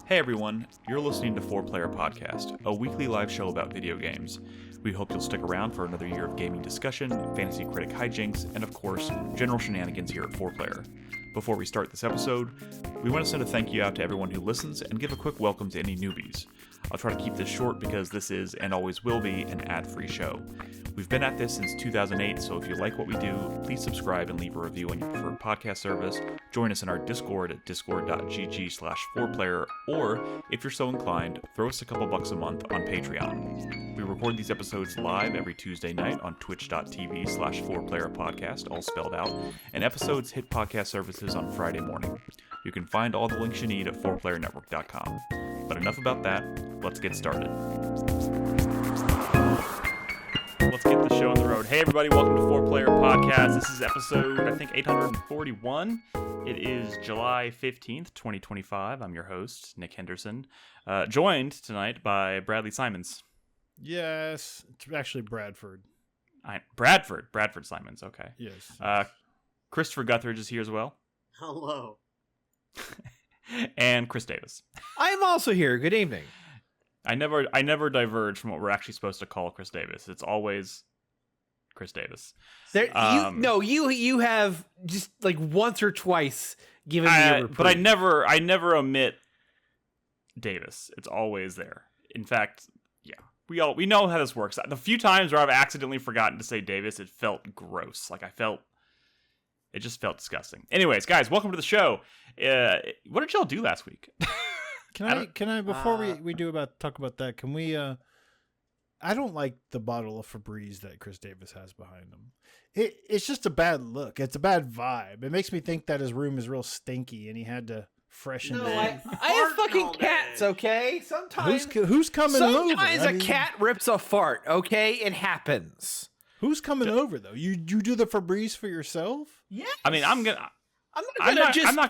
Hey everyone, you're listening to 4Player Podcast, a weekly live show about video games. We hope you'll stick around for another year of gaming discussion, fantasy critic hijinks, and of course, general shenanigans here at 4Player. Before we start this episode, we want to send a thank you out to everyone who listens and give a quick welcome to any newbies. I'll try to keep this short because this is, and always will be, an ad-free show. We've been at this since 2008, so if you like what we do, please subscribe and leave a review on your preferred podcast service. Join us in our Discord at discord.gg/4player, or, if you're so inclined, throw us a couple bucks a month on Patreon. We record these episodes live every Tuesday night on twitch.tv/4playerpodcast, all spelled out, and episodes hit podcast services on Friday morning. You can find all the links you need at 4playernetwork.com. But enough about that, let's get started. Let's get the show on the road. Hey everybody, welcome to 4Player Podcast. This is episode, I think, 841. It is July 15th, 2025. I'm your host, Nick Henderson, joined tonight by Bradley Simons. Yes, it's actually Bradford. Bradford Simons, okay. Yes. Christopher Guthridge is here as well. Hello. And Chris Davis. I'm also here. Good evening. I never diverge from what we're actually supposed to call Chris Davis. It's always Chris Davis. You have just like once or twice given me a reprieve. But I never omit Davis. It's always there. In fact, yeah, we know how this works. The few times where I've accidentally forgotten to say Davis, it felt gross. It just felt disgusting. Anyways, guys, welcome to the show. What did y'all do last week? Can I before we talk about that, can we I don't like the bottle of Febreze that Chris Davis has behind him. It's just a bad look. It's a bad vibe. It makes me think that his room is real stinky and he had to freshen it. I have fucking cats, okay? Sometimes who's coming over? Sometimes a cat rips a fart, okay? It happens. Who's coming over though? You do the Febreze for yourself? Yeah. I mean, I'm not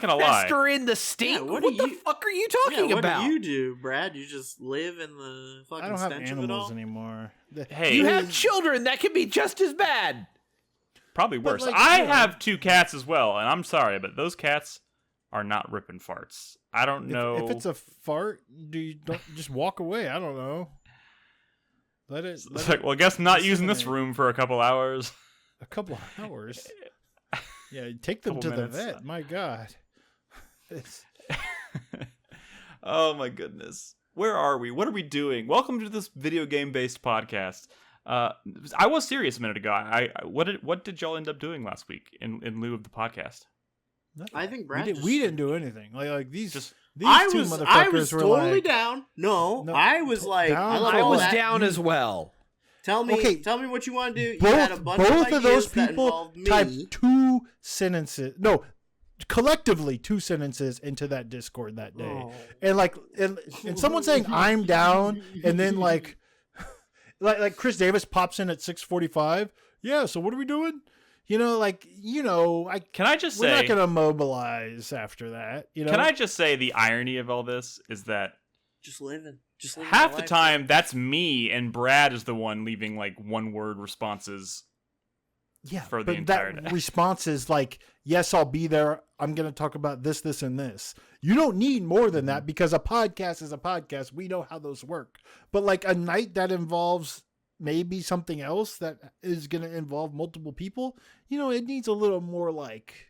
gonna lie. Fester in the stink. Yeah, what the fuck are you talking about? What do you do, Brad? You just live in the fucking I don't have stench of it animals all? anymore. Hey, you have children. That could be just as bad. Probably worse. Like, I have two cats as well, and I'm sorry, but those cats are not ripping farts. I don't know. If it's a fart, don't just walk away. I don't know. It's like, well, I guess not using this room for a couple hours. A couple hours? Yeah, take them to the vet. My God. Oh, my goodness. Where are we? What are we doing? Welcome to this video game-based podcast. I was serious a minute ago. What did y'all end up doing last week in lieu of the podcast? Nothing. I think Brad we didn't do anything. Like these two motherfuckers I was were totally like, down. No, I was like, down. I was down as well. Tell me what you want to do. You had a bunch both of those ideas people that typed two sentences. No, collectively two sentences into that Discord that day, and someone saying I'm down, and then like Chris Davis pops in at 6:45. Yeah, so what are we doing? Can I just say we're not gonna mobilize after that? Can I just say the irony of all this is that just living. Half the time, that's me, and Brad is the one leaving like one-word responses. Yeah, for the entire day. Response is like, "Yes, I'll be there. I'm going to talk about this, this, and this." You don't need more than that because a podcast is a podcast. We know how those work. But like a night that involves maybe something else that is going to involve multiple people, it needs a little more like.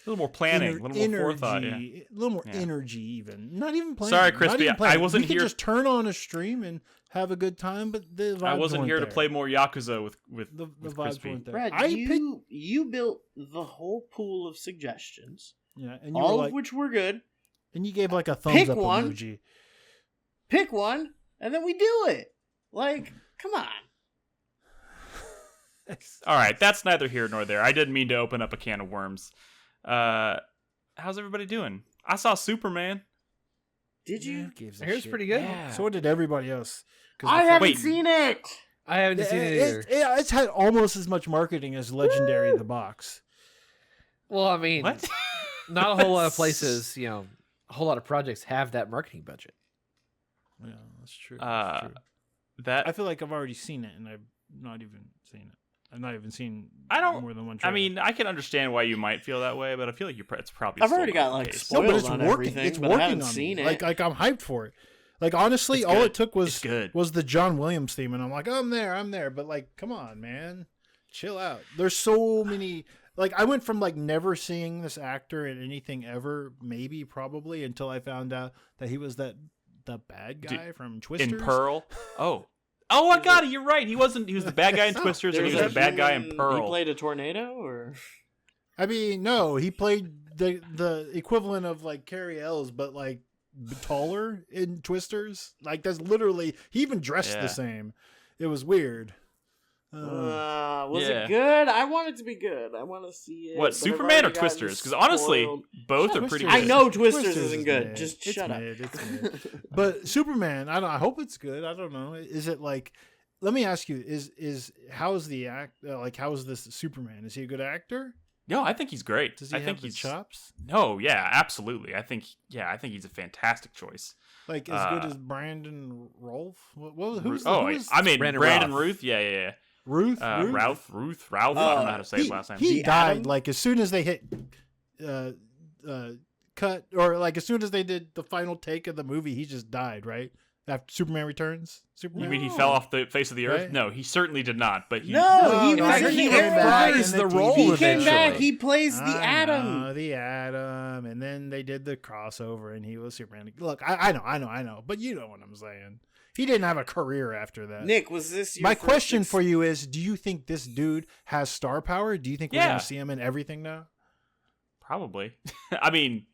A little more planning, a little more forethought, yeah. A little more energy, even. Not even planning. Sorry, Crispy, I wasn't here. We could just turn on a stream and have a good time, but the vibes I wasn't here there. to play more Yakuza with the vibes Crispy. weren't there. Brad, you built the whole pool of suggestions, and all of which were good. And you gave like a thumbs up one, emoji. Pick one, and then we do it. Like, come on. All right, that's neither here nor there. I didn't mean to open up a can of worms. How's everybody doing? I saw Superman. Did you? Here's pretty good. Yeah. So did everybody else. I haven't seen it. I haven't seen it either. It's had almost as much marketing as Legendary the Box. Well, I mean, what? Not a whole lot of places, a whole lot of projects have that marketing budget. Yeah, that's true. That I feel like I've already seen it, and I've not even seen it. I've not even seen more than one I trailer. mean, I can understand why you might feel that way, but I feel like it's probably. I've still already not got the like case. no, spoiled but it's on working. everything, It's but working I haven't on seen me. it. Like I'm hyped for it. Like honestly, It's all good. it took It's good. was the John Williams theme, and I'm like, I'm there. But like, come on, man, chill out. There's so many. Like I went from like never seeing this actor in anything ever, maybe probably until I found out that he was the bad guy from Twisters. In Pearl. Oh my God, you're right. He was the bad guy in Twisters, and he was the bad guy in Pearl. He played a tornado, or I mean, no, he played the equivalent of like Carrie Ells, but like taller in Twisters. Like that's literally he even dressed the same. It was weird. was Yeah. it good? I want it to be good. I want to see it. What, but Superman or I've already Twisters? Because gotten honestly, spoiled. both are Twisters. pretty I good. know Twisters Twisters isn't is good. mid. Just It's shut up. mid. It's mid. But Superman, I hope it's good. I don't know. Is it like? Let me ask you: Is how's the act? Like how's this Superman? Is he a good actor? No, I think he's great. Does he I have think the he's chops? No, yeah, absolutely. I think he's a fantastic choice. Like as good as Brandon Rolfe? Who's I mean Brandon Brandon Routh. Ruth. Yeah. Ruth? Ralph. I don't know how to say his last name. He The died Atom? like as soon as they hit cut, or like as soon as they did the final take of the movie, he just died, right? After Superman Returns? Superman? You mean he fell off the face of the earth? Right? No, he certainly did not. But he No, he no, was I in heard the he came Arrow. back Reprised in the the role He TV. came back. eventually. He plays the I Atom. know, the Atom, and then they did the crossover, and he was Superman. Look, I know, but you know what I'm saying. He didn't have a career after that. Nick, was this your My first question for you is: do you think this dude has star power? Do you think we're Yeah. going to see him in everything now? probably. I mean,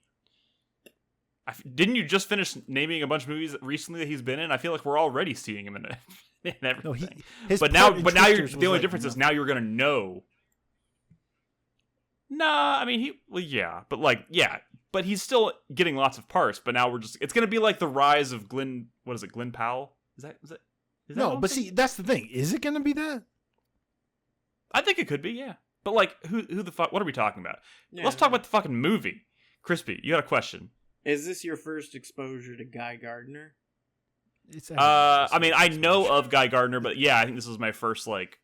didn't you just finish naming a bunch of movies recently that he's been in? I feel like we're already seeing him in everything. No, his but now part in you're Twisters the was only like difference is nothing. now you're gonna know. Nah, I mean but he's still getting lots of parts. But now it's gonna be like the rise of Glenn. What is it, Glenn Powell? Is that No, what I'm but thinking? see, that's the thing. Is it going to be that? I think it could be, yeah. But like, who the fuck? What are we talking about? Yeah. Let's talk about the fucking movie. Crispy, you got a question? Is this your first exposure to Guy Gardner? It's I mean, I know of Guy Gardner, but yeah, I think this was my first like.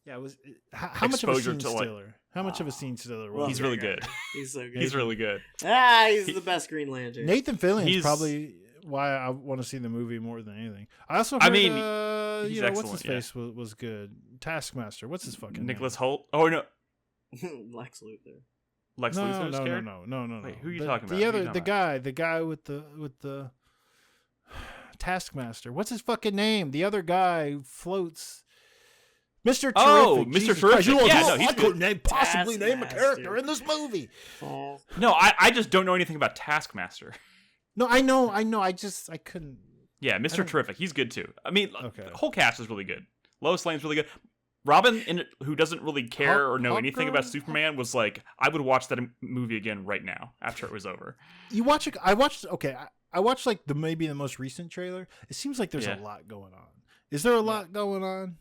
Yeah, it was. How much of a exposure scene to, like- stealer? How much of a scene stealer? Well, Was He's it? really good. He's so good. He's really good. He's the best Green Lantern. Nathan Fillion's He's- probably why I want to see the movie more than anything. I also heard, I mean, what's he's his excellent, face was good. Taskmaster. What's his fucking Nicholas name? Holt. Oh no, Lex Luthor. Lex No, Luthor's no, character? no. Wait, who are you The- talking about? The Who you other, talking the guy with the Taskmaster. What's his fucking name? The other guy who floats. Mr. Terrific. Oh, Mr. Jesus Terrific. Christ, you Yeah, know, no, he's I good. couldn't possibly name a Taskmaster. character in this movie. No, I just don't know anything about Taskmaster. No, I know. I couldn't. Yeah, Mr. don't- Terrific. He's good too. I mean, Okay. the whole cast is really good. Lois Lane's really good. Robin, who doesn't really care or know anything about Hawkgirl? Superman, was like, I would watch that movie again right now after it was over. You watch it. I watched. Okay, I watched like maybe the most recent trailer. It seems like there's Yeah. a lot going on. Is there a lot going on?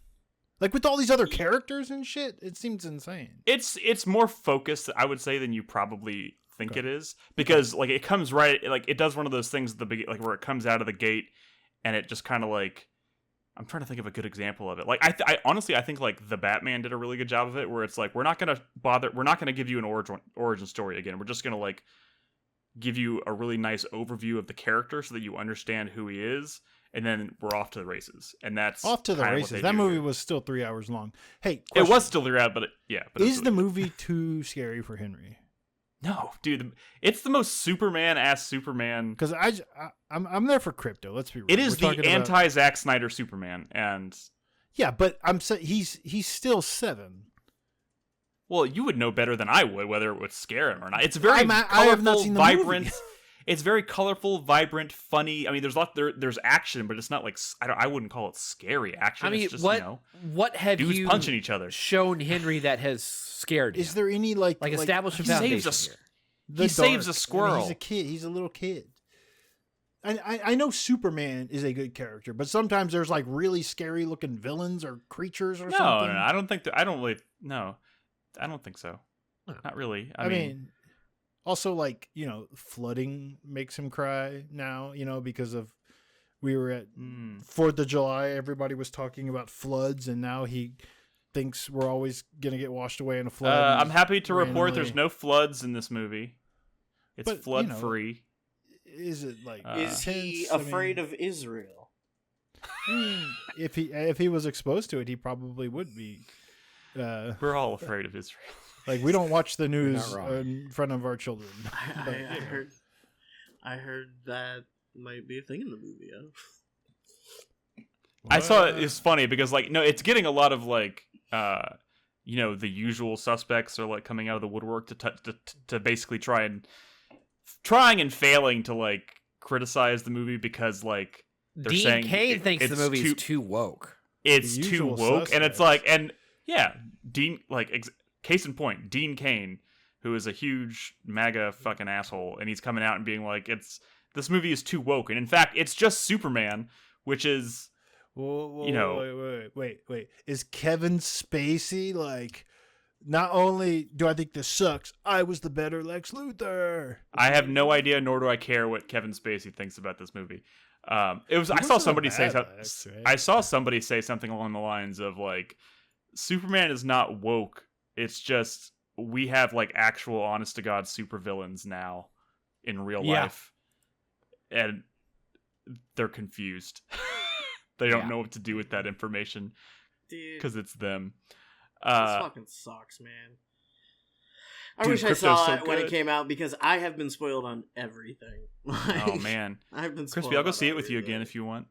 Like with all these other characters and shit, it seems insane. It's more focused, I would say, than you probably think it is, because like it comes right, like it does one of those things at the beginning, like where it comes out of the gate, and it just kind of like, I'm trying to think of a good example of it. Like I honestly think like the Batman did a really good job of it, where it's like we're not gonna give you an origin story again. We're just gonna like give you a really nice overview of the character so that you understand who he is. And then we're off to the races, and that's Off to the kinda what races. they That do movie here. was still 3 hours long. Hey, It question. was still throughout, but but Is the movie too scary for Henry? No, dude, it's the most Superman-ass Superman. Because I'm there for crypto. Let's be real. It is We're the talking about- anti-Zack Snyder Superman, and Yeah, but I'm saying he's still 7. well, you would know better than I would whether it would scare him or not. It's very I have not colorful, seen the vibrant. movie. It's very colorful, vibrant, funny. I mean, there's action, but it's not like I wouldn't call it scary action. I mean, it's just, what have dudes you punching each other. shown Henry that has scared him? Is there any like establish a he saves foundation a here? the he saves a dark? squirrel. I mean, he's a kid. He's a little kid. I know Superman is a good character, but sometimes there's like really scary looking villains or creatures or No, something. no, I don't think that. I don't really. No, I don't think so. Oh. Not really. I mean, also like flooding makes him cry now. Because of we were at 4th of July, everybody was talking about floods, and now he thinks we're always gonna get washed away in a flood. I'm happy to report randomly- there's no floods in this movie. It's But, flood you know, free. Is it like Is he tense? I mean, afraid of Israel? if he was exposed to it, he probably would be. We're all afraid of Israel. Like, we don't watch the news not wrong. in front of our children. I heard that might be a thing in the movie. I saw it's funny because like no, it's getting a lot of like the usual suspects are like coming out of the woodwork to basically trying and failing to like criticize the movie because like they're Dean saying Cain thinks the it's movie is too woke. It's The too usual woke, and it's suspects. like and yeah, Dean like case in point, Dean Cain, who is a huge MAGA fucking asshole, and he's coming out and being like this movie is too woke, and in fact it's just Superman, which is. Whoa, wait. Is Kevin Spacey like? Not only do I think this sucks, I was the better Lex Luthor. I have no idea, nor do I care what Kevin Spacey thinks about this movie. I saw wasn't somebody a say bad something. Lex, right? I saw somebody say something along the lines of like, Superman is not woke. It's just we have like actual, honest to god supervillains now in real Yeah. life, and they're confused. They don't Yeah. know what to do with that information Dude, because it's them. this fucking sucks, man. I Dude, wish I Crypto's saw so it when it good. came out because I have been spoiled on everything. Oh man, I've been spoiled Crispy, I'll go on see it with you everything. again if you want.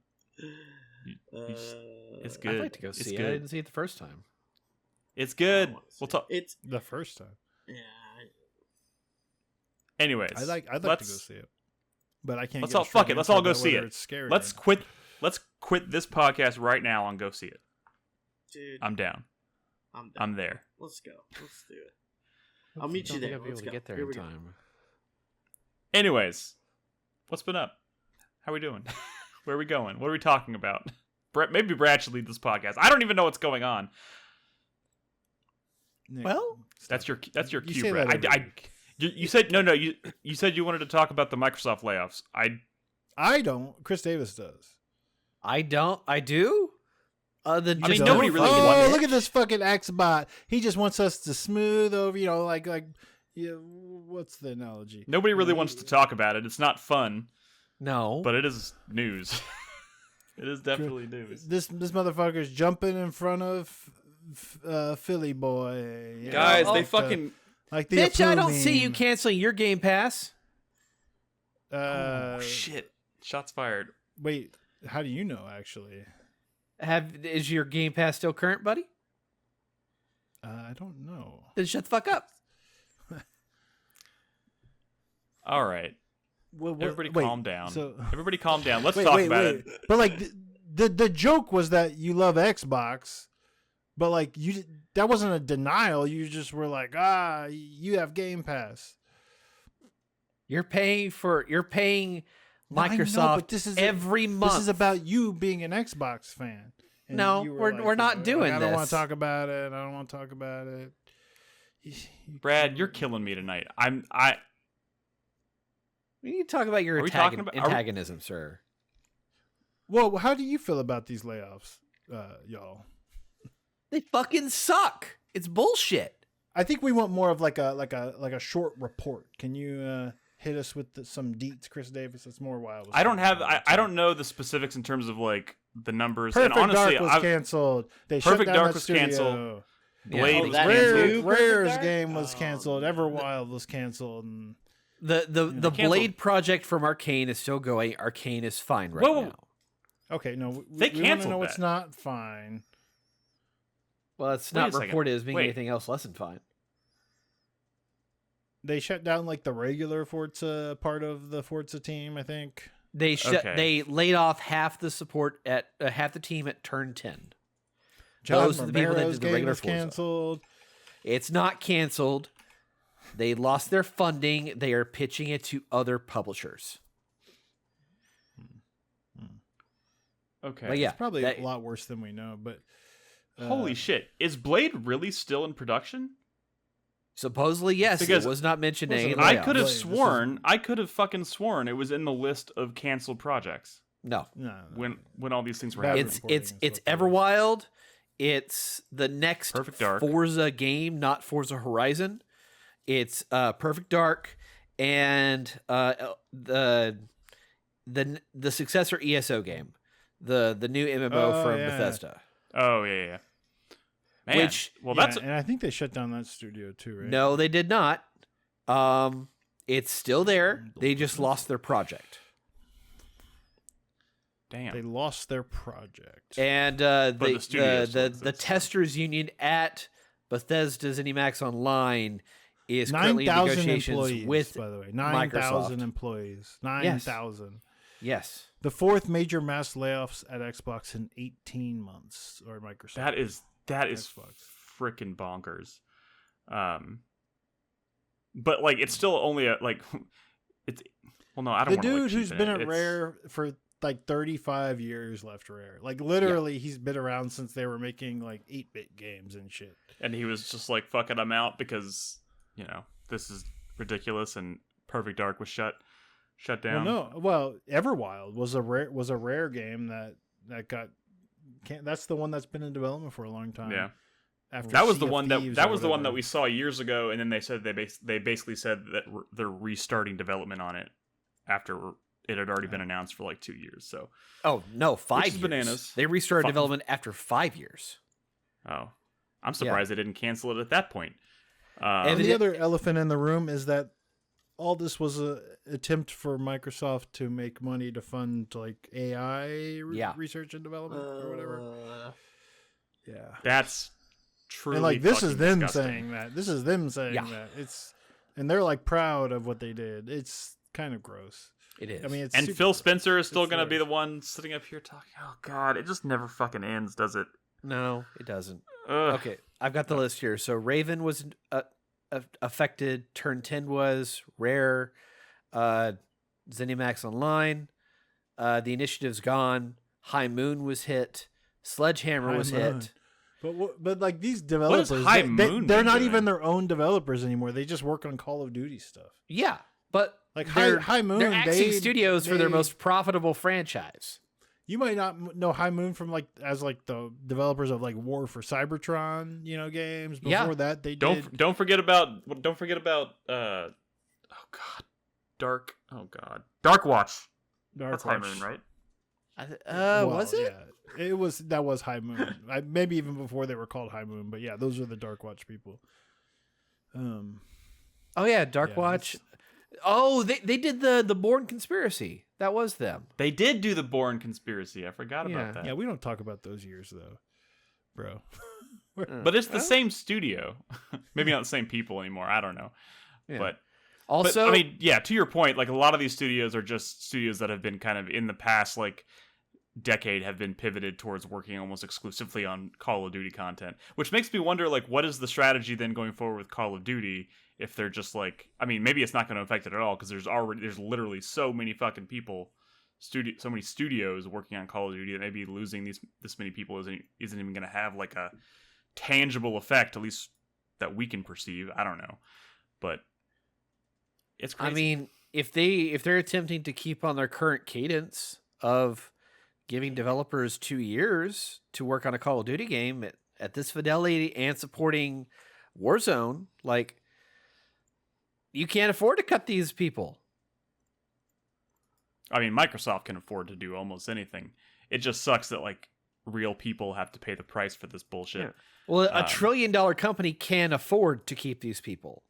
It's good. I'd like to go It's see it. good. I didn't see it the first time. It's I good. wanna see We'll talk. It's The first time, yeah. I'd Anyways, like to go let's- see it, but I can't. Let's get a all fuck strong it. Let's answer all go about see whether it. It's scary. Let's or not. quit. Let's quit this podcast right now and go see it. Dude, I'm down. I'm done. I'm there. Let's go. Let's do it. I'll meet you Don't think there. I'll be Let's able go. to get there Here in we go. time. Anyways, what's been up? How we doing? Where are we going? What are we talking about? Maybe Brad should lead this podcast. I don't even know what's going on. Nick, Well, That's your you cue, say Brad. that every week. You said no. You said you wanted to talk about the Microsoft layoffs. I don't. Chris Davis does. I don't. I do. Other than I mean, just nobody don't really fucking wants- Oh, bitch. look at this fucking Xbot. He just wants us to smooth over. What's the analogy? Nobody really wants to talk about it. It's not fun, No, but it is news. It is definitely news. This motherfucker's jumping in front of Philly boy. You know, Guys, they like the- fucking like the bitch, I Apu don't see you meme. canceling your Game Pass. oh shit. Shots fired. Wait, how do you know? Actually, Is your Game Pass still current, buddy? I don't know. Then shut the fuck up. All right. Everybody calm down. Everybody calm down. Let's talk about it. But like the joke was that you love Xbox, but like that wasn't a denial. You just were like, you have Game Pass. You're paying I know, Microsoft but this is every month. This is about you being an Xbox fan. And No, you were we're not doing I don't want this. to talk about it. I don't want to talk about it. Brad, you're killing me tonight. We need to talk about your Are we talking about- are we- antagonism, sir. Well, how do you feel about these layoffs, y'all? They fucking suck. It's bullshit. I think we want more of like a short report. Can you hit us with some deets, Chris Davis? It's more wild. I don't know the specifics in terms of like the numbers. Perfect and honestly, Dark was canceled. They shut Perfect down Dark that was studio. canceled. Yeah. Blade Oh, was that canceled. new Perfect Rare's Dark? game was Oh, canceled. man. Everwild was canceled. And The Canceled. Blade project from Arcane is still going. Arcane is fine right Whoa. now. okay, no, They we want to canceled know that. what's not fine. Well, it's Wait a not second. reported as being Wait. anything else less than fine. They shut down like the regular Forza part of the Forza team. I think. Okay. They laid off half the support at half the team at Turn 10. John Those are the people that Romero's did the game regular was Forza. canceled. It's not canceled. They lost their funding. They are pitching it to other publishers. Okay. But yeah, It's probably that- a lot worse than we know. But Holy shit. Is Blade really still in production? supposedly yes. Because it was not mentioned Wasn't any it I layoffs. could have Blade, this is- sworn, I could have fucking sworn it was in the list of canceled projects No, no, when all these things were Bad happening. it's reporting it's is it's what they- Everwild. It's the next Perfect Dark. Forza game, not Forza Horizon. It's Perfect Dark and the successor ESO game, the new MMO from Bethesda. Oh yeah. Man, Which that's and I think they shut down that studio too, right? no, they did not. It's still there. They just lost their project. damn. They lost their project. And the studio still the exists, testers union at Bethesda ZeniMax Online is currently in 9,000 negotiations employees, with by the way, Microsoft. 9,000 employees, 9,000. Yes. The fourth major mass layoffs at Xbox in 18 months, or Microsoft. That is Xbox. freaking bonkers. But like it's still only it's well no I don't the wanna, dude who's cheapen been it. at It's- Rare for like 35 years left Rare. Like literally, he's been around since they were making like 8-bit games and shit. and he was just like fucking I'm out because this is ridiculous and Perfect Dark was shut down. Well, Everwild was a rare game that got. That's the one that's been in development for a long time. Yeah. After That was the Sea of one Thieves that or was the one whatever. that we saw years ago, and then they said they basically said that they're restarting development on it after it had already been announced for like 2 years. So Oh no, 5 is years. bananas. They restarted Fi- development after 5 years. I'm surprised they didn't cancel it at that point. And Evident- the other elephant in the room is that all this was a attempt for Microsoft to make money to fund like AI research and development or whatever. Yeah. That's truly And like this is fucking them disgusting. saying that. This is them saying that. And they're like proud of what they did. It's kind of gross. It is. I mean, it's And super Phil gross. Spencer is still It's going to be gross. the one sitting up here talking. Oh God, it just never fucking ends, does it? no, it doesn't. Ugh. Okay, I've got the list here. So Raven was affected. Turn 10 was Rare. ZeniMax Online. The Initiative's gone. High Moon was hit. Sledgehammer High was Moon. hit. But like these developers, High Moon they're been not doing? even their own developers anymore. They just work on Call of Duty stuff. Yeah, but Like they're, High Moon, they're axing they- studios for their they- most profitable franchise. You might not know High Moon from like as like the developers of like War for Cybertron, games. Before Yeah. that, they did. Don't forget about Dark Watch. Dark That's High Watch. Moon, right? Was it? Yeah, that was High Moon. Maybe even before they were called High Moon, but yeah, those are the Dark Watch people. Oh yeah, Dark Yeah, Watch. Oh, they did the Bourne Conspiracy. That was them. They did do the Bourne Conspiracy. I forgot Yeah. about that. Yeah, we don't talk about those years though, bro. But it's the same studio. Maybe not the same people anymore. I don't know. Yeah. But Also, I mean, yeah, to your point, like a lot of these studios are just studios that have been kind of in the past like decade have been pivoted towards working almost exclusively on Call of Duty content, which makes me wonder like what is the strategy then going forward with Call of Duty if they're just like, I mean, maybe it's not going to affect it at all because there's literally so many fucking people so many studios working on Call of Duty that maybe losing this many people isn't even going to have like a tangible effect, at least that we can perceive. I don't know, but it's crazy. I mean, if they're attempting to keep on their current cadence of giving developers 2 years to work on a Call of Duty game at this fidelity and supporting Warzone, like you can't afford to cut these people. I mean, Microsoft can afford to do almost anything. It just sucks that like real people have to pay the price for this bullshit. Yeah. Well, a $1 trillion company can afford to keep these people.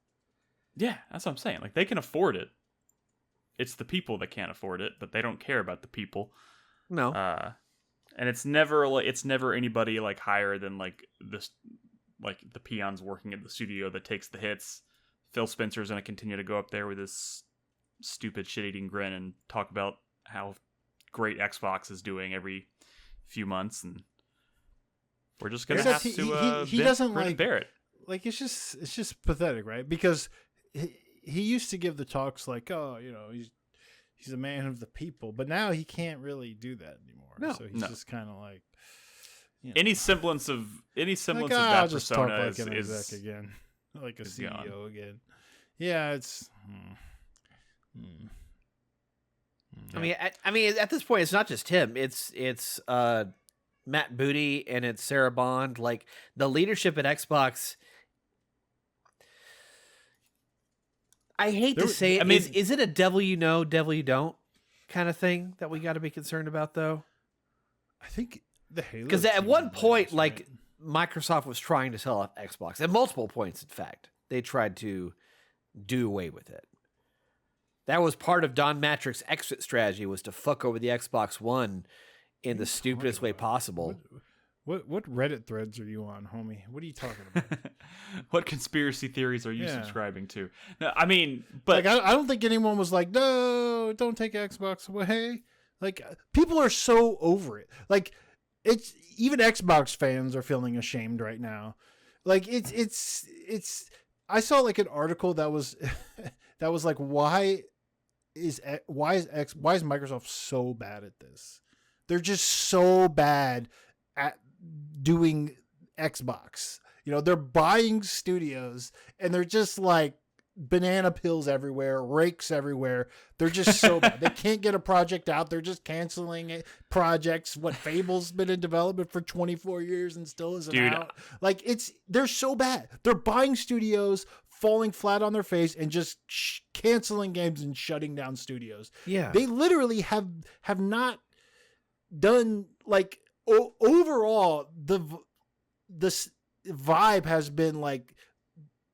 Yeah, that's what I'm saying. Like they can afford it. It's the people that can't afford it, but they don't care about the people. No. And it's never anybody like higher than like this, like the peons working at the studio that takes the hits. Phil Spencer's gonna continue to go up there with this stupid shit-eating grin and talk about how great Xbox is doing every few months, and we're just gonna have Except to he doesn't grin and like bear it. Like it's just pathetic, right? Because he used to give the talks like, oh, he's a man of the people, but now he can't really do that anymore. No. So he's just kind of like Any semblance of like, that I'll just talk persona like an is exec again, like a is CEO gone. again. Yeah, it's. I mean, at this point, it's not just him. It's Matt Booty and it's Sarah Bond. Like the leadership at Xbox. I hate to say it. I mean, is it a devil you know, devil you don't kind of thing that we got to be concerned about, though? I think the Halo. Because at one point, like Microsoft was trying to sell off Xbox. At multiple points, in fact, they tried to do away with it. That was part of Don Matrick's exit strategy, was to fuck over the Xbox One in the stupidest way possible. What Reddit threads are you on, homie? What are you talking about? What conspiracy theories are you subscribing to? No, I mean, but like, I don't think anyone was like, no, don't take Xbox away. Like, people are so over it. Like, it's even Xbox fans are feeling ashamed right now. Like, it's. I saw like an article that was that was like, why is Microsoft so bad at this? They're just so bad at doing Xbox. You know, they're buying studios and they're just like banana pills everywhere, rakes everywhere. They're just so bad. They can't get a project out. They're just canceling projects. What, Fable's been in development for 24 years and still isn't out. Like, they're so bad. They're buying studios, falling flat on their face, and just canceling games and shutting down studios. Yeah. They literally have not done, like, overall, the vibe has been like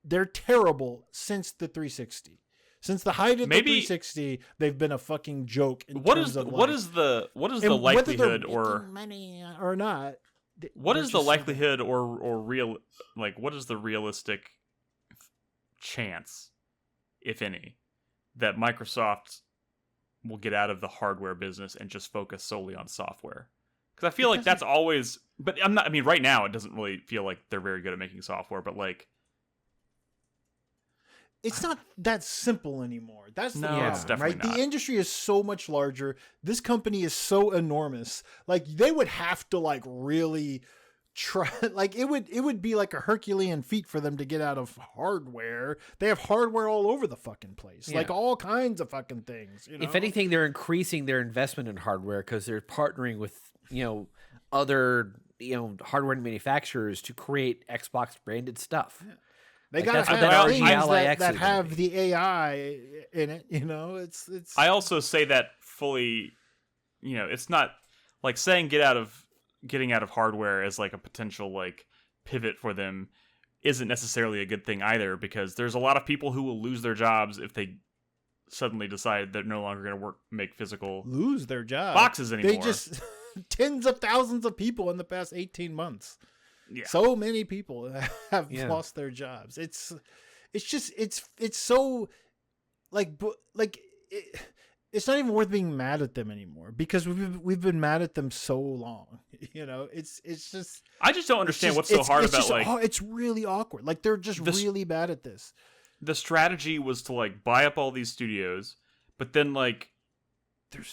they're terrible since the 360. Since the height of the 360, they've been a fucking joke. What is the likelihood or money or not? What is the likelihood or real, like, what is the realistic chance, if any, that Microsoft will get out of the hardware business and just focus solely on software? Because I feel like that's always, but I'm not. I mean, right now it doesn't really feel like they're very good at making software. But like, it's not that simple anymore. That's the problem, it's definitely right? not. The industry is so much larger. This company is so enormous. Like, they would have to like really try. Like, it would be like a Herculean feat for them to get out of hardware. They have hardware all over the fucking place, like all kinds of fucking things. You know? If anything, they're increasing their investment in hardware because they're partnering with other hardware manufacturers to create Xbox branded stuff. Yeah. They gotta have things that have the AI in it. It's. I also say that fully. It's not like saying getting out of hardware as like a potential like pivot for them isn't necessarily a good thing either, because there's a lot of people who will lose their jobs if they suddenly decide they're no longer going to make physical lose their job boxes anymore. They just tens of thousands of people in the past 18 months. Yeah. So many people have lost their jobs. It's so it's not even worth being mad at them anymore, because we've been mad at them so long. It's just, I just don't understand what's so hard about it's really awkward. Like, they're just really bad at this. The strategy was to like buy up all these studios, but then like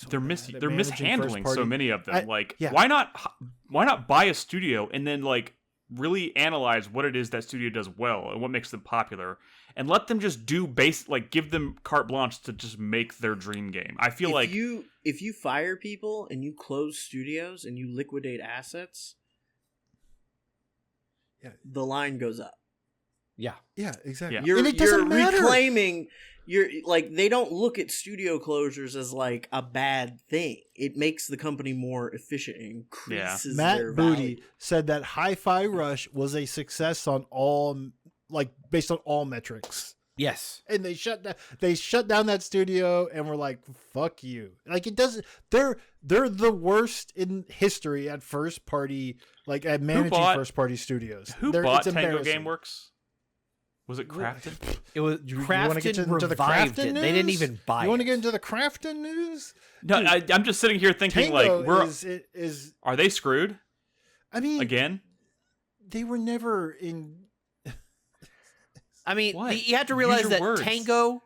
they're mishandling so many of them. Why not buy a studio and then like really analyze what it is that studio does well and what makes them popular, and let them just do give them carte blanche to just make their dream game. I feel if you fire people and you close studios and you liquidate assets, the line goes up. Yeah, exactly. Yeah. And it doesn't matter. Reclaiming. They don't look at studio closures as like a bad thing. It makes the company more efficient and increases their Matt Booty value. said that Hi-Fi Rush was a success on based on all metrics. Yes. And they shut down that studio and were like, fuck you. Like, it doesn't, they're the worst in history at first party, like at managing first party studios. Who bought Tango Gameworks? Was it Crafton? It was Crafton revived it. They didn't even buy it. You want to get into the Crafton news? No, I'm just sitting here thinking, Tango are they screwed? I mean, again, they were never in. I mean, you have to realize that words. Tango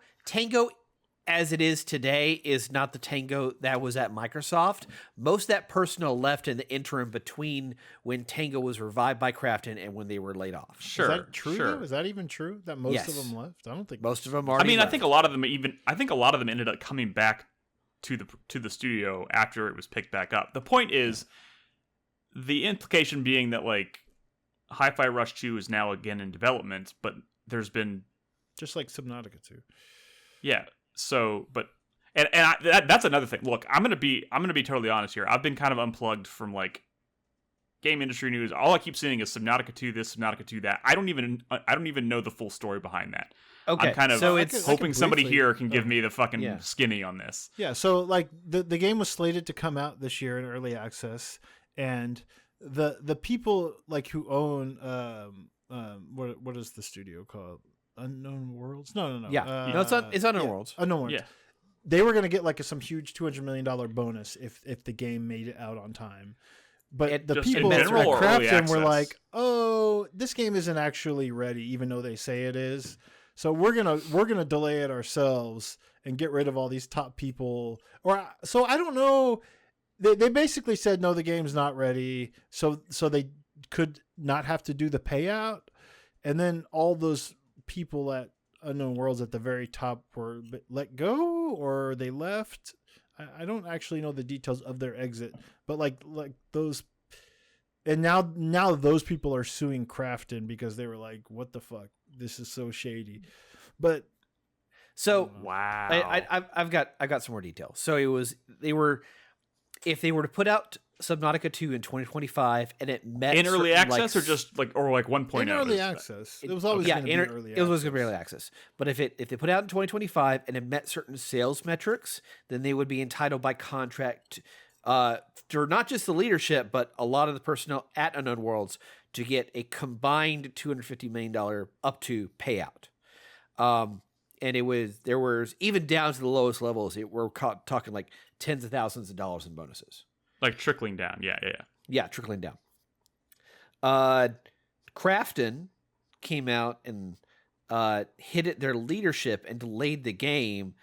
as it is today is not the Tango that was at Microsoft. Most of that personnel left in the interim between when Tango was revived by Crafton and when they were laid off. Sure. Is that true? Sure. Is that even true? That most of them left? I don't think most of them are. I mean, I think a lot of them ended up coming back to the studio after it was picked back up. The point is, the implication being that like Hi-Fi Rush 2 is now again in development, but there's been just like Subnautica 2. Yeah. So, but that's another thing. Look, I'm gonna be totally honest here. I've been kind of unplugged from like game industry news. All I keep seeing is Subnautica 2 this, Subnautica 2 that. I don't even know the full story behind that. Okay, I'm kind of so hoping somebody briefly- here can give me the fucking skinny on this. Yeah, so like the game was slated to come out this year in early access, and the people like who own what is the studio called? Unknown Worlds? No. Yeah, no, it's Unknown Worlds. Unknown Worlds. Yeah. They were gonna get like some huge $200 million bonus if the game made it out on time. But the just in people at general or early Crafton were access? like, "Oh, this game isn't actually ready, even though they say it is. So we're gonna delay it ourselves and get rid of all these top people." So I don't know. They basically said no, the game's not ready. So they could not have to do the payout, and then all those people at Unknown Worlds at the very top were let go or they left. I don't actually know the details of their exit, but like those, and now those people are suing Crafton because they were like, "What the fuck? This is so shady." But So Wow. I've got some more details. So if they were to put out Subnautica 2 in 2025 and it met in early certain, access or just like 1.0? in early access, it was always going to be early access. It was going to be early access. But if they put it out in 2025 and it met certain sales metrics, then they would be entitled by contract for not just the leadership, but a lot of the personnel at Unknown Worlds to get a combined $250 million up to payout. And there was even down to the lowest levels, we're talking like tens of thousands of dollars in bonuses. Like trickling down. Yeah. Yeah, trickling down. Crafton came out and hit at their leadership and delayed the game,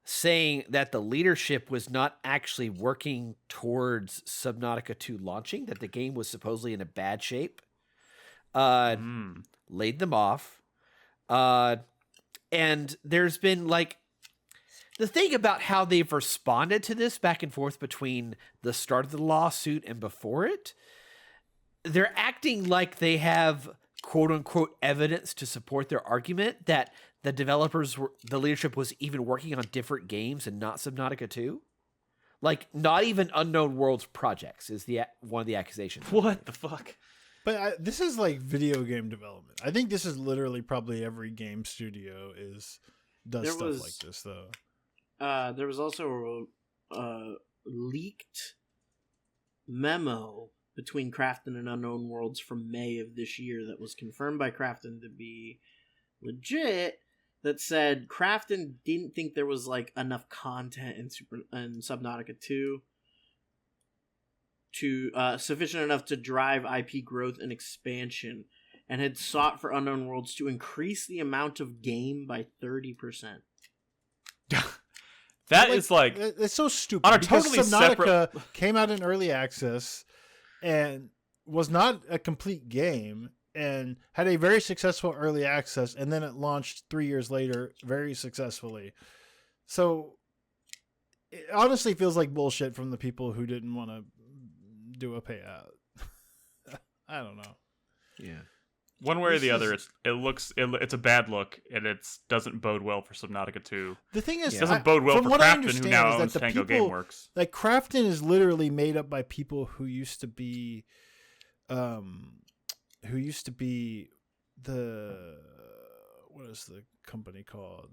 saying that the leadership was not actually working towards Subnautica 2 launching, that the game was supposedly in a bad shape. Laid them off. And there's been like the thing about how they've responded to this back and forth between the start of the lawsuit and before it, they're acting like they have quote unquote evidence to support their argument that the leadership was even working on different games and not Subnautica 2. Like not even Unknown Worlds projects is one of the accusations. What the fuck? But this is like video game development. I think this is literally probably every game studio does stuff like this though. There was also a leaked memo between Crafton and Unknown Worlds from May of this year that was confirmed by Crafton to be legit, that said Crafton didn't think there was like enough content in Subnautica 2 to sufficient enough to drive IP growth and expansion, and had sought for Unknown Worlds to increase the amount of game by 30%. That is like it's so stupid. on a because totally Subnautica came out in early access and was not a complete game and had a very successful early access, and then it launched 3 years later very successfully. So it honestly feels like bullshit from the people who didn't want to do a payout. I don't know. Yeah. one way or the other. It's a bad look, and it doesn't bode well for Subnautica 2. The thing is, It doesn't bode well for Crafton, who now owns Tango Gameworks. Like Crafton is literally made up by people who used to be, the what is the company called?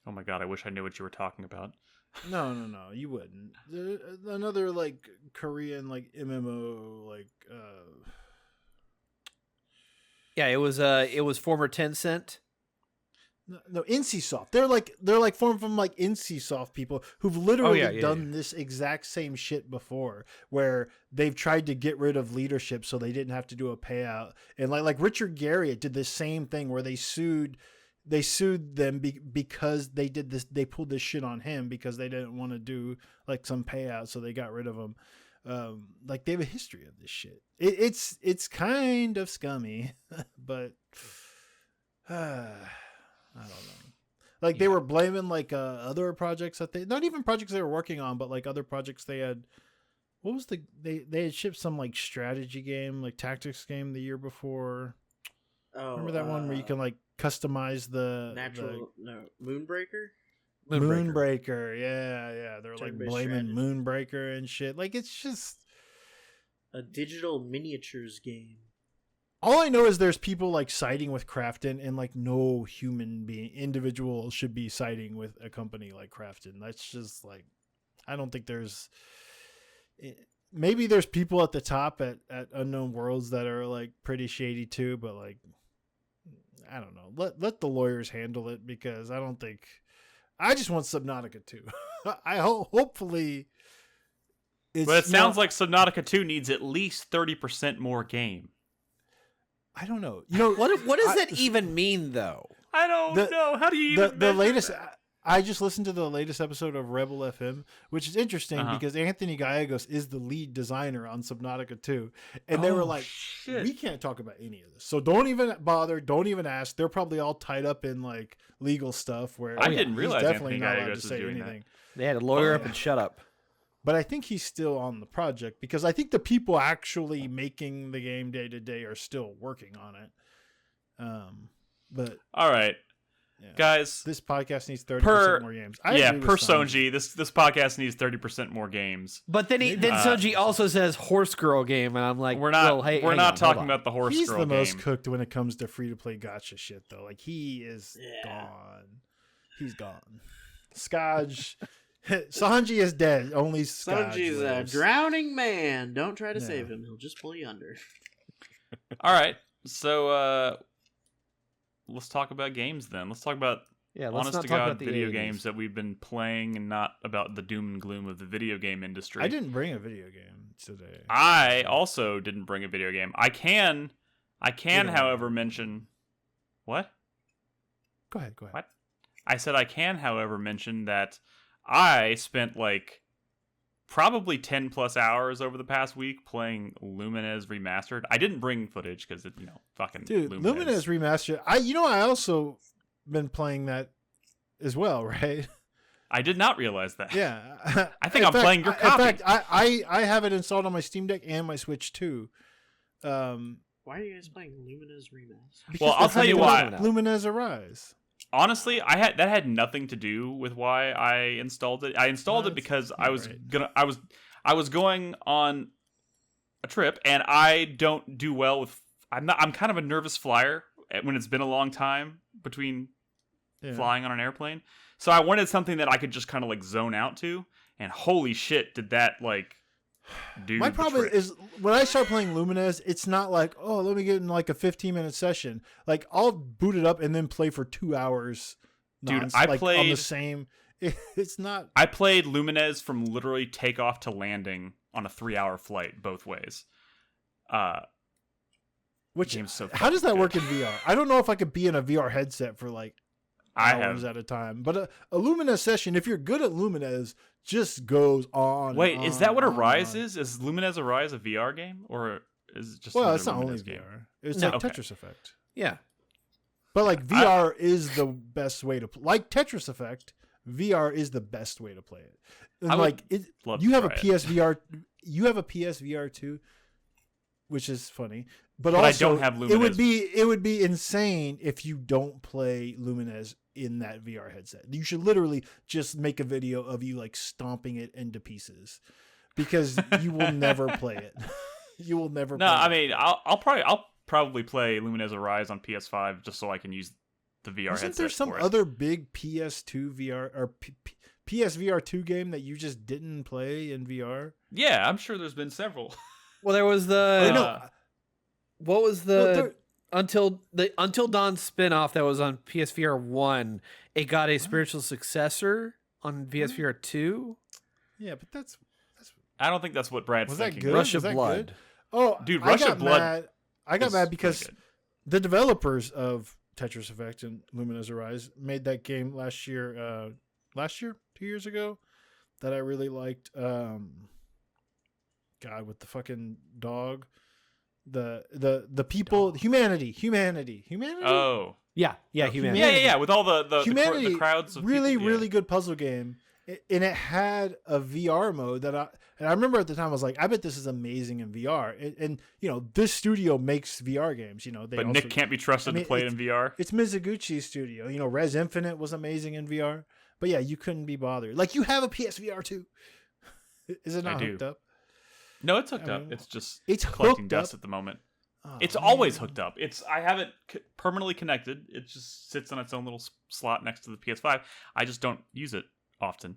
Oh my god, I wish I knew what you were talking about. No, you wouldn't. Another like Korean like MMO like. Yeah, it was former Tencent. No, NCSoft. They're like formed from like NCSoft people who've literally done this exact same shit before, where they've tried to get rid of leadership so they didn't have to do a payout. And like Richard Garriott did the same thing where they sued them because they did this. They pulled this shit on him because they didn't want to do like some payout, so they got rid of him. Like they have a history of this shit. It's kind of scummy, but I don't know. Like they were blaming like other projects that they not even projects they were working on, but like other projects they had. What was they had shipped some like strategy game, like tactics game the year before. Oh, remember that one where you can like customize the Moonbreaker? Moonbreaker. Yeah. They're like Turn-based blaming strategy. Moonbreaker and shit. Like it's just A digital miniatures game. all I know is there's people like siding with Krafton, and like no individual should be siding with a company like Krafton. That's just like I don't think there's. Maybe there's people at the top at Unknown Worlds that are like pretty shady too, but like I don't know. Let the lawyers handle it because I don't think. I just want Subnautica 2. I hopefully. But it sounds like Subnautica 2 needs at least 30% more game. I don't know. You know What does that even mean though? I don't know. How do you even the measure latest? that? I just listened to the latest episode of Rebel FM, which is interesting because Anthony Gallegos is the lead designer on Subnautica 2. And they were like, shit. we can't talk about any of this. So don't even bother. Don't even ask. They're probably all tied up in like legal stuff where I didn't realize he's definitely Anthony not allowed Gallegos to was say doing that. anything. They had to lawyer up and shut up. But I think he's still on the project because I think the people actually making the game day to day are still working on it. But All right. yeah. Guys, This podcast needs 30% more games. I agree with per Sanji. Sonji, this podcast needs 30% more games. But then Soji also says horse girl game, and I'm like, We're not well, hey, we're hang not on, talking hold on. about the horse He's girl the game. most cooked when it comes to free to play gotcha shit though. Like he is Yeah. gone. He's gone. Skaj. Sanji is dead. Only Skaj Sanji's a lives. drowning man. Don't try to Yeah. save him. He'll just pull you under. All right. So let's talk about games then. Let's talk about Yeah, let's honest not to talk God about the video 80s. games that we've been playing and not about the doom and gloom of the video game industry. I didn't bring a video game today. I also didn't bring a video game. I can don't however know. mention what? Go ahead. What? I said I can however mention that I spent like probably 10 plus hours over the past week playing Lumines Remastered. I didn't bring footage because it, fucking Dude, Lumines. Lumines Remastered. I also been playing that as well, right? I did not realize that. Yeah. I think In I'm fact- playing your copy. In fact, I have it installed on my Steam Deck and my Switch too. Why are you guys playing Lumines Remastered? Because Well, I'll that's tell you Lumines- why. Lumines Arise. Honestly, that had nothing to do with why I installed it. I installed it That's because not I was right. I was going on a trip and I don't do well with I'm kind of a nervous flyer when it's been a long time between Yeah. flying on an airplane. So I wanted something that I could just kind of like zone out to, and holy shit did that like do My the problem trick. is when I start playing Lumines, it's not like, oh, let me get in like a 15-minute session. Like I'll boot it up and then play for 2 hours. Dude, nonstop, I like, on the played- same. It's not. I played Lumines from literally takeoff to landing on a 3-hour flight both ways. Which game's so how does that fucking work in VR? I don't know if I could be in a VR headset for like I hours have. at a time. But a Lumines session, if you're good at Lumines, just goes on. Wait, and is on that what and Arise on. is? Is Lumines Arise a VR game, or is it just Well, another it's not only Lumines game? VR. It's No, like okay. Tetris Effect. Yeah. But like VR is the best way to like Tetris Effect. VR is the best way to play it. And I would like it, love you to have a try it. PSVR. You have a PSVR too, which is funny. But But I also, don't have it would Lumines. be insane if you don't play Lumines in that VR headset. You should literally just make a video of you like stomping it into pieces, because you will never play it. You will never. No, play I it. mean, I'll probably play Lumines Arise on PS5 just so I can use the VR Isn't headset. there some for it. other big PS2 VR or PSVR 2 game that you just didn't play in VR? Yeah, I'm sure there's been several. Well, there was Oh, the no, what was no, the Until Dawn spinoff that was on PSVR 1. It got a spiritual successor on PSVR 2. yeah, but that's I don't think that's what Brad's was that thinking. good? Rush Was of that Blood. good? Oh, Dude, I Rush got of Blood mad. I got It's mad really because good. the developers of Tetris Effect and Lumines Arise made that game last year, 2 years ago, that I really liked. God, with the fucking dog. the people, humanity. Oh. Yeah, humanity. Yeah. With all the Humanity, the crowds of really, people, yeah. really good puzzle game, and it had a VR mode that I remember at the time I was like, I bet this is amazing in VR. And you know, this studio makes VR games. You know, but Nick can't be trusted to play it in VR. It's Mizuguchi's studio. You know, Res Infinite was amazing in VR, but yeah, you couldn't be bothered. Like, you have a PSVR too. Is it not hooked up? No, it's hooked up. It's just it's collecting hooked dust up? at the moment. Oh, It's always hooked up. I have it permanently connected. It just sits on its own little slot next to the PS5. I just don't use it often.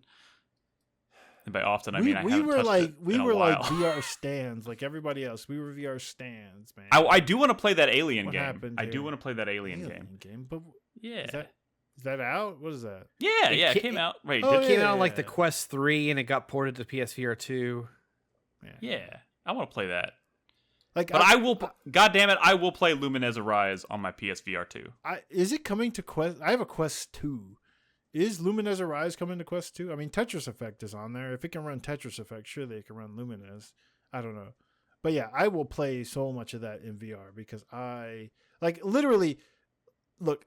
And by often, I mean I haven't touched it in a while. like VR stands, like everybody else. We were VR stands, man. I do want to play that Alien What game. happened I do here? want to play that Alien game. But Yeah. is that out? What is that? Yeah, It it came out. Wait, Oh, did It came out on yeah. like the Quest 3 and it got ported to PSVR 2. yeah. I want to play that. Like, But I will. God damn it! I will play Lumines Arise on my PSVR 2. Is it coming to Quest? I have a Quest 2. Is Lumines Arise coming to Quest 2? I mean, Tetris Effect is on there. If it can run Tetris Effect, surely it can run Lumines. I don't know. But yeah, I will play so much of that in VR because I, like, literally, look,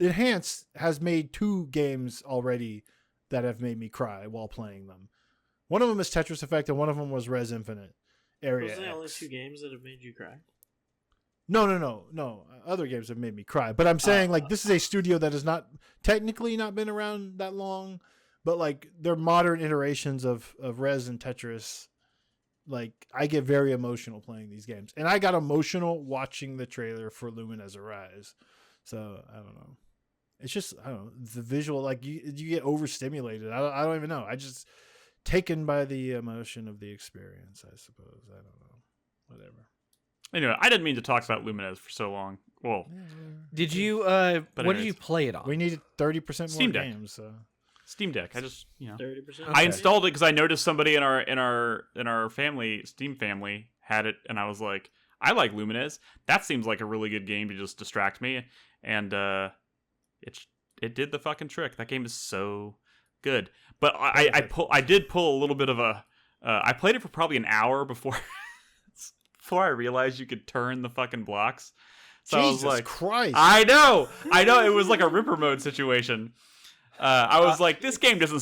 Enhance has made 2 games already that have made me cry while playing them. One of them is Tetris Effect and one of them was Res Infinite. Area Those are the only X. 2 games that have made you cry. No. Other games have made me cry. But I'm saying, like, this is a studio that has not technically not been around that long, but like their modern iterations of Res and Tetris, like, I get very emotional playing these games. And I got emotional watching the trailer for Lumines Arise. So I don't know. It's just, I don't know, the visual, like, you get overstimulated. I don't even know. I just taken by the emotion of the experience, I suppose. I don't know. Whatever. Anyway, I didn't mean to talk about Lumines for so long. Well, Did you But what anyways. did you play it on? We needed 30% more Steam Deck. games. So. Steam Deck. I just 30%. I installed it because I noticed somebody in our family, Steam family, had it, and I was like, I like Lumines. That seems like a really good game to just distract me, and it did the fucking trick. That game is so good. But I did pull a little bit of a. I played it for probably an hour before I realized you could turn the fucking blocks. So Jesus I was like, Christ! I know. It was like a Ripper mode situation. I was like, this doesn't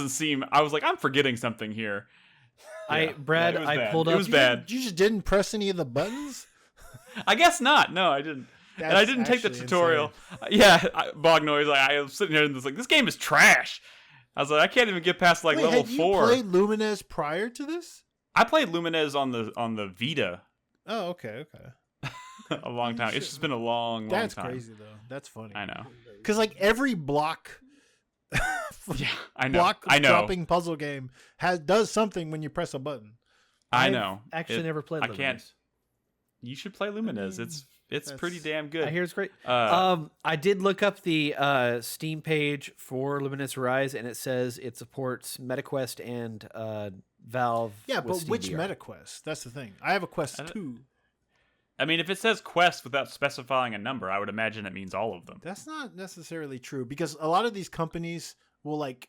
seem. I was like, I'm forgetting something here. Brad, it was I bad. pulled It up. was bad. You just didn't press any of the buttons. I guess not. No, I didn't. And I didn't take the tutorial. Bog noise. I was sitting here and was like, this game is trash. I was like, I can't even get past like Wait, level had 4. you played Lumines prior to this? I played Lumines on the Vita Oh, okay. a long time. It's just been a long That's time. crazy though. That's funny. I know. Because like every block, Yeah, I know. block I know. dropping puzzle game does something when you press a button. I I've know. Actually, never played. I can't. Lumines. You should play Lumines. It's pretty damn good. I hear it's great. Uh, I did look up the Steam page for Lumines Rise, and it says it supports MetaQuest and Valve. Yeah, with but Steam which VR. MetaQuest? That's the thing. I have a Quest I don't- 2. I mean, if it says Quest without specifying a number, I would imagine it means all of them. That's not necessarily true because a lot of these companies will like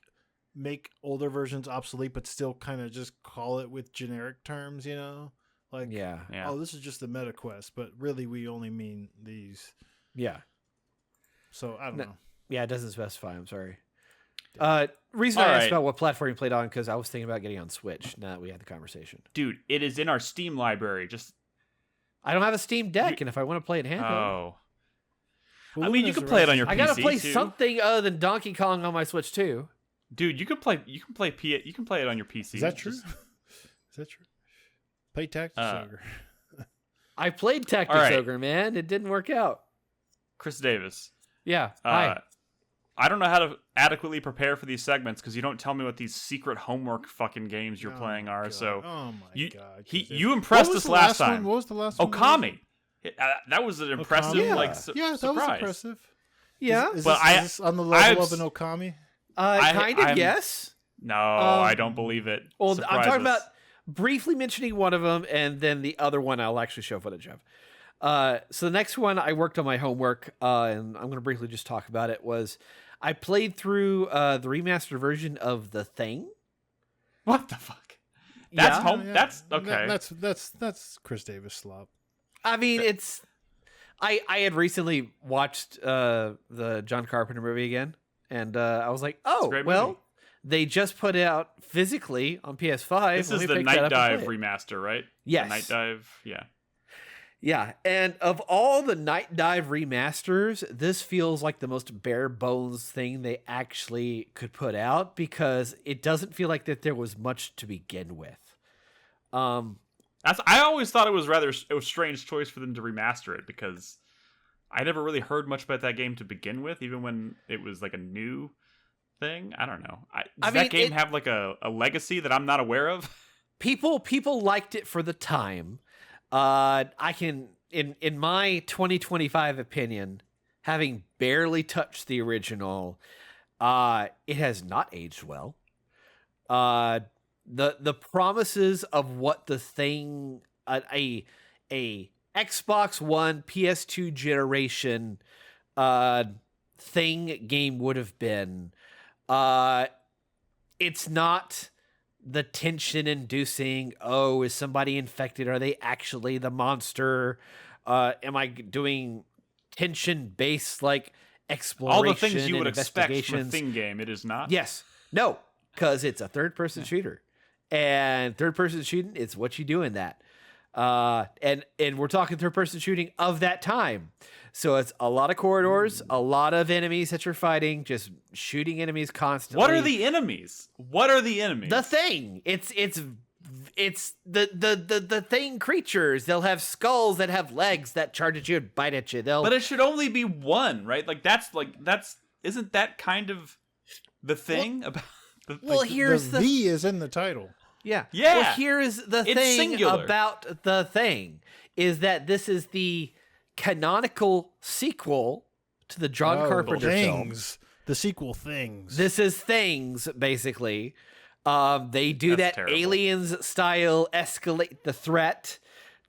make older versions obsolete, but still kind of just call it with generic terms, you know? Like, Yeah. oh, this is just the MetaQuest, but really we only mean these. Yeah. So I don't know. Yeah, it doesn't specify. I'm sorry. Reason All I asked right. about what platform you played on because I was thinking about getting on Switch. Now that we had the conversation, Dude, it is in our Steam library. Just I don't have a Steam Deck, and if I want to play it handheld, oh, Well, I mean, you Lumines could play it on Arise your I gotta PC play too. something other than Donkey Kong on my Switch too. Dude, you can play it on your PC. Is that true? Just- Is that true? Play Tactics Ogre. I played Tactics All right. Ogre, man. It didn't work out. Chris Davis. Yeah. Hi. I don't know how to adequately prepare for these segments because you don't tell me what these secret homework fucking games you're Oh playing my are. God. So oh my you god, you impressed What was us the last one? time. What was the last one? Okami. That was an impressive Okami? like Yeah, that surprise. was impressive. Yeah. Is Well, this on the level of an Okami? Kind of, I'm- yes. No, I don't believe it. Well, I'm Surprise talking us. about briefly mentioning one of them, and then the other one I'll actually show footage of. So the next one I worked on my homework, and I'm going to briefly just talk about it, was I played through the remastered version of The Thing. What the fuck? That's Yeah. home. That's okay. That's Chris Davis slop. I mean, it's. I had recently watched the John Carpenter movie again, and I was like, a oh, great well, movie. they just put it out physically on PS5. This Let is me the pick that Night up and Dive play it. remaster, right? Yes. The Night Dive. Yeah. Yeah, and of all the Night Dive remasters, this feels like the most bare bones thing they actually could put out because it doesn't feel like that there was much to begin with. I always thought it was a strange choice for them to remaster it because I never really heard much about that game to begin with, even when it was like a new thing. I don't know. Does that game have like a legacy that I'm not aware of? People liked it for the time. I can, in my 2025 opinion, having barely touched the original, it has not aged well. The promises of what the thing, a Xbox One, PS2 generation, thing game would have been, it's not the tension inducing, oh, is somebody infected? Are they actually the monster? Am I doing tension based like exploration? All the things you and would expect from a investigations? Thing game, it is not. Yes. No, because it's a third person shooter. And third person shooting, it's what you do in that. And we're talking third person shooting of that time. So it's a lot of corridors, a lot of enemies that you're fighting, just shooting enemies constantly. What are the enemies? The Thing. It's the Thing creatures. They'll have skulls that have legs that charge at you and bite at you. But it should only be one, right? Isn't that kind of the thing about here's the V is in the title. Yeah. Yeah. Well, here is the It's thing singular. about the Thing is that this is the canonical sequel to the John Carpenter film. Things. The sequel Things. This is Things, basically. They do That's that terrible. Aliens style escalate the threat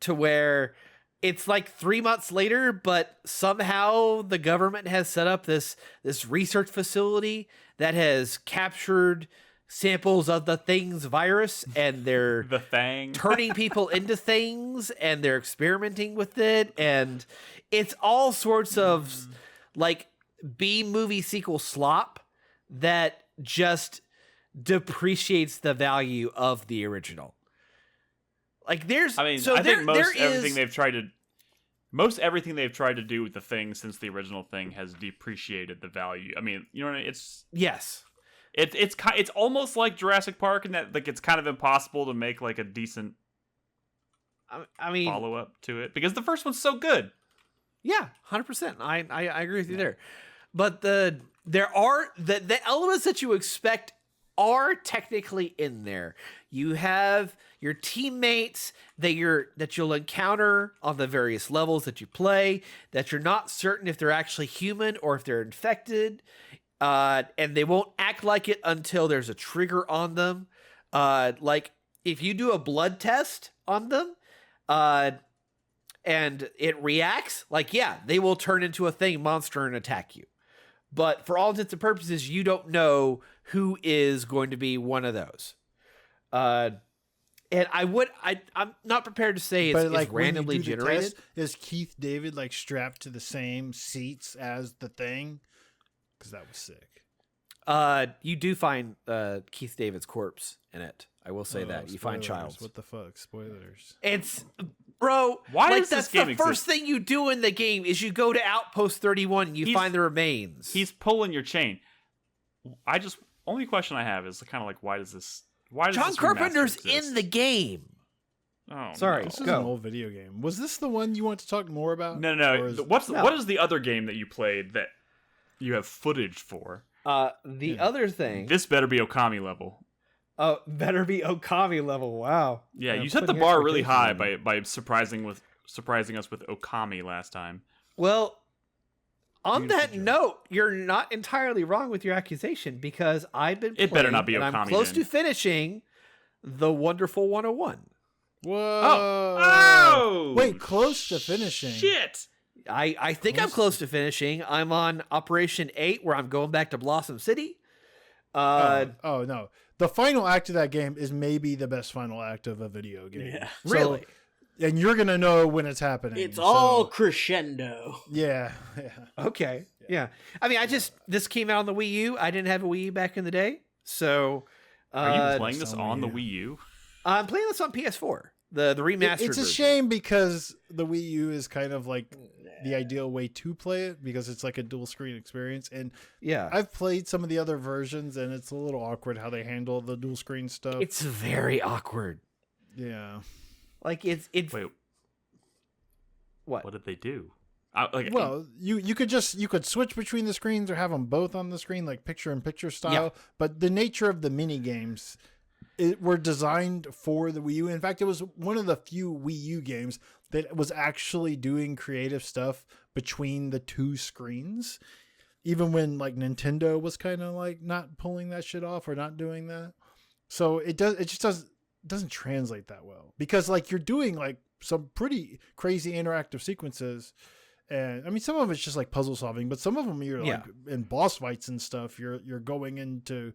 to where it's like 3 months later, but somehow the government has set up this research facility that has captured samples of the Things virus, and they're the Thing? turning people into things, and they're experimenting with it, and it's all sorts of like B-movie sequel slop that just depreciates the value of the original. Like there's, I mean, so I there, think most there everything is, they've tried to do with the Thing since the original Thing has depreciated the value. I mean, you know what I mean? yes. It's almost like Jurassic Park in that like it's kind of impossible to make like a decent I mean, follow up to it because the first one's so good. yeah, 100%. I agree with you there. But the elements that you expect are technically in there. You have your teammates that you'll encounter on the various levels that you play, that you're not certain if they're actually human or if they're infected. And they won't act like it until there's a trigger on them. Like if you do a blood test on them, and it reacts, like, yeah, they will turn into a Thing monster and attack you. But for all intents and purposes, you don't know who is going to be one of those. And I'm not prepared to say it's, like, it's when you randomly do the generated. test, is Keith David like strapped to the same seats as the Thing? Because that was sick. You do find Keith David's corpse in it. I will say Oh, that. You find spoilers. Childs. What the fuck? Spoilers. It's, bro, Why like does this that's game the exist? first thing you do in the game is you go to Outpost 31 and you He's- find the remains. He's pulling your chain. Only question I have is kind of like why does this John remaster Carpenter's exist? in the game. Oh, Sorry. no. This is Go. an old video game. Was this the one you want to talk more about? No. Or is- What is the other game that you played that you have footage for? The other thing, This better be Okami level. better be Okami level. Wow. Yeah, I'm you set the putting bar really expectations high on it. by surprising us with Okami last time. Well, on Beautiful that job. note, you're not entirely wrong with your accusation because I've been It playing, better not be and I'm Okami close then. to finishing the Wonderful 101. Whoa. Oh! Wait, close to finishing. Shit! I think I'm close to finishing. I'm on Operation 8 where I'm going back to Blossom City. Oh no, the final act of that game is maybe the best final act of a video game. Yeah. So- Really? and you're gonna know when it's happening. It's all so- crescendo. yeah. Okay. Yeah. I mean, this came out on the Wii U. I didn't have a Wii U back in the day, so Are you playing this on on the Wii Wii U? I'm playing this on PS4, the remastered. It's a version. shame because the Wii U is kind of like the ideal way to play it because it's like a dual screen experience. And Yeah, I've played some of the other versions and it's a little awkward how they handle the dual screen stuff. it's very awkward. Yeah. Like it's Wait, what? what did they do? Well, you could switch between the screens or have them both on the screen, like picture in picture style. Yeah. But the nature of the mini games were designed for the Wii U. In fact, it was one of the few Wii U games that was actually doing creative stuff between the two screens. Even when like Nintendo was kind of like not pulling that shit off or not doing that. So it doesn't translate that well because like you're doing like some pretty crazy interactive sequences. And I mean, some of it's just like puzzle solving, but some of them you're like in boss fights and stuff. You're going into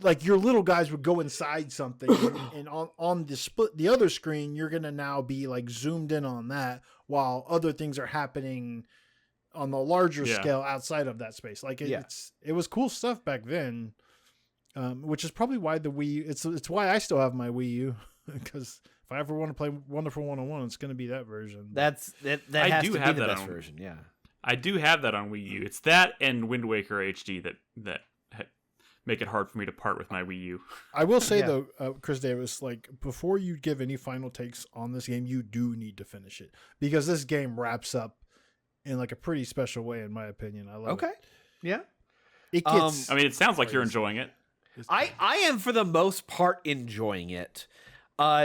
like your little guys would go inside something, and on the other screen, you're gonna now be like zoomed in on that while other things are happening on the larger scale outside of that space. Like it was cool stuff back then, which is probably why the Wii. It's why I still have my Wii U because. If I ever want to play Wonderful 101, it's going to be that version. That I has do to have be the that best on- version. Yeah. I do have that on Wii U. It's that and Wind Waker HD that make it hard for me to part with my Wii U. I will say though, Chris Davis, like before you give any final takes on this game, you do need to finish it because this game wraps up in like a pretty special way, in my opinion. I love it. Yeah. It gets. I mean, it sounds like you're enjoying it. I am for the most part enjoying it.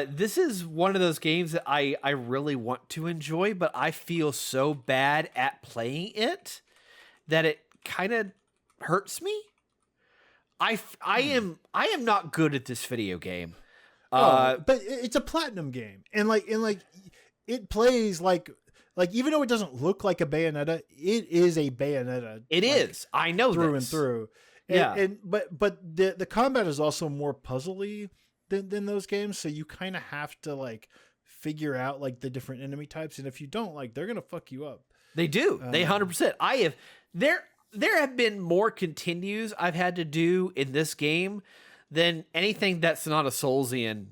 This is one of those games that I really want to enjoy, but I feel so bad at playing it that it kind of hurts me. I am not good at this video game. But it's a platinum game, and it plays like even though it doesn't look like a Bayonetta, it is a Bayonetta. It is. I know through this. and through. But the combat is also more puzzly than those games, so you kind of have to like figure out like the different enemy types, and if you don't, like they're gonna fuck you up. They do. They 100%. I have there have been more continues I've had to do in this game than anything that's not a Soulsian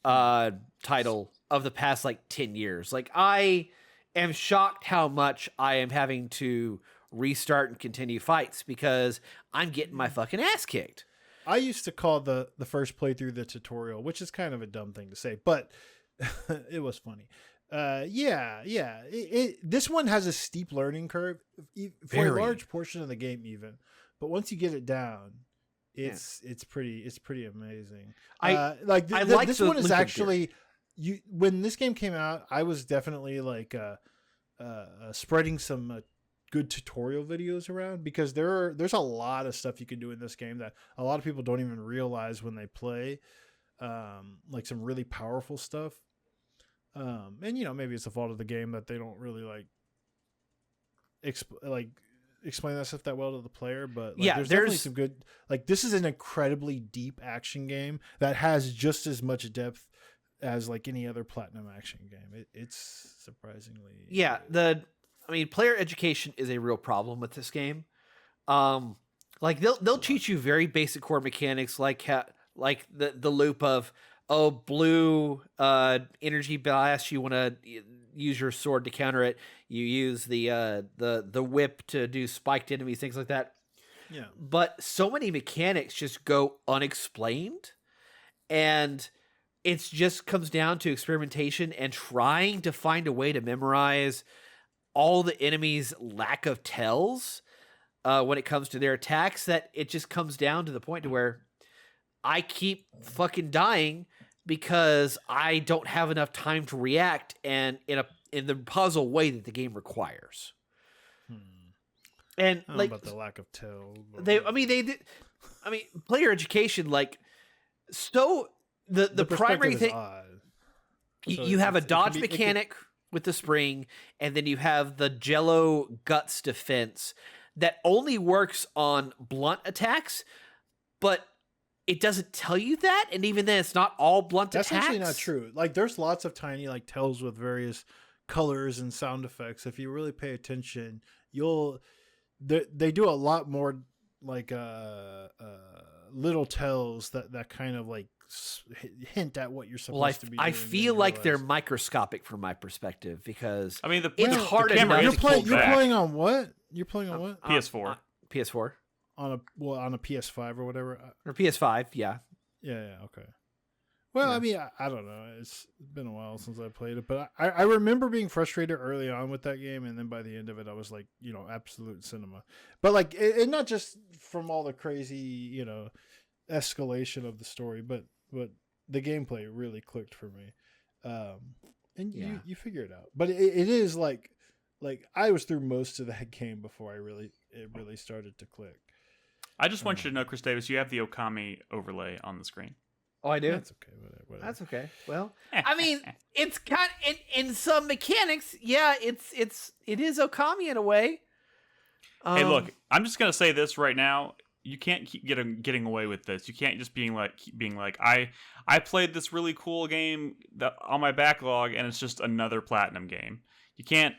title of the past like 10 years. Like I am shocked how much I am having to restart and continue fights because I'm getting my fucking ass kicked. I used to call the first playthrough the tutorial, which is kind of a dumb thing to say, but it was funny. This one has a steep learning curve for a large portion of the game, even. But once you get it down, it's pretty amazing. This one is actually when this game came out, I was definitely like spreading some good tutorial videos around because there's a lot of stuff you can do in this game that a lot of people don't even realize when they play, like some really powerful stuff. And maybe it's the fault of the game that they don't really explain that stuff that well to the player, but there's definitely some good, this is an incredibly deep action game that has just as much depth as like any other platinum action game. It's surprisingly good. Player education is a real problem with this game. They'll teach you very basic core mechanics like the loop of blue energy blast, you want to use your sword to counter it. You use the whip to do spiked enemies, things like that. Yeah. But so many mechanics just go unexplained, and it just comes down to experimentation and trying to find a way to memorize all the enemies' lack of tells when it comes to their attacks, that it just comes down to the point to where I keep fucking dying because I don't have enough time to react and in the puzzle way that the game requires. And I don't know about the lack of tell. Player education, the primary thing. You have a dodge mechanic with the spring, and then you have the Jello guts defense that only works on blunt attacks, but it doesn't tell you that, and even then, it's not all blunt That's attacks. actually not true. Like, there's lots of tiny like tells with various colors and sound effects. If you really pay attention, they do a lot more like little tells that kind of like hint at what you're supposed to be doing. I feel like they're microscopic from my perspective because I mean, it's hard camera enough. is You're pulled back. playing on what? You're playing on what? PS4. PS4 On a PS5 or whatever. or PS5, yeah. Yeah. Okay. Well, Yeah. I mean, I don't know. It's been a while since I played it, but I remember being frustrated early on with that game, and then by the end of it, I was like, absolute cinema. But like, and not just from all the crazy, escalation of the story, but the gameplay really clicked for me. And you figure it out. But it is like I was through most of that game before it really started to click. I just want you to know, Chris Davis, you have the Okami overlay on the screen. Oh, I do. That's okay. Whatever. That's okay. Well, I mean, it's kind in some mechanics. Yeah, it is Okami in a way. Hey, look, I'm just gonna say this right now. You can't keep getting away with this. You can't just keep being like I played this really cool game on my backlog, and it's just another platinum game. You can't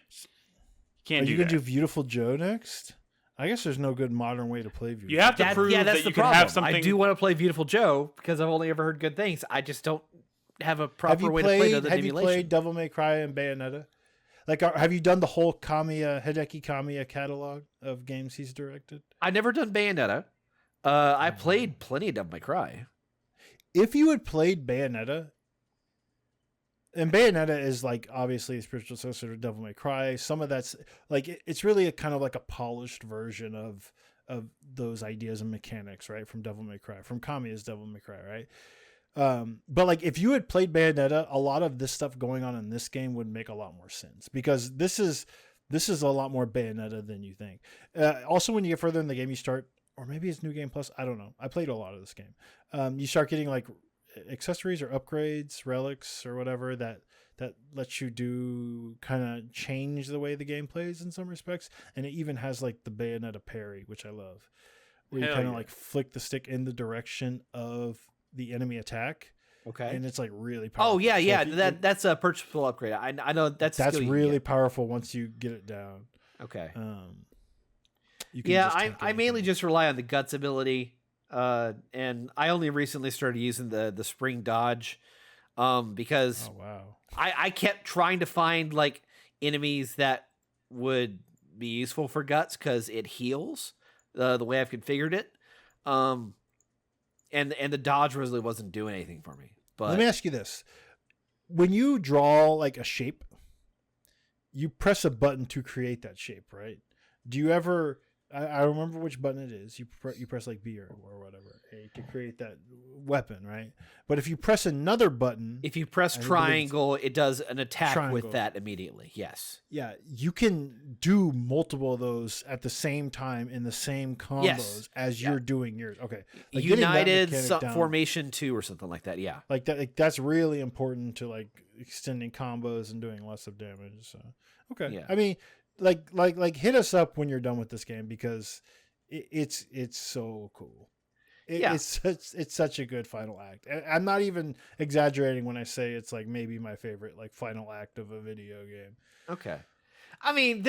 Are you do gonna that. do Beautiful Joe next? I guess there's no good modern way to play Beautiful. You have to prove that's that the you can problem. have something. I do want to play Beautiful Joe because I've only ever heard good things. I just don't have a proper way to play it other than Have you emulation. played Devil May Cry and Bayonetta? Like, have you done the whole Hideki Kamiya catalog of games he's directed? I've never done Bayonetta. I played plenty of Devil May Cry. If you had played Bayonetta, and Bayonetta is like obviously a spiritual successor to Devil May Cry. Some of that's like it's really a kind of like a polished version of those ideas and mechanics, right? From Devil May Cry, from Kamiya's Devil May Cry, right? But like if you had played Bayonetta, a lot of this stuff going on in this game would make a lot more sense because this is a lot more Bayonetta than you think. Also, when you get further in the game, you start, or maybe it's New Game Plus. I don't know. I played a lot of this game. You start getting like accessories or upgrades, relics or whatever that lets you do kind of change the way the game plays in some respects. And it even has like the Bayonetta parry, which I love, where you kind of like flick the stick in the direction of the enemy attack. Okay. And it's like really powerful. Oh yeah, So yeah. if you- That's a purchasable upgrade. I know that's a that's skill you can really get. powerful once you get it down. Okay. You can Yeah, just take I mainly anything. just rely on the guts ability, and I only recently started using the spring dodge, because Oh wow. I kept trying to find like enemies that would be useful for guts because it heals the way I've configured it, and the dodge really wasn't doing anything for me. But Let me ask you this: when you draw like a shape, you press a button to create that shape, right? Do you ever? I don't remember which button it is. You press like B or whatever to create that weapon, right? But if you press another button, if you press I believe triangle, it does an attack triangle. with that immediately. Yes. yeah, you can do multiple of those at the same time in the same combos Yes. as Yeah. you're doing yours. Okay, Like, getting that United mechanic down- formation 2 or something like that. Yeah. like that. Like, that's really important to like extending combos and doing less of damage. So okay, Yeah. I mean, like hit us up when you're done with this game because it's so cool. Yeah. It's such a good final act. I'm not even exaggerating when I say it's like maybe my favorite like final act of a video game. Okay. I mean,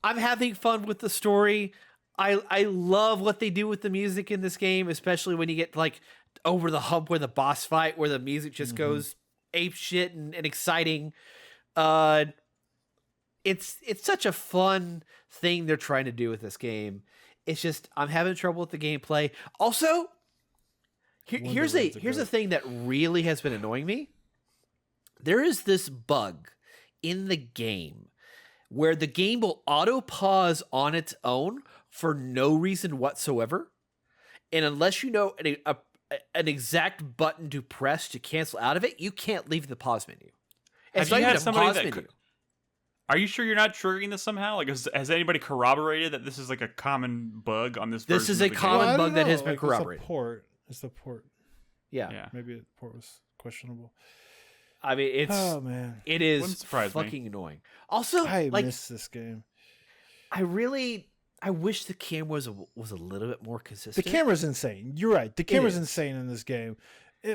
I'm having fun with the story. I love what they do with the music in this game, especially when you get like over the hump with a boss fight where the music just goes ape shit and exciting. It's such a fun thing they're trying to do with this game. It's just I'm having trouble with the gameplay. Also, here's a thing that really has been annoying me. There is this bug in the game where the game will auto pause on its own for no reason whatsoever, and unless you know an exact button to press to cancel out of it, you can't leave the pause menu. It's Have not you even had a somebody pause that menu. Are you sure you're not triggering this somehow? Like, has anybody corroborated that this is like a common bug on this? This version is of a the common game? I don't bug that has know, been like, corroborated. It's the port. Yeah. Yeah. Maybe the port was questionable. I mean, Oh man, it is Wouldn't surprise me. fucking annoying. Also, I like, miss this game. I really I wish the camera was a little bit more The consistent. camera's insane. You're right. The camera's insane in this game.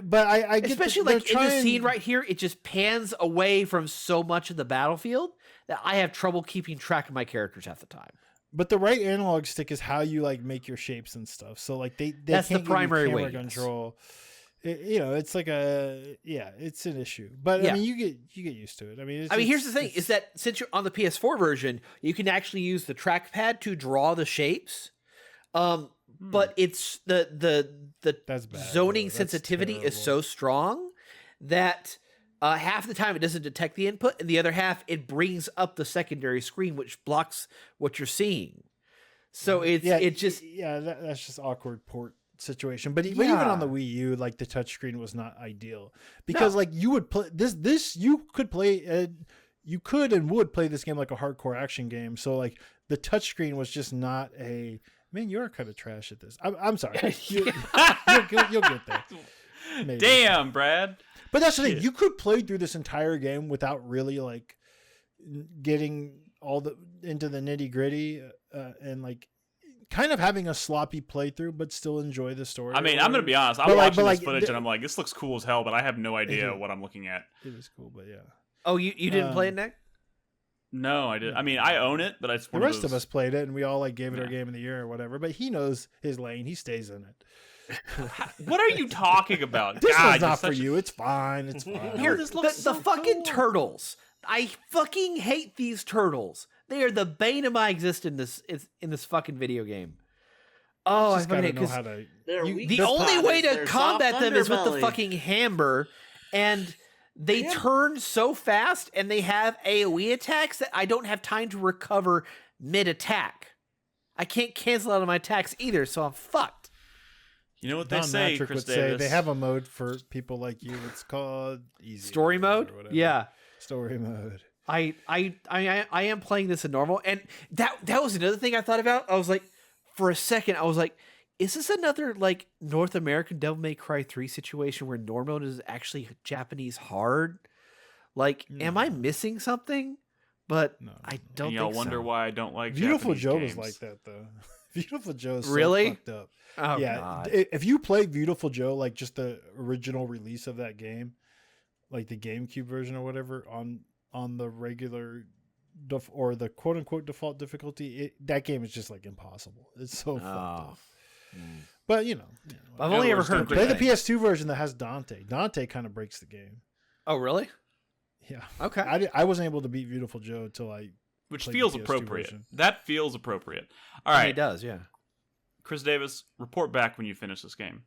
But I get especially that like in the scene right here, it just pans away from so much of the battlefield that I have trouble keeping track of my characters half the time. But the right analog stick is how you like make your shapes and stuff. So like they That's can't the primary give you way camera control. It's like it's an issue. But I mean, you get used to it. I mean, here's the thing: is that since you're on the PS4 version, you can actually use the trackpad to draw the shapes. But it's the That's bad, zoning that's sensitivity is terrible. so strong that half the time it doesn't detect the input, and the other half it brings up the secondary screen, which blocks what you're seeing. So that's just awkward port situation. But even on the Wii U, like the touchscreen was not ideal because like you would play this you could play you could and would play this game like a hardcore action game. So like the touchscreen was just not a. Man, you are kind of trash at this. I'm sorry. You'll get there. Maybe. Damn, Brad. But that's the thing. You could play through this entire game without really like getting into the nitty gritty and like kind of having a sloppy playthrough, but still enjoy the story. I mean, I'm gonna be honest. I'm watching this footage and I'm like, this looks cool as hell, but I have no idea what I'm looking at. It is cool, but yeah. Oh, you didn't play it, Nick? No, I did. I mean, I own it, but it's the rest of us played it, and we all like gave it our game of the year or whatever. But he knows his lane; he stays in it. What are you talking about? This God, one's not for you. It's fine. It's fine. Here, this looks the so fucking cool. turtles. I fucking hate these turtles. They are the bane of my existence in this fucking video game. Oh, I fucking hate know how to. The only way to combat them is with the fucking hammer, and they turn so fast, and they have AoE attacks that I don't have time to recover mid-attack. I can't cancel out of my attacks either, so I'm fucked. You know what they say, Matrick Chris would Davis? say they have a mode for people like you. It's called easy Story mode? Yeah. Story mode. I am playing this in normal, and that was another thing I thought about. I was like, for a second, I was like, is this another like North American Devil May Cry 3 situation where normal is actually Japanese hard? Like, am I missing something? But I don't and think y'all wonder so. why I don't like Beautiful Japanese Joe games. was like that though. Beautiful Joe is Really? so fucked up. Oh, yeah, God. If you play Beautiful Joe, like just the original release of that game, like the GameCube version or whatever, on the regular or the quote unquote default difficulty, that game is just like impossible. It's so fucked up. But I've only ever heard play great the things. PS2 version that has Dante. Dante kind of breaks the game. Oh, really? Yeah. Okay. I wasn't able to beat Beautiful Joe until I. Which played feels the PS2 appropriate. version. That feels appropriate. All right. It does, yeah. Chris Davis, report back when you finish this game.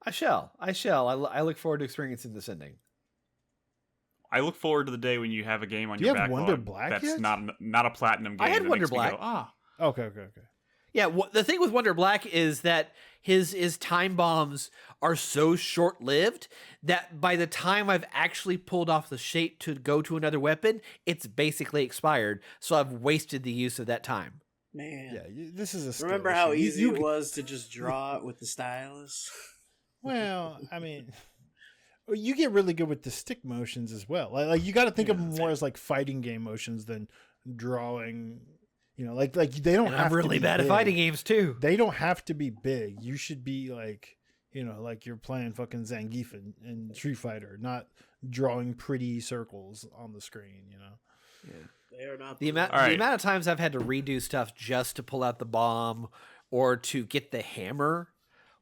I shall. I look forward to experiencing this ending. I look forward to the day when you have a game on Do your you have backlog Wonder Black that's yet? not a platinum game. I had that Wonder makes me Black. go, ah. Okay. Yeah, the thing with Wonder Black is that his time bombs are so short-lived that by the time I've actually pulled off the shape to go to another weapon, it's basically expired. So I've wasted the use of that time. Man. Yeah, this is a. skill Remember how issue. easy it was to just draw it with the stylus? Well, I mean, you get really good with the stick motions as well. Like you got to think of them more as like fighting game motions than drawing. Like they don't. And have I'm really to be bad at big. fighting games too. They don't have to be big. You should be like, like you're playing fucking Zangief in Street Fighter, not drawing pretty circles on the screen. Yeah. They are not The amount of times I've had to redo stuff just to pull out the bomb or to get the hammer,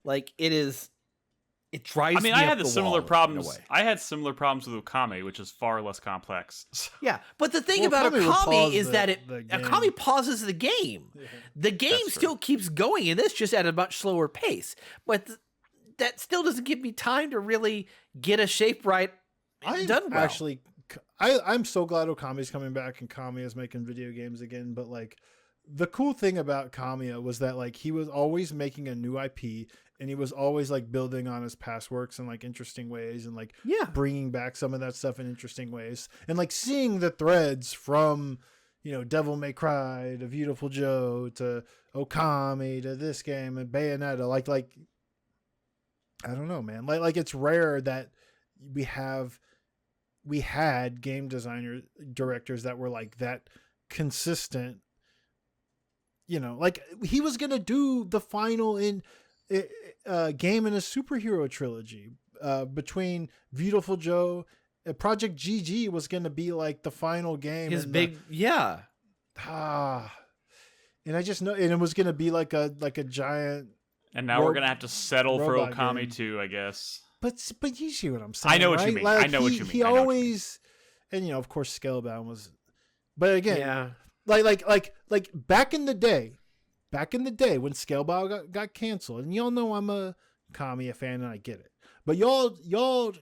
like it drives. I mean, me I up had the the similar wall in a problems. way. I had similar problems with Okami, which is far less complex. Yeah, but the thing Well, about Okami will Okami pause is that the game. Okami pauses the game. The game That's still keeps going, and this just at a much slower pace. But that still doesn't give me time to really get a shape right. I'm done well. actually, I'm so glad Okami's coming back and Kamiya is making video games again. But like, the cool thing about Kamiya was that like he was always making a new IP, and he was always like building on his past works in like interesting ways, and like bringing back some of that stuff in interesting ways, and like seeing the threads from Devil May Cry to Beautiful Joe to Okami to this game and Bayonetta, like I don't know, man, like it's rare that we had game directors that were like that consistent, like he was gonna do the final game in a superhero trilogy between Beautiful Joe. Project GG was gonna be like the final game. His big, yeah. And I just know, and it was gonna be like a giant. And now we're gonna have to settle for robot Okami game. too, I guess. But you see what I'm saying? I know what you right? mean. Like, I know what you mean. He I know what you always, and of course, Scalebound was. But again, Yeah. like back in the day when Scalebound got canceled, and y'all know I'm a Kamiya fan and I get it, but y'all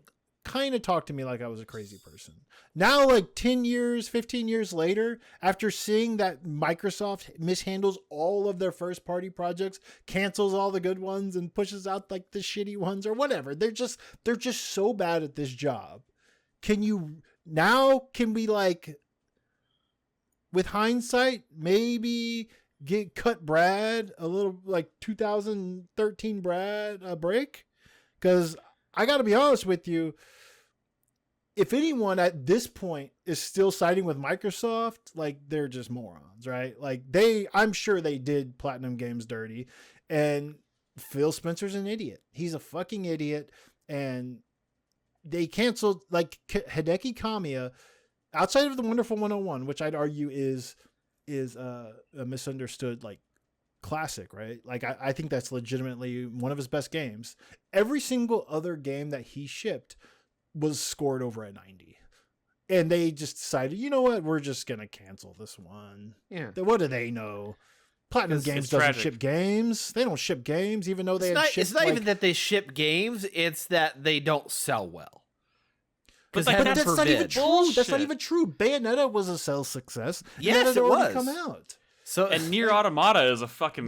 kind of talked to me like I was a crazy person. Now, like 10 years, 15 years later, after seeing that Microsoft mishandles all of their first party projects, cancels all the good ones and pushes out like the shitty ones or whatever, they're just so bad at this job. Can we like, with hindsight, maybe cut Brad a little, like 2013 Brad a break? Because I got to be honest with you, if anyone at this point is still siding with Microsoft, like they're just morons, right? Like I'm sure they did Platinum Games dirty, and Phil Spencer's an idiot. He's a fucking idiot, and they canceled like Hideki Kamiya. Outside of the Wonderful 101, which I'd argue is a misunderstood like classic, right? Like I think that's legitimately one of his best games. Every single other game that he shipped was scored over a 90. And they just decided, you know what, we're just going to cancel this one. Yeah. What do they know? Platinum Games doesn't ship games. They don't ship games, even though It's not even that they ship games, it's that they don't sell well. But that's not even true. That's not even true. Bayonetta was a sales success. Yes, it was. Come out. So and Nier Automata is a fucking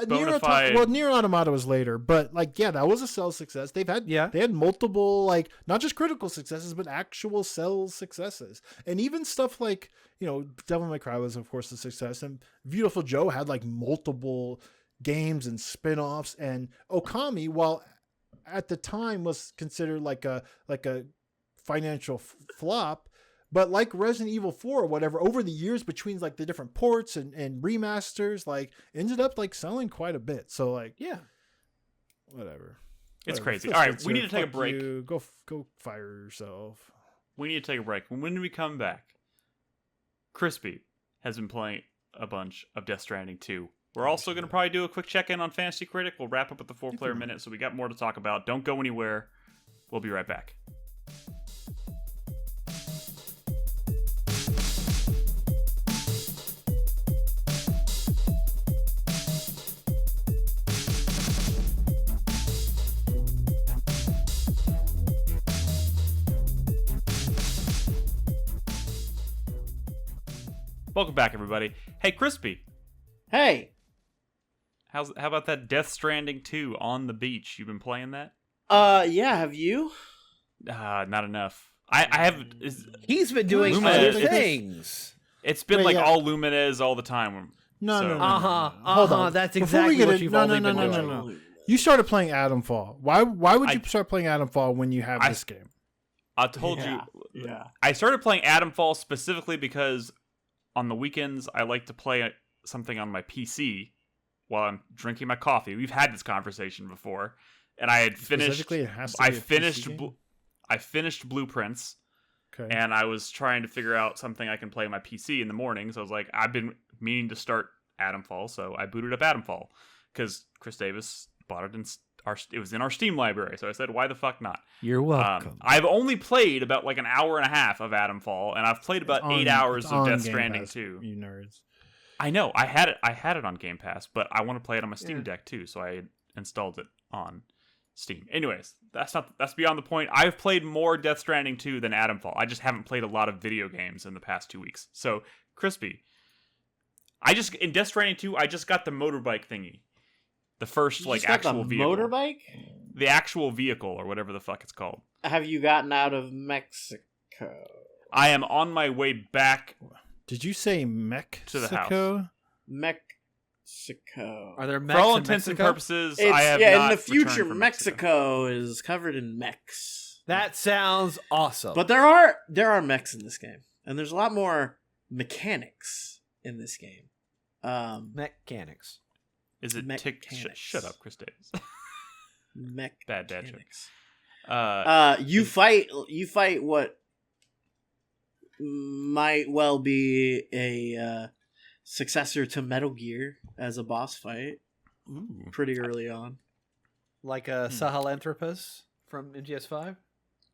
bona fide. Well, Nier Automata was later, but like, yeah, that was a sales success. They had multiple, like, not just critical successes, but actual sales successes, and even stuff like, Devil May Cry was of course a success, and Beautiful Joe had like multiple games and spin-offs, and Okami, while at the time was considered like a financial flop. But like Resident Evil 4 or whatever, over the years between like the different ports and remasters, like ended up like selling quite a bit. So like, yeah, whatever. It's crazy. All right, we need to take a break. Go fire yourself. We need to take a break. When we come back, Crispy has been playing a bunch of Death Stranding 2. We're also going to probably do a quick check-in on Fantasy Critic. We'll wrap up with the 4-player minute, so we got more to talk about. Don't go anywhere. We'll be right back. Welcome back, everybody. Hey, Crispy. Hey. How about that Death Stranding 2 on the beach? You've been playing that? Yeah. Have you? Not enough. I haven't. He's been doing other things. It's been all Lumines all the time. No. Hold on. That's exactly what you've only been doing. No. You started playing Adamfall. Why would you start playing Adamfall when you have this game? I told you. Yeah. I started playing Adamfall specifically because on the weekends I like to play something on my PC while I'm drinking my coffee. We've had this conversation before, and I had finished. I finished Blueprints, and I was trying to figure out something I can play on my PC in the morning. So I was like, I've been meaning to start Adamfall, so I booted up Adamfall because Chris Davis bought it it was in our Steam library. So I said, why the fuck not? You're welcome. I've only played about like an hour and a half of Adamfall, and I've played about 8 hours of Death Stranding 2. You nerds. I know. I had it on Game Pass, but I want to play it on my Steam Deck too, so I installed it on Steam. Anyways, that's beyond the point. I've played more Death Stranding 2 than Adamfall. I just haven't played a lot of video games in the past 2 weeks. So, Crispy, in Death Stranding 2, I just got the motorbike thingy. The first actual vehicle. Motorbike? The actual vehicle, or whatever the fuck it's called. Have you gotten out of Mexico? I am on my way back. Did you say Mexico? To the house. Mexico. Are there mechs For all in intents and Mexico? purposes, I have not in the future, returned from Mexico is covered in mechs. That sounds awesome. But there are mechs in this game, and there's a lot more mechanics in this game. Mechanics. Is it tick? Mechanics. Shut up, Chris Davis. Bad dad joke. You fight what might well be a successor to Metal Gear as a boss fight. Ooh. Pretty early on. Like a Sahelanthropus from MGS5?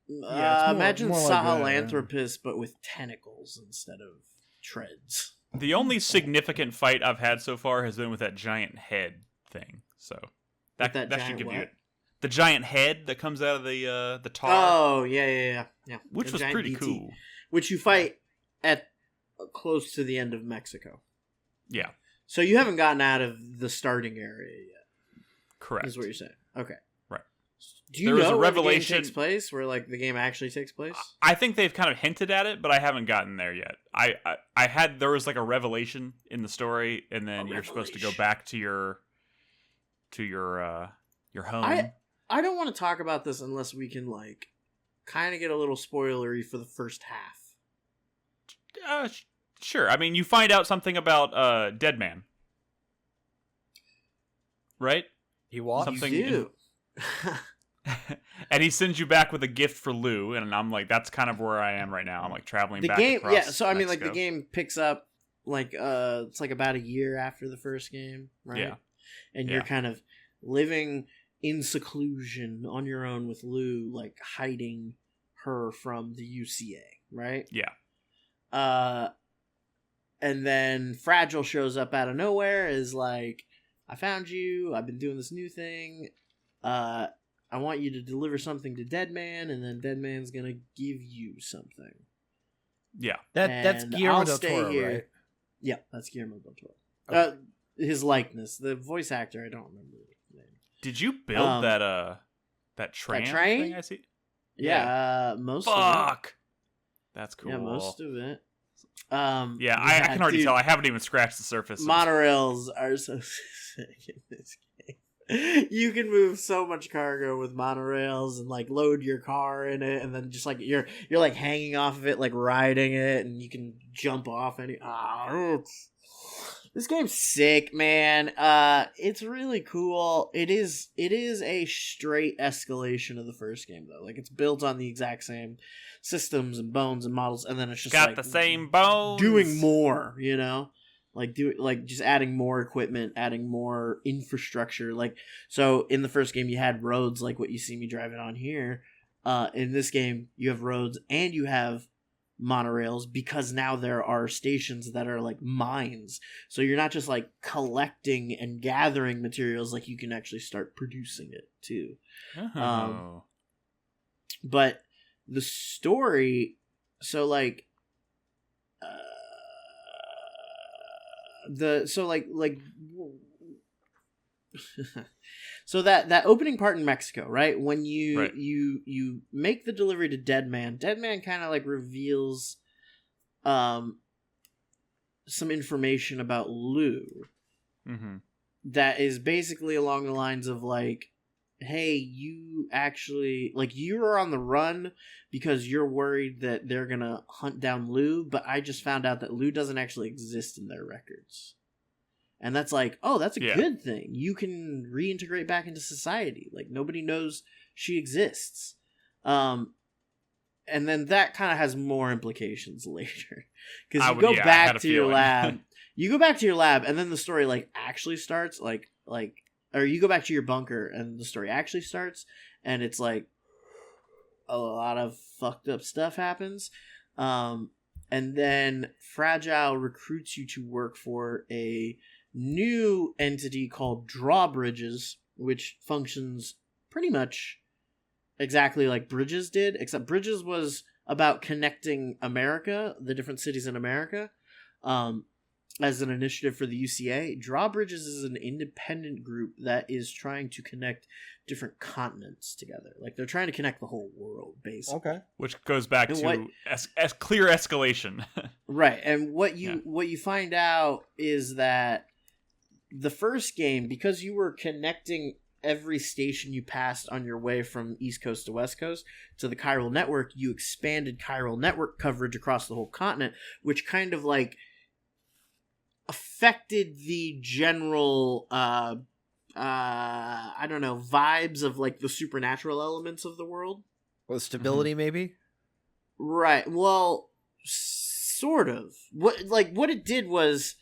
Yeah, imagine more like that, Sahelanthropus, but with tentacles instead of treads. The only significant fight I've had so far has been with that giant head thing. So that should give you it. The giant head that comes out of the tar. Oh yeah. Which was pretty cool. Which you fight at close to the end of Mexico. Yeah. So you haven't gotten out of the starting area yet. Correct. Is what you're saying. Okay. Right. Do you There was know a where the revelation- game takes place? Where like the game actually takes place? I think they've kind of hinted at it, but I haven't gotten there yet. There was like a revelation in the story, and then you're supposed to go back to your home. I don't want to talk about this unless we can like kind of get a little spoilery for the first half. Sure. I mean, you find out something about Dead Man, right? He walks. Something You do. and he sends you back with a gift for Lou, and I'm like, that's kind of where I am right now. I'm like traveling The back game, across yeah. So I mean, like Mexico. the game picks up like it's like about a year after the first game, right? Yeah. And you're kind of living in seclusion on your own with Lou, like hiding her from the UCA, right? Yeah. And then Fragile shows up out of nowhere, is like, I found you, I've been doing this new thing, I want you to deliver something to Dead Man, and then Dead Man's gonna give you something. Yeah. That's And Guillermo I'll del stay Toro, here. right? Yeah, that's Guillermo del Toro. Okay. His likeness, the voice actor, I don't remember his name. Did you build that tram train? thing I see? Yeah, most of it. Fuck. That's cool. Yeah, most of it. Yeah, I can already tell. I haven't even scratched the surface. Monorails are so sick in this game. You can move so much cargo with monorails and like load your car in it, and then just like you're like hanging off of it, like riding it, and you can jump off any. This game's sick, man. It's really cool. It is a straight escalation of the first game, though. Like, it's built on the exact same systems and bones and models, and then it's just got like the same bones, doing more, you know, like just adding more equipment, adding more infrastructure. Like, so in the first game, you had roads like what you see me driving on here. In this game, you have roads and you have monorails, because now there are stations that are like mines, so you're not just like collecting and gathering materials, like you can actually start producing it too. Oh. But the story, so like so that opening part in Mexico, right? When you make the delivery to Dead Man kind of like reveals some information about Lou. Mm-hmm. That is basically along the lines of like, hey, you actually, like, you're on the run because you're worried that they're gonna hunt down Lou, but I just found out that Lou doesn't actually exist in their records. And that's like, oh, that's a good thing. You can reintegrate back into society. Like, nobody knows she exists. And then that kind of has more implications later. Because you go back to your lab. You go back to your lab, and then the story, like, actually starts. Or you go back to your bunker, and the story actually starts. And it's like, a lot of fucked up stuff happens. And then Fragile recruits you to work for a new entity called Drawbridges, which functions pretty much exactly like Bridges did, except Bridges was about connecting America, the different cities in America, as an initiative for the UCA. Drawbridges is an independent group that is trying to connect different continents together. Like, they're trying to connect the whole world, basically. Okay. Which goes back to clear escalation. Right, and what you find out is that the first game, because you were connecting every station you passed on your way from East Coast to West Coast to the chiral network, you expanded chiral network coverage across the whole continent, which kind of like affected the general I don't know, vibes of like the supernatural elements of the world. Well, stability, maybe. Right. Well, sort of. What it did was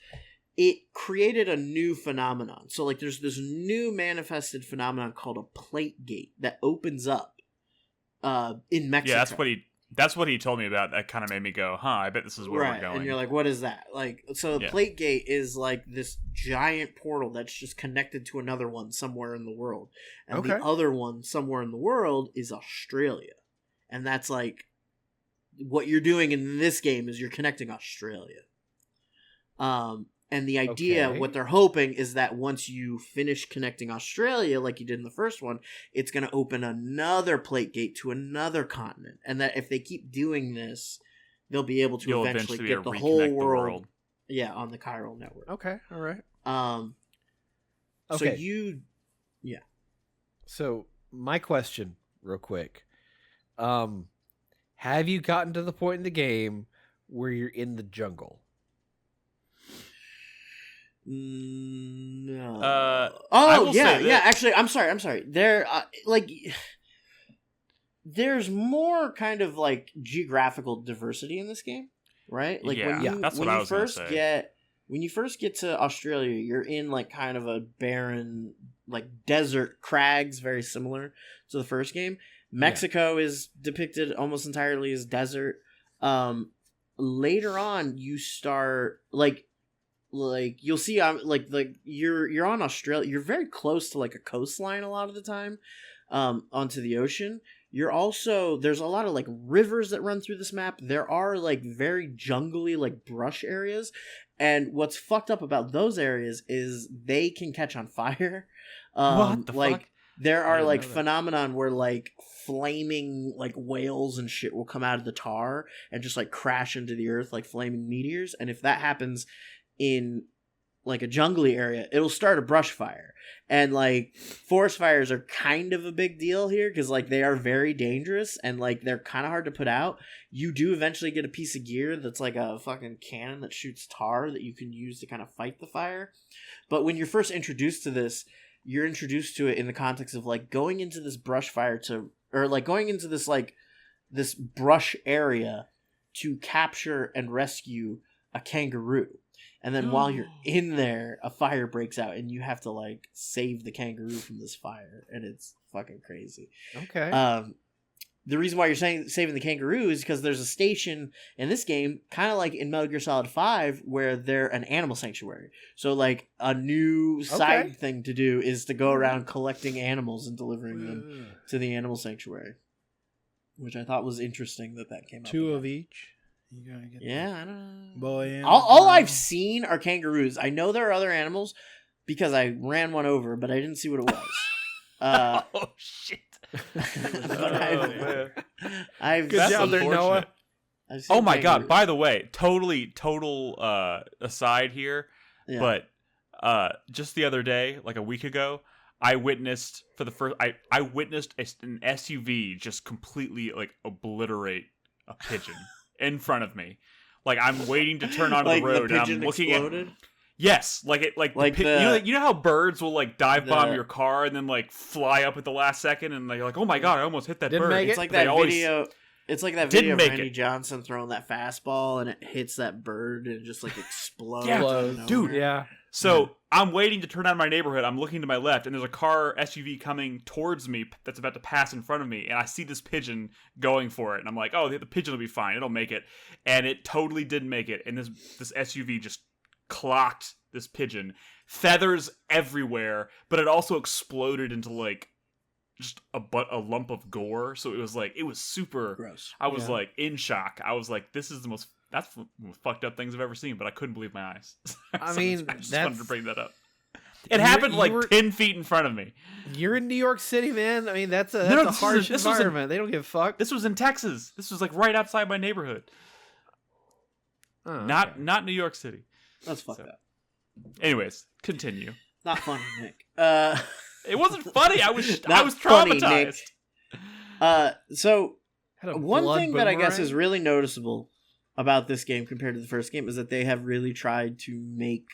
it created a new phenomenon. So like there's this new manifested phenomenon called a plate gate that opens up in Mexico. Yeah, that's what he told me about. That kind of made me go, huh, I bet this is where we're going. And you're like, what is that? Like, so the plate gate is like this giant portal that's just connected to another one somewhere in the world. And the other one somewhere in the world is Australia. And that's like what you're doing in this game is you're connecting Australia. And the idea, what they're hoping is that once you finish connecting Australia, like you did in the first one, it's going to open another plate gate to another continent. And that if they keep doing this, they'll be able to eventually get the whole world. Yeah, on the chiral network. Okay, all right. So So my question, real quick. Have you gotten to the point in the game where you're in the jungle? No. Yeah. Actually, I'm sorry. There, there's more kind of like geographical diversity in this game, right? Like that's what I was gonna say. When you first get to Australia, you're in like kind of a barren, like desert crags, very similar to the first game. Mexico is depicted almost entirely as desert. Later on, you start like you'll see like you're on Australia. You're very close to like a coastline a lot of the time, onto the ocean. You're also there's a lot of like rivers that run through this map. There are like very jungly like brush areas, and what's fucked up about those areas is they can catch on fire. What the fuck? There are like phenomenon where like flaming like whales and shit will come out of the tar and just like crash into the earth like flaming meteors, and if that happens in like a jungly area, it'll start a brush fire. And like forest fires are kind of a big deal here because like they are very dangerous and like they're kind of hard to put out. You do eventually get a piece of gear that's like a fucking cannon that shoots tar that you can use to kind of fight the fire. But when you're first introduced to this, you're introduced to it in the context of like going into this brush fire going into this like this brush area to capture and rescue a kangaroo. And then while you're in there, a fire breaks out and you have to like save the kangaroo from this fire, and it's fucking crazy. Okay. The reason why you're saving the kangaroo is because there's a station in this game, kind of like in Metal Gear Solid 5, where they're an animal sanctuary. So like a new side thing to do is to go around collecting animals and delivering them to the animal sanctuary, which I thought was interesting that came up. Two of each. You gotta get I don't know. Boy and all I've seen are kangaroos. I know there are other animals because I ran one over, but I didn't see what it was. Oh shit! I've Good job there, Noah. Oh my god! By the way, total aside here, but just the other day, like a week ago, I witnessed I witnessed an SUV just completely like obliterate a pigeon in front of me. Like I'm waiting to turn onto like the road the and I'm looking exploded? Yes, you know how birds will like dive bomb your car and then like fly up at the last second and they're like, oh my god, I almost hit that bird. It's like that video. It's like that video of Randy Johnson throwing that fastball and it hits that bird and it just like explodes. Dude. Yeah. So I'm waiting to turn out my neighborhood. I'm looking to my left, and there's a car SUV coming towards me that's about to pass in front of me, and I see this pigeon going for it, and I'm like, oh, the pigeon will be fine. It'll make it. And it totally didn't make it, and this SUV just clocked this pigeon. Feathers everywhere, but it also exploded into, like, just a lump of gore, so it was super gross. I was, like, in shock. I was like, that's the most fucked up things I've ever seen, but I couldn't believe my eyes. I mean, I just wanted to bring that up. It happened like 10 feet in front of me. You're in New York City, man. I mean, that's a harsh environment. They don't give a fuck. This was in Texas. This was like right outside my neighborhood. Not New York City. That's fucked up. Anyways, continue. Not funny, Nick. It wasn't funny. I was traumatized. So one thing that I guess is really noticeable about this game compared to the first game is that they have really tried to make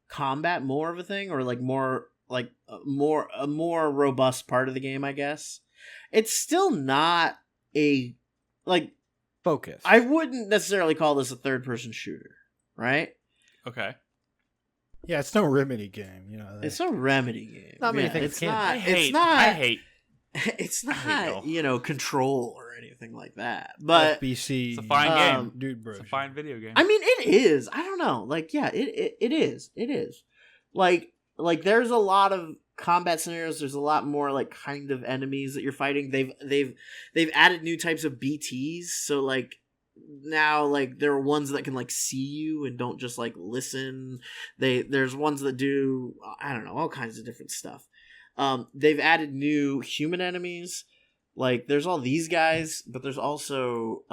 combat more of a thing, or like more like a more robust part of the game, I guess. It's still not a like Focus. I wouldn't necessarily call this a third person shooter, right? Okay. Yeah, it's no Remedy game, you know. It's a Remedy game. Not many Yeah, things it's can. not. I hate. It's not. y'all. You know, Control or anything like that. But BC. It's a fine game. Dude, bro. It's a fine video game. I mean, it is. I don't know. Like, yeah, it is. It is. Like there's a lot of combat scenarios. There's a lot more like kind of enemies that you're fighting. They've added new types of BTs. So like now, like there are ones that can like see you and don't just like listen. There's ones that do, I don't know, all kinds of different stuff. They've added new human enemies. Like there's all these guys, but there's also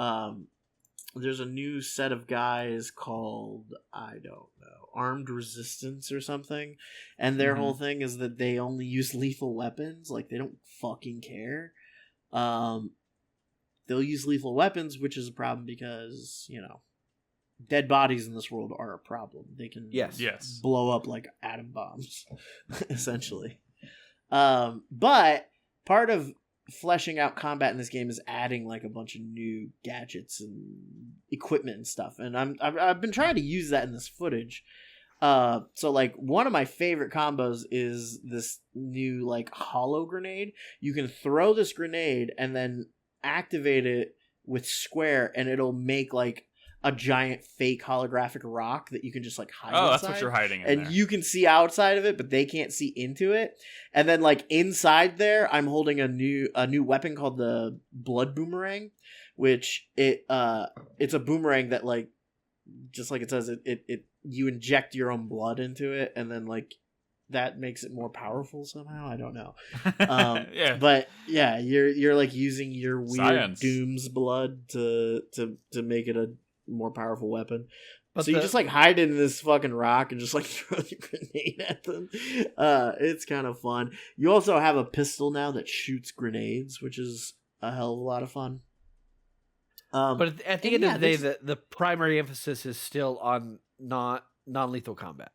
there's a new set of guys called, I don't know, Armed Resistance or something. And their whole thing is that they only use lethal weapons. Like they don't fucking care. They'll use lethal weapons, which is a problem because, you know, dead bodies in this world are a problem. They can Yes. blow up like atom bombs, essentially. But part of fleshing out combat in this game is adding like a bunch of new gadgets and equipment and stuff. And I've been trying to use that in this footage. So like one of my favorite combos is this new like hollow grenade. You can throw this grenade and then activate it with square, and it'll make like a giant fake holographic rock that you can just like hide inside. That's what you're hiding in And there. you can see outside of it, but they can't see into it. And then like inside there, I'm holding a new weapon called the Blood Boomerang, which it's a boomerang that like, just like it says, it you inject your own blood into it, and then like that makes it more powerful somehow. I don't know. Yeah. But yeah, you're like using your weird Science. Doom's blood to make it a more powerful weapon. But so you just like hide in this fucking rock and just like throw the grenade at them. It's kind of fun. You also have a pistol now that shoots grenades, which is a hell of a lot of fun. But at the end of the day, the primary emphasis is still on non-lethal combat.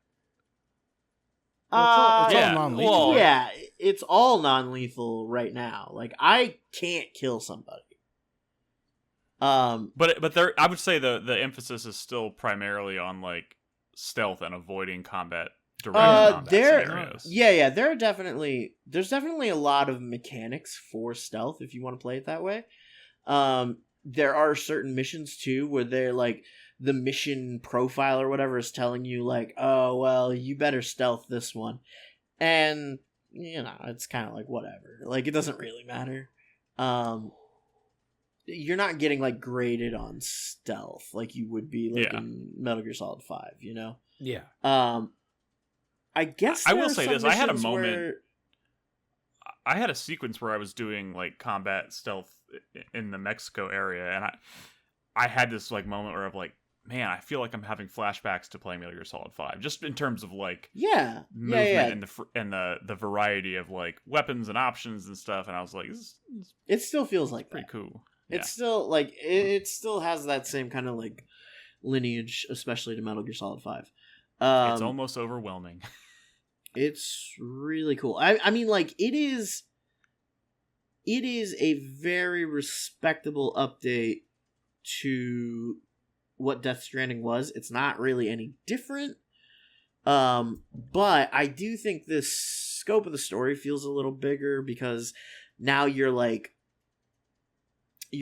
It's all yeah. non-lethal. Well, Yeah, it's all non-lethal right now. Like I can't kill somebody. But there, I would say the emphasis is still primarily on like stealth and avoiding combat. Direct combat scenarios. Yeah, there's definitely a lot of mechanics for stealth if you want to play it that way. There are certain missions too where they're like the mission profile or whatever is telling you like, oh well, you better stealth this one, and you know it's kind of like whatever. Like it doesn't really matter. You're not getting like graded on stealth like you would be like in Metal Gear Solid 5, you know? Yeah. I guess I will say this. I had a moment. where... I had a sequence where I was doing like combat stealth in the Mexico area, and I had this like moment where I'm like, man, I feel like I'm having flashbacks to playing Metal Gear Solid 5, just in terms of like movement and the variety of like weapons and options and stuff. And I was like, this it still feels like pretty that. cool. It's still like it still has that same kind of like lineage, especially to Metal Gear Solid 5. It's almost overwhelming. It's really cool. I mean, like it is a very respectable update to what Death Stranding was. It's not really any different. But I do think the scope of the story feels a little bigger because now you're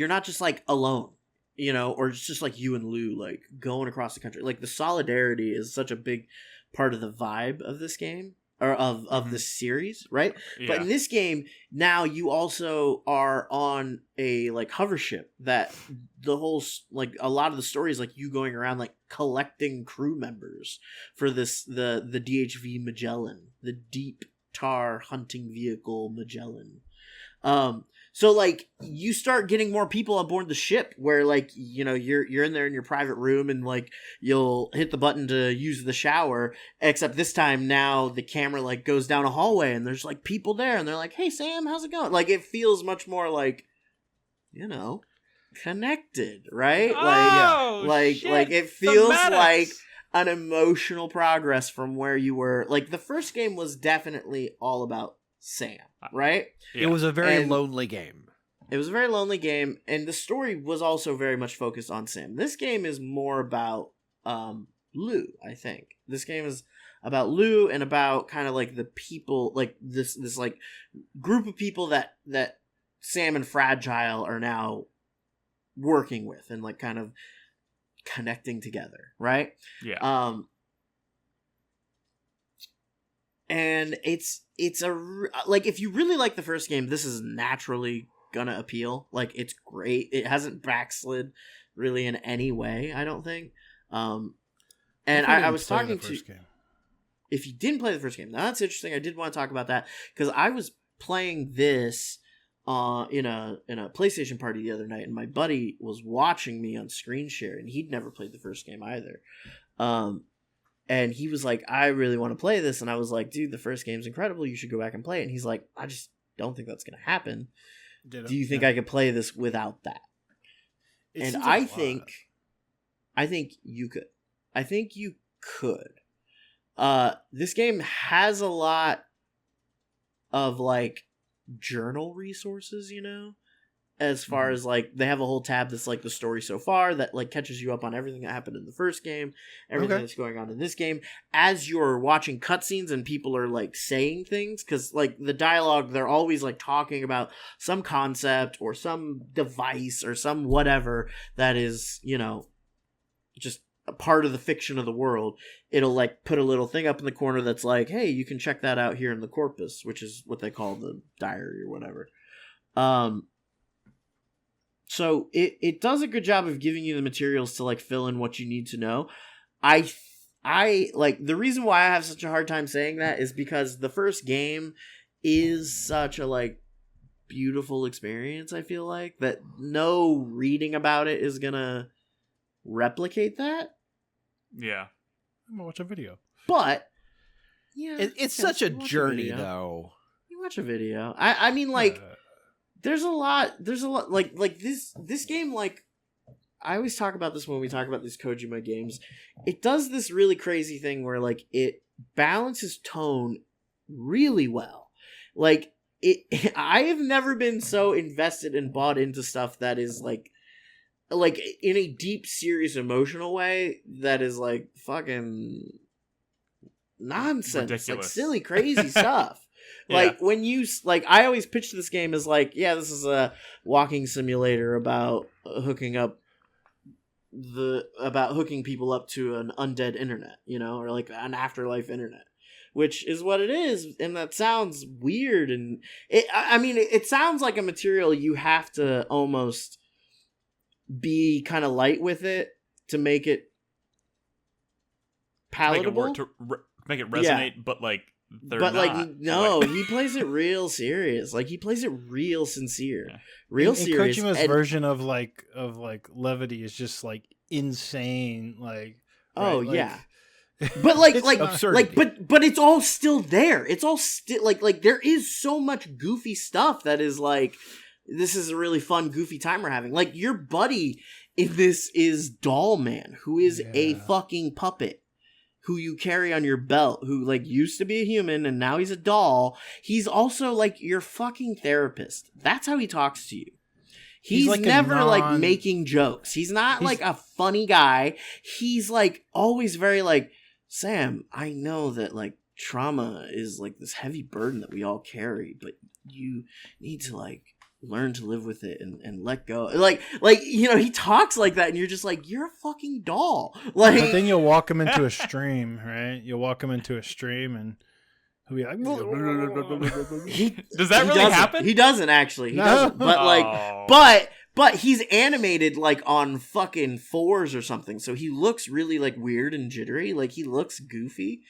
not just like alone, you know, or it's just like you and Lou like going across the country. Like the solidarity is such a big part of the vibe of this game or of this series, right? Yeah. But in this game, now you also are on a like hover ship that the whole like a lot of the story is like you going around like collecting crew members for this the DHV Magellan, the Deep Tar Hunting Vehicle Magellan. So like you start getting more people on board the ship where like, you know, you're in there in your private room and like you'll hit the button to use the shower, except this time now the camera like goes down a hallway and there's like people there and they're like, "Hey Sam, how's it going?" Like it feels much more like, you know, connected, right? Oh, like shit. it feels Thematics. like an emotional progress from where you were. Like, the first game was definitely all about Sam, right? It was a very lonely game. It was a very lonely game, and the story was also very much focused on Sam. This game is more about Lou, I think. This game is about Lou and about kind of like the people, like this like group of people that Sam and Fragile are now working with and like kind of connecting together, right? Yeah. And it's like, if you really like the first game, this is naturally gonna appeal. Like, it's great. It hasn't backslid really in any way, I don't think. And I was talking to game. If you didn't play the first game, now that's interesting. I did want to talk about that because I was playing this in a PlayStation party the other night, and my buddy was watching me on screen share, and he'd never played the first game either. And he was like, I really want to play this. And I was like, dude, the first game's incredible. You should go back and play it. And he's like, I just don't think that's going to happen. Do you think I could play this without that? And I think you could. I think you could. This game has a lot of like journal resources, you know, as far as like they have a whole tab that's like the story so far that like catches you up on everything that happened in the first game, everything that's going on in this game as you're watching cutscenes and people are like saying things, because like the dialogue, they're always like talking about some concept or some device or some whatever that is, you know, just a part of the fiction of the world. It'll like put a little thing up in the corner that's like, hey, you can check that out here in the corpus, which is what they call the diary or whatever. So it does a good job of giving you the materials to like fill in what you need to know. I like, the reason why I have such a hard time saying that is because the first game is such a like beautiful experience. I feel like that no reading about it is gonna replicate that. Yeah. I'm gonna watch a video. But yeah, It's such a journey, though. You watch a video. I mean, like, there's a lot like this game, like, I always talk about this when we talk about these Kojima games. It does this really crazy thing where like it balances tone really well. Like I have never been so invested and bought into stuff that is like in a deep, serious, emotional way that is like fucking nonsense, ridiculous, like silly, crazy stuff. Like when you like, I always pitch this game as like, yeah, this is a walking simulator about hooking people up to an undead internet, you know, or like an afterlife internet, which is what it is. And that sounds weird. And it sounds like a material you have to almost be kind of light with it to make it palatable, make it resonate, but like, no, he plays it real serious. Like, he plays it real sincere, real serious. Kojima's version of levity is just like insane. Like, yeah. But but it's all still there. It's all still like there is so much goofy stuff that is like, this is a really fun, goofy time we're having. Like, your buddy in this is Doll Man, who is a fucking puppet who you carry on your belt, who like used to be a human and now he's a doll. He's also like your fucking therapist. That's how he talks to you. He's like never like making jokes. He's not like a funny guy. He's like always very like, Sam, I know that like trauma is like this heavy burden that we all carry, but you need to like learn to live with it and let go. Like, you know, he talks like that and you're just like, you're a fucking doll. Like, but then you'll walk him into a stream, right? You'll walk him into a stream and he'll be like, does that really happen? He doesn't actually. He doesn't. But like, but he's animated like on fucking 4s or something. So he looks really like weird and jittery. Like, he looks goofy.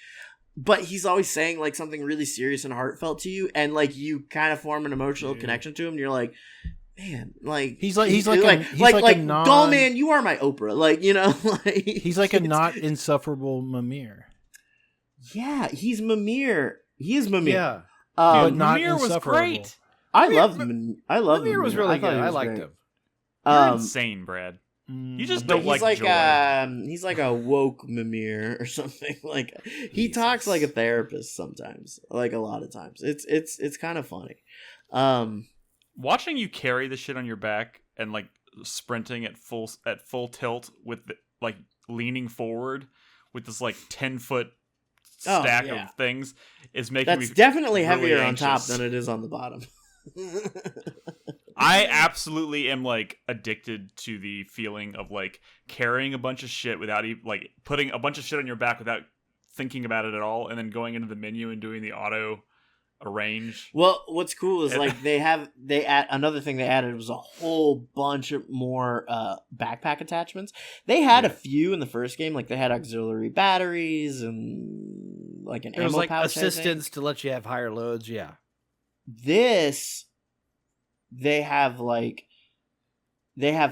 But he's always saying like something really serious and heartfelt to you, and like you kind of form an emotional connection to him. And you're like, man, like he's like Doll Man, you are my Oprah, like, you know, like he's like a not insufferable Mimir. Yeah, he's Mimir. He is Mimir. Yeah, but Mimir was great. I love Mimir. Mimir was really good. I liked him. You're insane, Brad. You just But don't he's like joy. he's like a woke Mimir or something. Like he talks like a therapist sometimes, like a lot of times. It's kind of funny. Watching you carry the shit on your back and like sprinting at full tilt with like leaning forward with this like 10-foot stack of things is making me definitely really heavier anxious. on top than it is on the bottom. I absolutely am like addicted to the feeling of like carrying a bunch of shit without even like putting a bunch of shit on your back without thinking about it at all, and then going into the menu and doing the auto arrange. Well, what's cool is like another thing they added was a whole bunch of more backpack attachments. They had a few in the first game, like they had auxiliary batteries and like an There was ammo like pouch, assistance to let you have higher loads. Yeah. This they have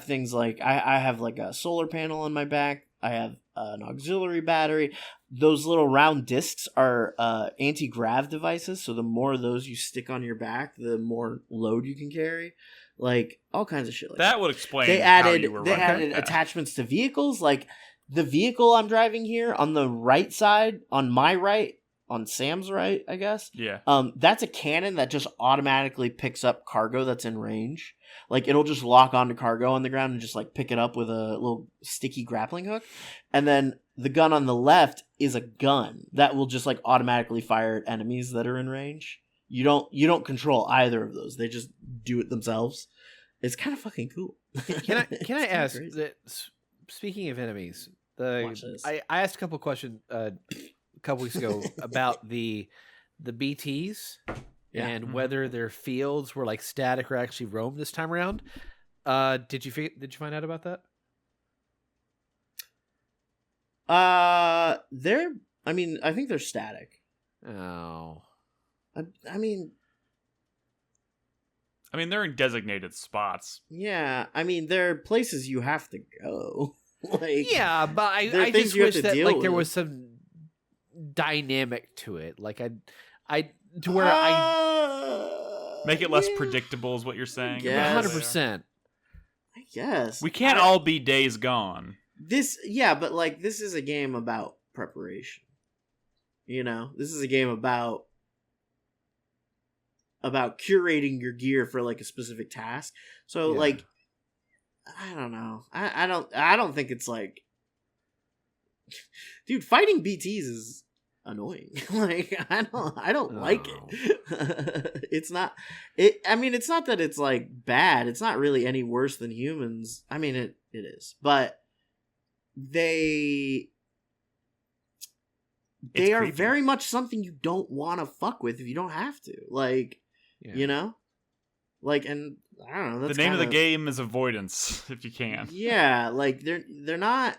things like I have like a solar panel on my back. I have an auxiliary battery. Those little round discs are anti-grav devices, so the more of those you stick on your back, the more load you can carry. Like all kinds of shit like that. That would explain They how you were running added that. attachments to vehicles. Like the vehicle I'm driving here on the right side, on my right, on Sam's right, I guess. Yeah. That's a cannon that just automatically picks up cargo that's in range. Like it'll just lock onto cargo on the ground and just like pick it up with a little sticky grappling hook. And then the gun on the left is a gun that will just like automatically fire at enemies that are in range. You don't control either of those. They just do it themselves. It's kind of fucking cool. Can I ask that? Speaking of enemies, I asked a couple questions a couple weeks ago about the BTs and whether their fields were like static or actually roam this time around. Did you find out about that? I think they're static. Oh. I mean, they're in designated spots. yeah. I mean, there are places you have to go. Like, yeah, but I just wish that like there was some dynamic to it. Like I to where I make it less predictable is what you're saying. 100%. I guess we can't all be Days Gone. But like this is a game about preparation. You know, this is a game about curating your gear for like a specific task. So like, I don't know. I don't think it's like, dude, fighting BTs is annoying. Like I don't like it. It's not that it's like bad. It's not really any worse than humans. I mean it is. But they are creepy. Very much something you don't want to fuck with if you don't have to. Like, you know? Like, and I don't know. That's the name of the game is avoidance, if you can. Yeah, like they're not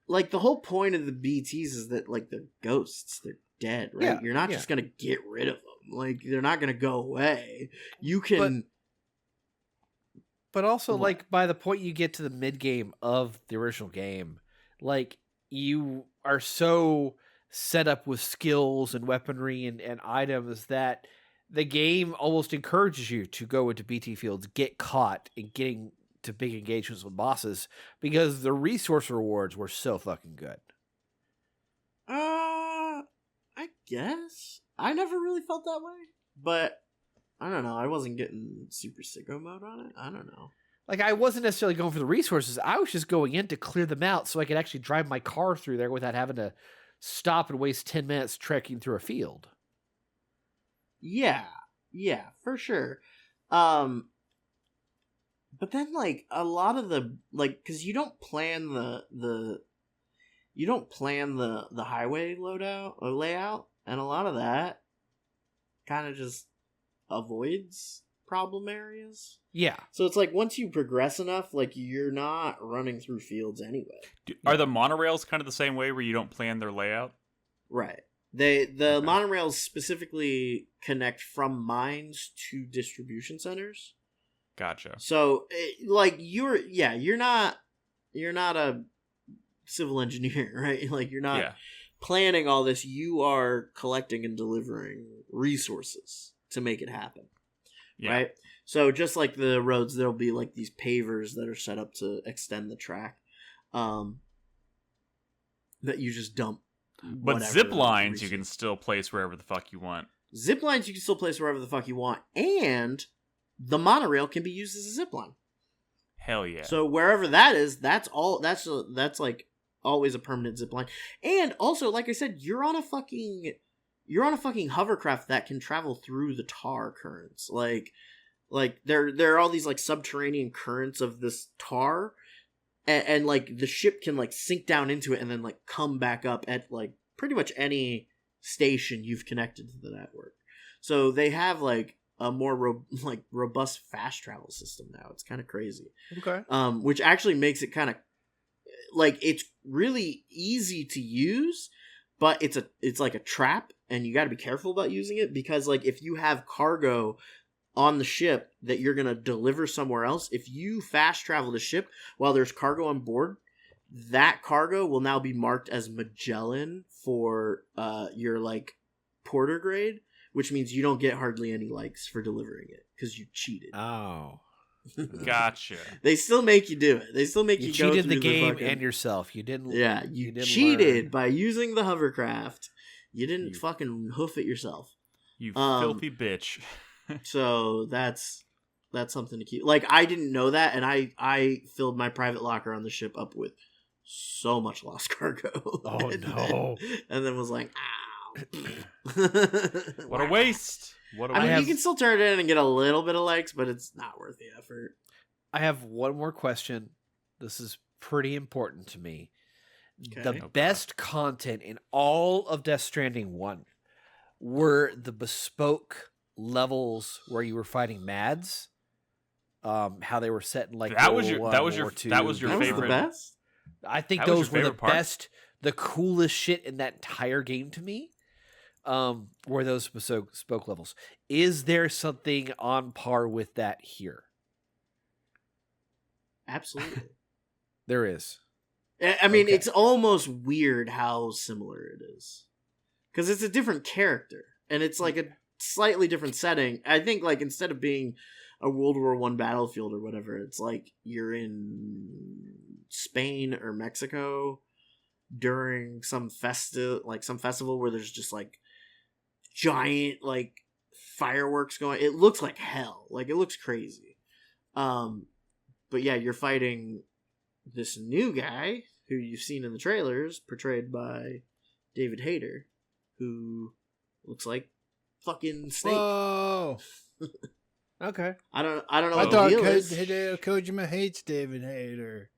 like the whole point of the BTs is that like they're ghosts, they're dead, right? Yeah, you're not just gonna get rid of them. Like they're not gonna go away. You can, but also like by the point you get to the mid game of the original game, like you are so set up with skills and weaponry and items that the game almost encourages you to go into BT fields, get caught, and getting to big engagements with bosses because the resource rewards were so fucking good. I guess I never really felt that way, but I don't know. I wasn't getting super sicko mode on it. I don't know. Like I wasn't necessarily going for the resources. I was just going in to clear them out so I could actually drive my car through there without having to stop and waste 10 minutes trekking through a field. Yeah, for sure. But then like a lot of the like because you don't plan the highway loadout or layout, and a lot of that kind of just avoids problem areas. Yeah. So it's like once you progress enough, like you're not running through fields anyway. Are the monorails kind of the same way where you don't plan their layout? Right. The monorails specifically connect from mines to distribution centers. Gotcha. So like you're not a civil engineer, right? Like you're not planning all this. You are collecting and delivering resources to make it happen. Yeah. right? So just like the roads, there'll be like these pavers that are set up to extend the track, that you just dump. But zip lines you can still place wherever the fuck you want. Zip lines you can still place wherever the fuck you want, and the monorail can be used as a zip line. Hell yeah. So wherever that is, that's like always a permanent zip line. And also, like I said, you're on a fucking hovercraft that can travel through the tar currents. Like there are all these like subterranean currents of this tar, and like the ship can like sink down into it and then like come back up at like pretty much any station you've connected to the network. So they have like a more robust fast travel system now. It's kind of crazy. Okay. Which actually makes it kind of like, it's really easy to use, but it's like a trap, and you got to be careful about using it, because like if you have cargo on the ship that you're going to deliver somewhere else, if you fast travel the ship while there's cargo on board, that cargo will now be marked as Magellan for your like porter grade, which means you don't get hardly any likes for delivering it because you cheated. Oh. Gotcha. They still make you do it. They still make you go cheated through the game fucking... and yourself. You didn't. Yeah, you didn't cheated learn. by using the hovercraft. You didn't fucking hoof it yourself. You filthy bitch. So that's something to keep. Like, I didn't know that, and I filled my private locker on the ship up with so much lost cargo. Oh no! And then was like, ow. What a waste. I mean, you can still turn it in and get a little bit of likes, but it's not worth the effort. I have one more question. This is pretty important to me. Okay. The best content in all of Death Stranding 1 were the bespoke levels where you were fighting Mads. How they were set in like that was your World War II. that was your That was favorite. the best? I think That was those your were the favorite part? best, the coolest shit in that entire game to me. Were those bespoke levels. Is there something on par with that here? Absolutely. There is. I mean, Okay. it's almost weird how similar it is. Because it's a different character, and it's like a slightly different setting. I think, like, instead of being a World War I battlefield or whatever, it's like you're in Spain or Mexico during some festival where there's just like giant like fireworks going. It looks like hell. Like, it looks crazy. But yeah, you're fighting this new guy who you've seen in the trailers, portrayed by David Hayter, who looks like fucking Snake. Whoa! Okay. I don't know I what thought the deal is. Hideo Kojima hates David Hayter.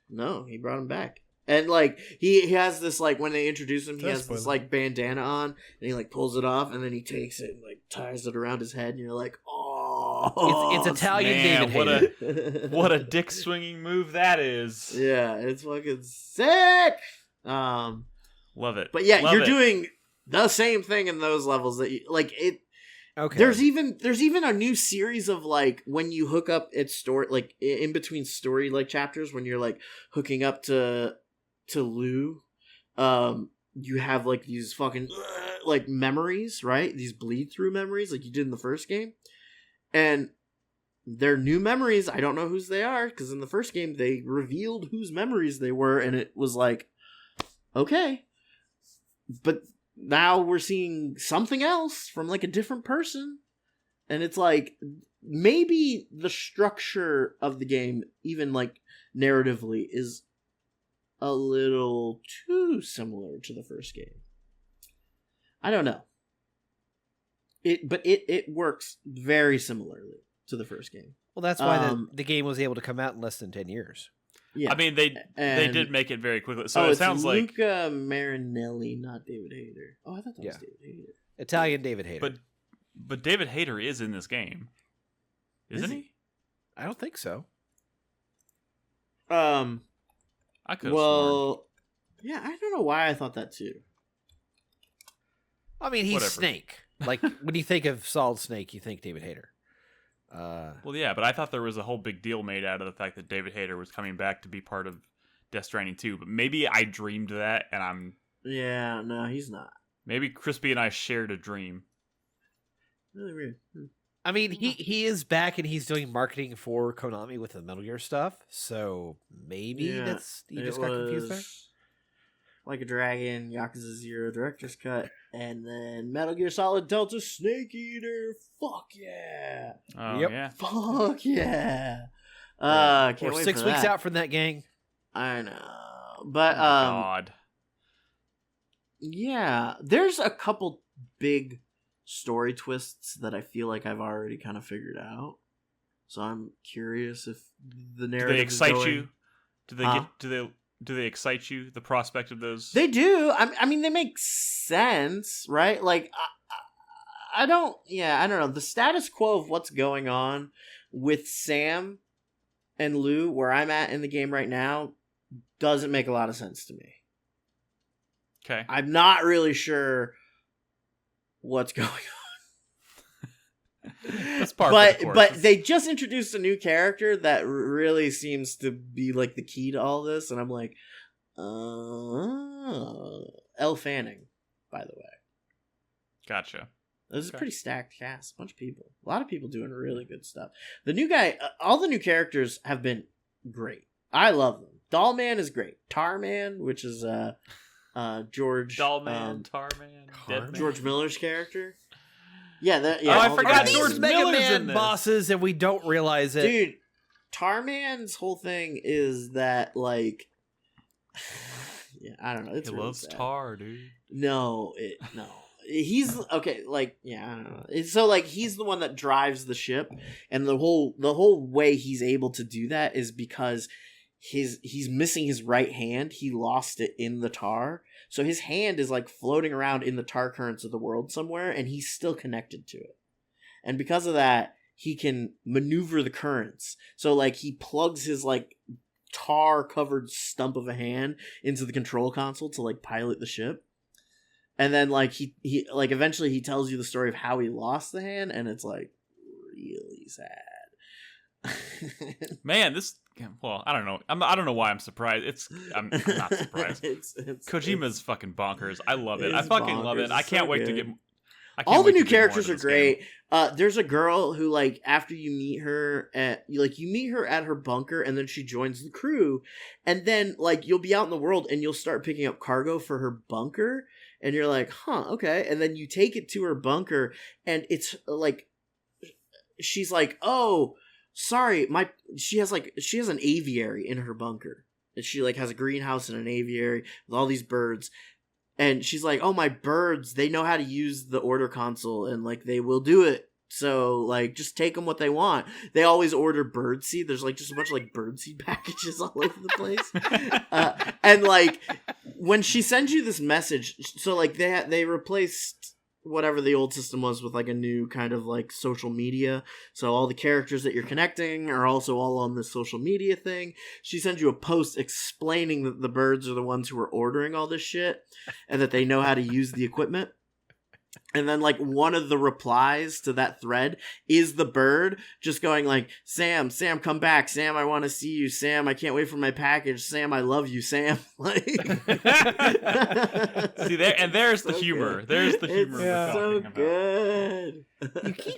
No, he brought him back. And like he has this, like, when they introduce him, he That's has this spoiler. like bandana on, and he like pulls it off, and then he takes it and like ties it around his head, and you're like, oh, It's Italian man, David Hayter. what a dick swinging move that is. Yeah, it's fucking sick. Love it. But yeah, Love you're it. doing the same thing in those levels that you like. It Okay. there's even a new series of, like, when you hook up its story, like in between story like chapters, when you're like hooking up to Lou, you have like these fucking like memories, right? These bleed through memories like you did in the first game, and they're new memories. I don't know whose they are, because in the first game they revealed whose memories they were, and it was like, okay, but now we're seeing something else from like a different person, and it's like, maybe the structure of the game, even like narratively, is a little too similar to the first game. I don't know. It works very similarly to the first game. Well, that's why the game was able to come out in less than 10 years. Yeah, I mean, they And- did make it very quickly. So it it's sounds like, Luca Marinelli, not David Hayter. Oh, I thought that was Yeah. David Hayter. Italian David Hayter. but David Hayter is in this game, isn't Is he? I don't think so. I could have sworn. Well, yeah, I don't know why I thought that too. I mean, he's Whatever. Snake. Like, when you think of Solid Snake, you think David Hayter. Well, yeah, but I thought there was a whole big deal made out of the fact that David Hayter was coming back to be part of Death Stranding 2. But maybe I dreamed that, and Yeah, no, he's not. maybe Crispy and I shared a dream. Really weird. I mean, he is back and he's doing marketing for Konami with the Metal Gear stuff. So maybe you just got confused there. Like a Dragon, Yakuza 0 Director's Cut, and then Metal Gear Solid Delta Snake Eater. Fuck yeah! Oh Yep. yeah. Fuck yeah! Can't We're wait 6 for weeks that. out from that, gang. I know, but Oh my God. yeah, there's a couple big story twists that I feel like I've already kind of figured out. So I'm curious if the Do narrative they excite is going... you? Do they excite you? The prospect of those? They do. I mean, they make sense, right? Like, I don't know. The status quo of what's going on with Sam and Lou, where I'm at in the game right now, doesn't make a lot of sense to me. Okay. I'm not really sure what's going on. That's part of the course. But they just introduced a new character that really seems to be like the key to all this, and I'm like, Elle Fanning, by the way. Gotcha. This is a pretty stacked cast, a bunch of people, a lot of people doing really good stuff. The new guy, all the new characters have been great. I love them. Dollman is great. Tarman, which is George Dollman, Tarman, Deadman. George Miller's character. Yeah, I forgot the- George These Mega Miller's in Man this. bosses, and we don't realize it. Dude, Tarman's whole thing is that, like, yeah, I don't know. It's He really loves sad. Tar, dude. No. He's okay. Like, yeah, I don't know. So, like, he's the one that drives the ship, and the whole way he's able to do that is because he's missing his right hand. He lost it in the tar, so his hand is like floating around in the tar currents of the world somewhere, and he's still connected to it. And because of that, he can maneuver the currents. So, like, he plugs his like tar covered stump of a hand into the control console to like pilot the ship. And then, like, he like eventually he tells you the story of how he lost the hand, and it's like really sad. Man, well, I don't know. I don't know why I'm surprised. I'm not surprised. Kojima's fucking bonkers. I love it. I fucking love it. I can't wait to get. All the new characters are great. There's a girl who, like, after you meet her at her bunker, and then she joins the crew, and then, like, you'll be out in the world and you'll start picking up cargo for her bunker, and you're like, huh, okay, and then you take it to her bunker, and it's like, she's like, oh, sorry, she has an aviary in her bunker, and she like has a greenhouse and an aviary with all these birds. And she's like, oh, my birds, they know how to use the order console, and, like, they will do it. So, like, just take them what they want. They always order birdseed. There's, like, just a bunch of, like, birdseed packages all over the place. And, like, when she sends you this message, so, like, they replaced whatever the old system was with, like, a new kind of, like, social media. So all the characters that you're connecting are also all on this social media thing. She sends you a post explaining that the birds are the ones who are ordering all this shit and that they know how to use the equipment. And then, like, one of the replies to that thread is the bird just going like, Sam, come back. Sam, I want to see you. Sam, I can't wait for my package. Sam, I love you, Sam. Like, See there, and there's the humor. Good. There's the humor. It's so good. You keep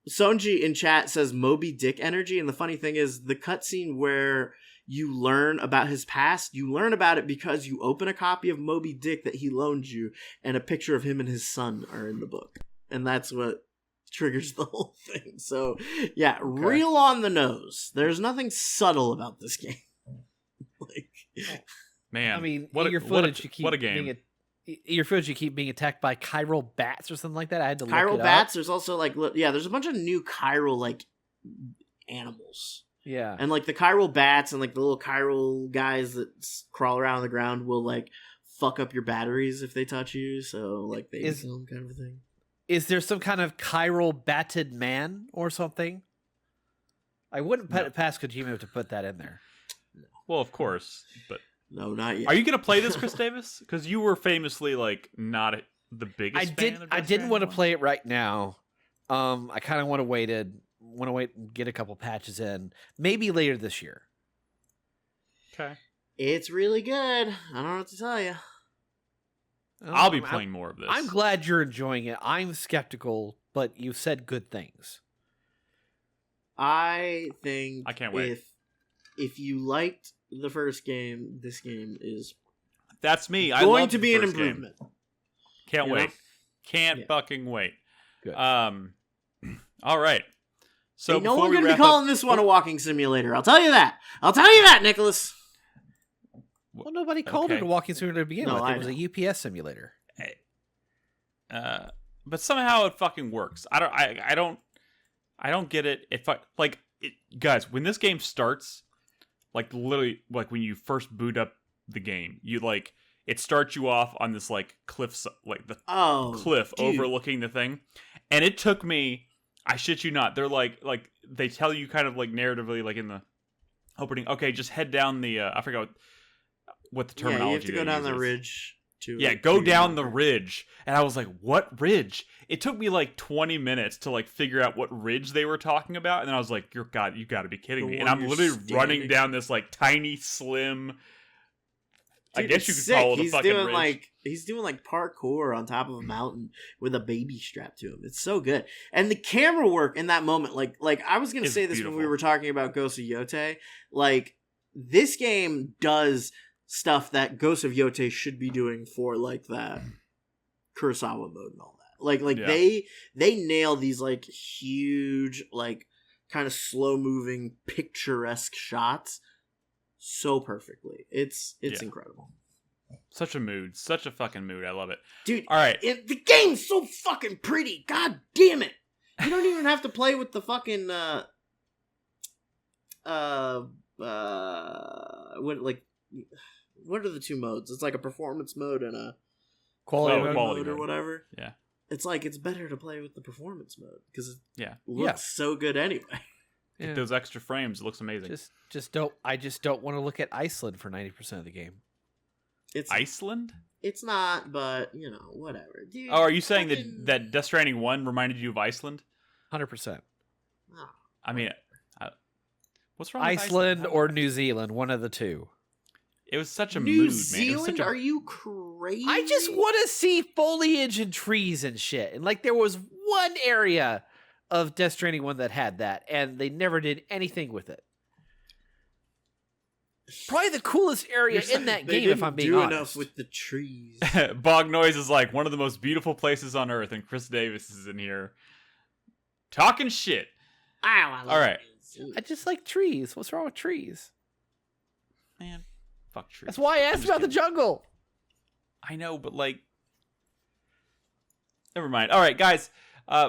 Sonji in chat says Moby Dick energy, and the funny thing is the cutscene where you learn about his past, you learn about it because you open a copy of Moby Dick that he loaned you, and a picture of him and his son are in the book. And that's what triggers the whole thing. So, yeah, real on the nose. There's nothing subtle about this game. Like, Man, I mean, what your footage you keep what a game. Your footage you keep being attacked by chiral bats or something like that. I had to look chiral it bats. up. There's also, like, there's a bunch of new chiral, like, animals. Yeah. And, like, the chiral bats and, like, the little chiral guys that crawl around the ground will, like, fuck up your batteries if they touch you. So, like, they kill them, kind of a thing. Is there some kind of chiral batted man or something? I wouldn't put it past Kojima to put that in there. Well, of course, but no, not yet. Are you gonna play this, Chris Davis? Because you were famously like not the biggest. I didn't want to play it right now. I kind of want to wait and get a couple patches in, maybe later this year. Okay, it's really good. I don't know what to tell you. I'll be playing more of this. I'm glad you're enjoying it. I'm skeptical, but you said good things. I think I can't wait. If you liked the first game, this game is That's me. going to be an improvement. Can't You wait. know? Can't fucking wait. Good. All right. So Ain't no before one we going to be wrap calling up, this one a walking simulator. I'll tell you that, Nicholas. Well, nobody called it Okay. a walking simulator to begin No, with. I It was know. a UPS simulator. but somehow it fucking works. I don't get it. Guys, when this game starts, like literally, like when you first boot up the game, you like it starts you off on this like cliff, like the cliff dude. overlooking the thing, and it took me. I shit you not. They're like they tell you kind of like narratively, like in the opening. Okay, just head down the. I forgot what the terminology. Yeah, you have to go they down use the is. ridge. Go down the ridge. And I was like, what ridge? It took me like 20 minutes to like figure out what ridge they were talking about. And then I was like, you got to be kidding The me. one And I'm you're literally standing- running down this like tiny, slim, I Dude, guess you it's could call it sick. a fucking ridge. He's doing like parkour on top of a mountain with a baby strapped to him. It's so good. And the camera work in that moment, like I was gonna It's say this when we beautiful. were talking about Ghost of Yote, like this game does stuff that Ghost of Yote should be doing for like that Kurosawa mode and all that. Like Yeah. they nail these like huge, like kind of slow moving, picturesque shots so perfectly. It's Yeah. incredible. Such a mood. Such a fucking mood. I love it. Dude, All right. the game's so fucking pretty. God damn it. You don't even have to play with the fucking what are the two modes? It's like a performance mode and a Quality Oh, mode. quality mode or mode. whatever. Yeah. It's like it's better to play with the performance mode because it Yeah. looks so good anyway. Get Yeah. those extra frames. It looks amazing. I just don't want to look at Iceland for 90% of the game. It's Iceland? it's not, but you know, whatever. Dude, Oh, are you saying fucking- that Death Stranding 1 reminded you of Iceland? 100%. Oh. I mean, what's wrong with Iceland Iceland? or New Zealand, one of the two. It was such a New mood, man. It Zealand? was such a... Are you crazy? I just want to see foliage and trees and shit. And like there was one area of Death Stranding 1 that had that, and they never did anything with it. Probably the coolest area in that They game, if didn't I'm being do honest. enough with the trees. Bog Noise is like one of the most beautiful places on earth, and Chris Davis is in here talking shit. All right. I just like trees. What's wrong with trees? Man, fuck trees. That's why I asked just about the kidding. jungle. I know, but like, never mind. All right, guys.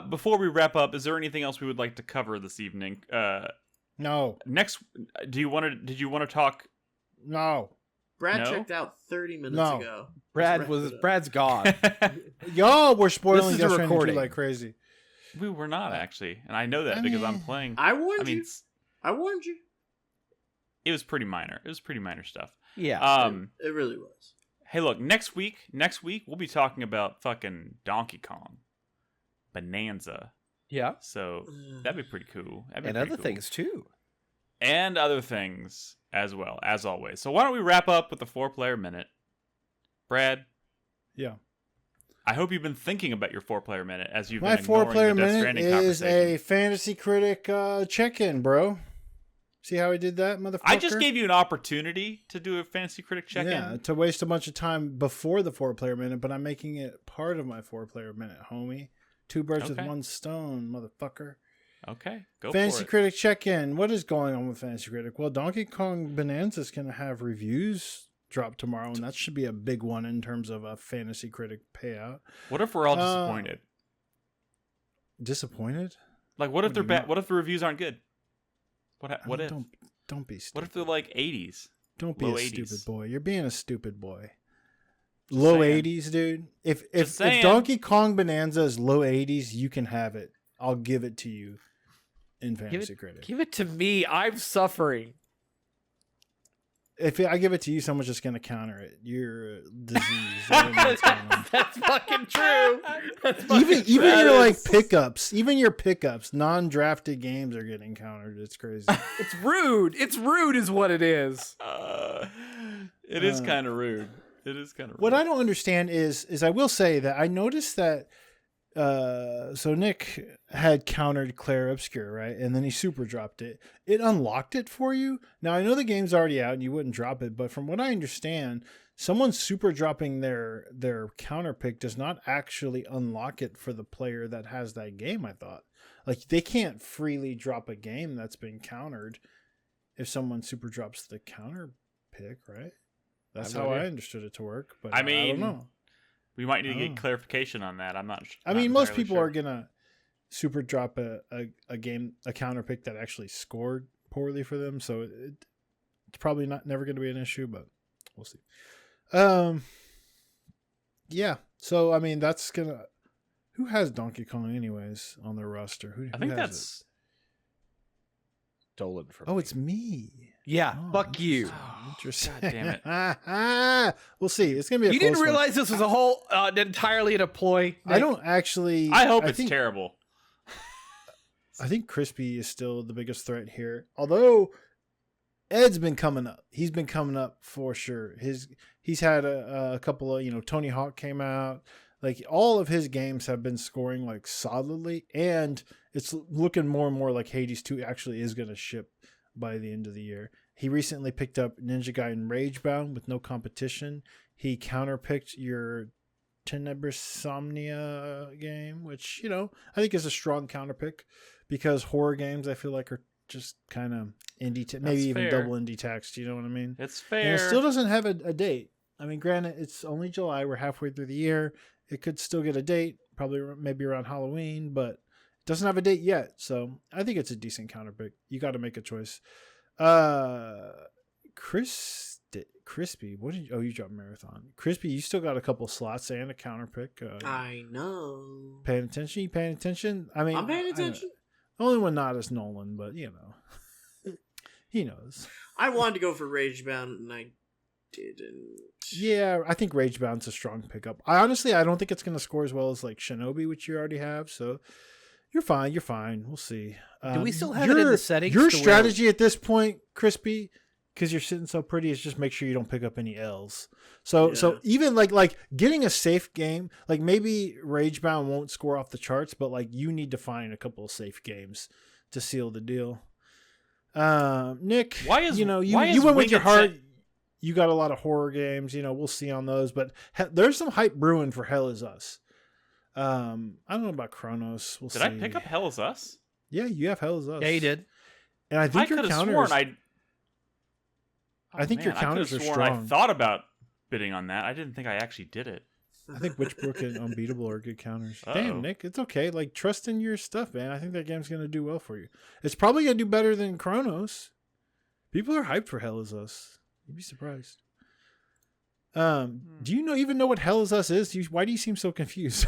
Before we wrap up, is there anything else we would like to cover this evening? No. Next, did you want to talk? No. Brad No? checked out 30 minutes No. ago. Brad's gone. Y'all were spoiling This is Death a Stranding 2 recording. like crazy. We were not actually, and I know that because I'm playing. I warned I mean, you. I warned you. it was pretty minor. It was pretty minor stuff. Yeah. It really was. Hey, look, next week we'll be talking about fucking Donkey Kong Bonanza. yeah. So that'd be pretty cool. That'd be And pretty other cool. things too. And other things as well, as always. So why don't we wrap up with the 4-player minute? Brad, Yeah. I hope you've been thinking about your 4-player minute as you've My been ignoring 4-player the Death minute Stranding is a conversation. fantasy critic check-in, bro. See how I did that, motherfucker? I just gave you an opportunity to do a fantasy critic check-in. Yeah, to waste a bunch of time before the 4-player minute, but I'm making it part of my 4-player minute, homie. Two birds with Okay. one stone, motherfucker. Okay, go Fantasy for it. Critic check-in. What is going on with Fantasy Critic? Well, Donkey Kong Bonanza is going to have reviews drop tomorrow, and that should be a big one in terms of a Fantasy Critic payout. What if we're all disappointed? Disappointed? Like, what if what they're do you bad? mean? What if the reviews aren't good? What if? Don't be stupid. What if they're like 80s? Don't be low a 80s? stupid boy. You're being a stupid boy. Low saying. 80s, dude. If saying. Donkey Kong Bonanza is low 80s, you can have it. I'll give it to you in Fantasy Critic. Give it to me. I'm suffering. If I give it to you, someone's just going to counter it. You're a disease. I don't know what's going on. That's fucking true. That's fucking Even true. your like pickups, even your pickups, non-drafted games are getting countered. It's crazy. It's rude. It's rude, is what it is. It is kind of rude. It is kind of What I don't understand is I will say that I noticed that so Nick had countered Claire Obscure, right? And then he super dropped it. It unlocked it for you. Now I know the game's already out and you wouldn't drop it, but from what I understand, someone super dropping their counter pick does not actually unlock it for the player that has that game, I thought. Like they can't freely drop a game that's been countered if someone super drops the counter pick, right? That's how I understood it to work, but I don't know. We might need to get clarification on that. I'm not. I mean, most people are gonna super drop a game, a counter pick that actually scored poorly for them, so it's probably never going to be an issue, but we'll see. Yeah. So I mean, that's gonna. Who has Donkey Kong anyways on their roster? Who I think has that's Dolan for Oh, me. it's me. Yeah, Oh, fuck you. Interesting. God damn it. We'll see. It's gonna be. You didn't realize this was a whole entirely a ploy. I don't actually. I hope it's think, terrible. I think Crispy is still the biggest threat here. Although Ed's been coming up. He's been coming up for sure. He's had a couple of, Tony Hawk came out. Like all of his games have been scoring like solidly, and it's looking more and more like Hades 2 actually is going to ship by the end of the year. He recently picked up Ninja Gaiden Ragebound with no competition. He counterpicked your Tenebrosomnia game, which, I think is a strong counterpick because horror games I feel like are just kind of indie, maybe even fair. double indie taxed. You know what I mean? It's fair. And it still doesn't have a date. I mean, granted, it's only July. We're halfway through the year. It could still get a date, probably maybe around Halloween, but it doesn't have a date yet. So I think it's a decent counterpick. You got to make a choice. Crispy, what did you? Oh, you dropped Marathon. Crispy, you still got a couple slots and a counterpick. I know. Paying attention? You paying attention? I mean, I'm paying attention. The only one not is Nolan, but he knows. I wanted to go for Ragebound and I didn't. Yeah, I think Ragebound's a strong pickup. I don't think it's going to score as well as like Shinobi, which you already have. So you're fine. We'll see. Do we still have it in the settings? Your strategy at this point, Crispy, because you're sitting so pretty, is just make sure you don't pick up any L's. So even like getting a safe game, like maybe Ragebound won't score off the charts, but like you need to find a couple of safe games to seal the deal. Nick, Why is you went with your heart. You got a lot of horror games, we'll see on those, but there's some hype brewing for Hell Is Us. I don't know about Chronos. We'll see. Did I pick up Hell Is Us? Yeah, you have Hell Is Us. Yeah, you did. And I think your could have counters. sworn I think your counters are strong. I thought about bidding on that. I didn't think I actually did it. I think Witchbrook and Unbeatable are good counters. Uh-oh. Damn, Nick, it's okay. Like, trust in your stuff, man. I think that game's going to do well for you. It's probably going to do better than Chronos. People are hyped for Hell Is Us. You'd be surprised. Do you even know what Hell Is Us is? Why do you seem so confused?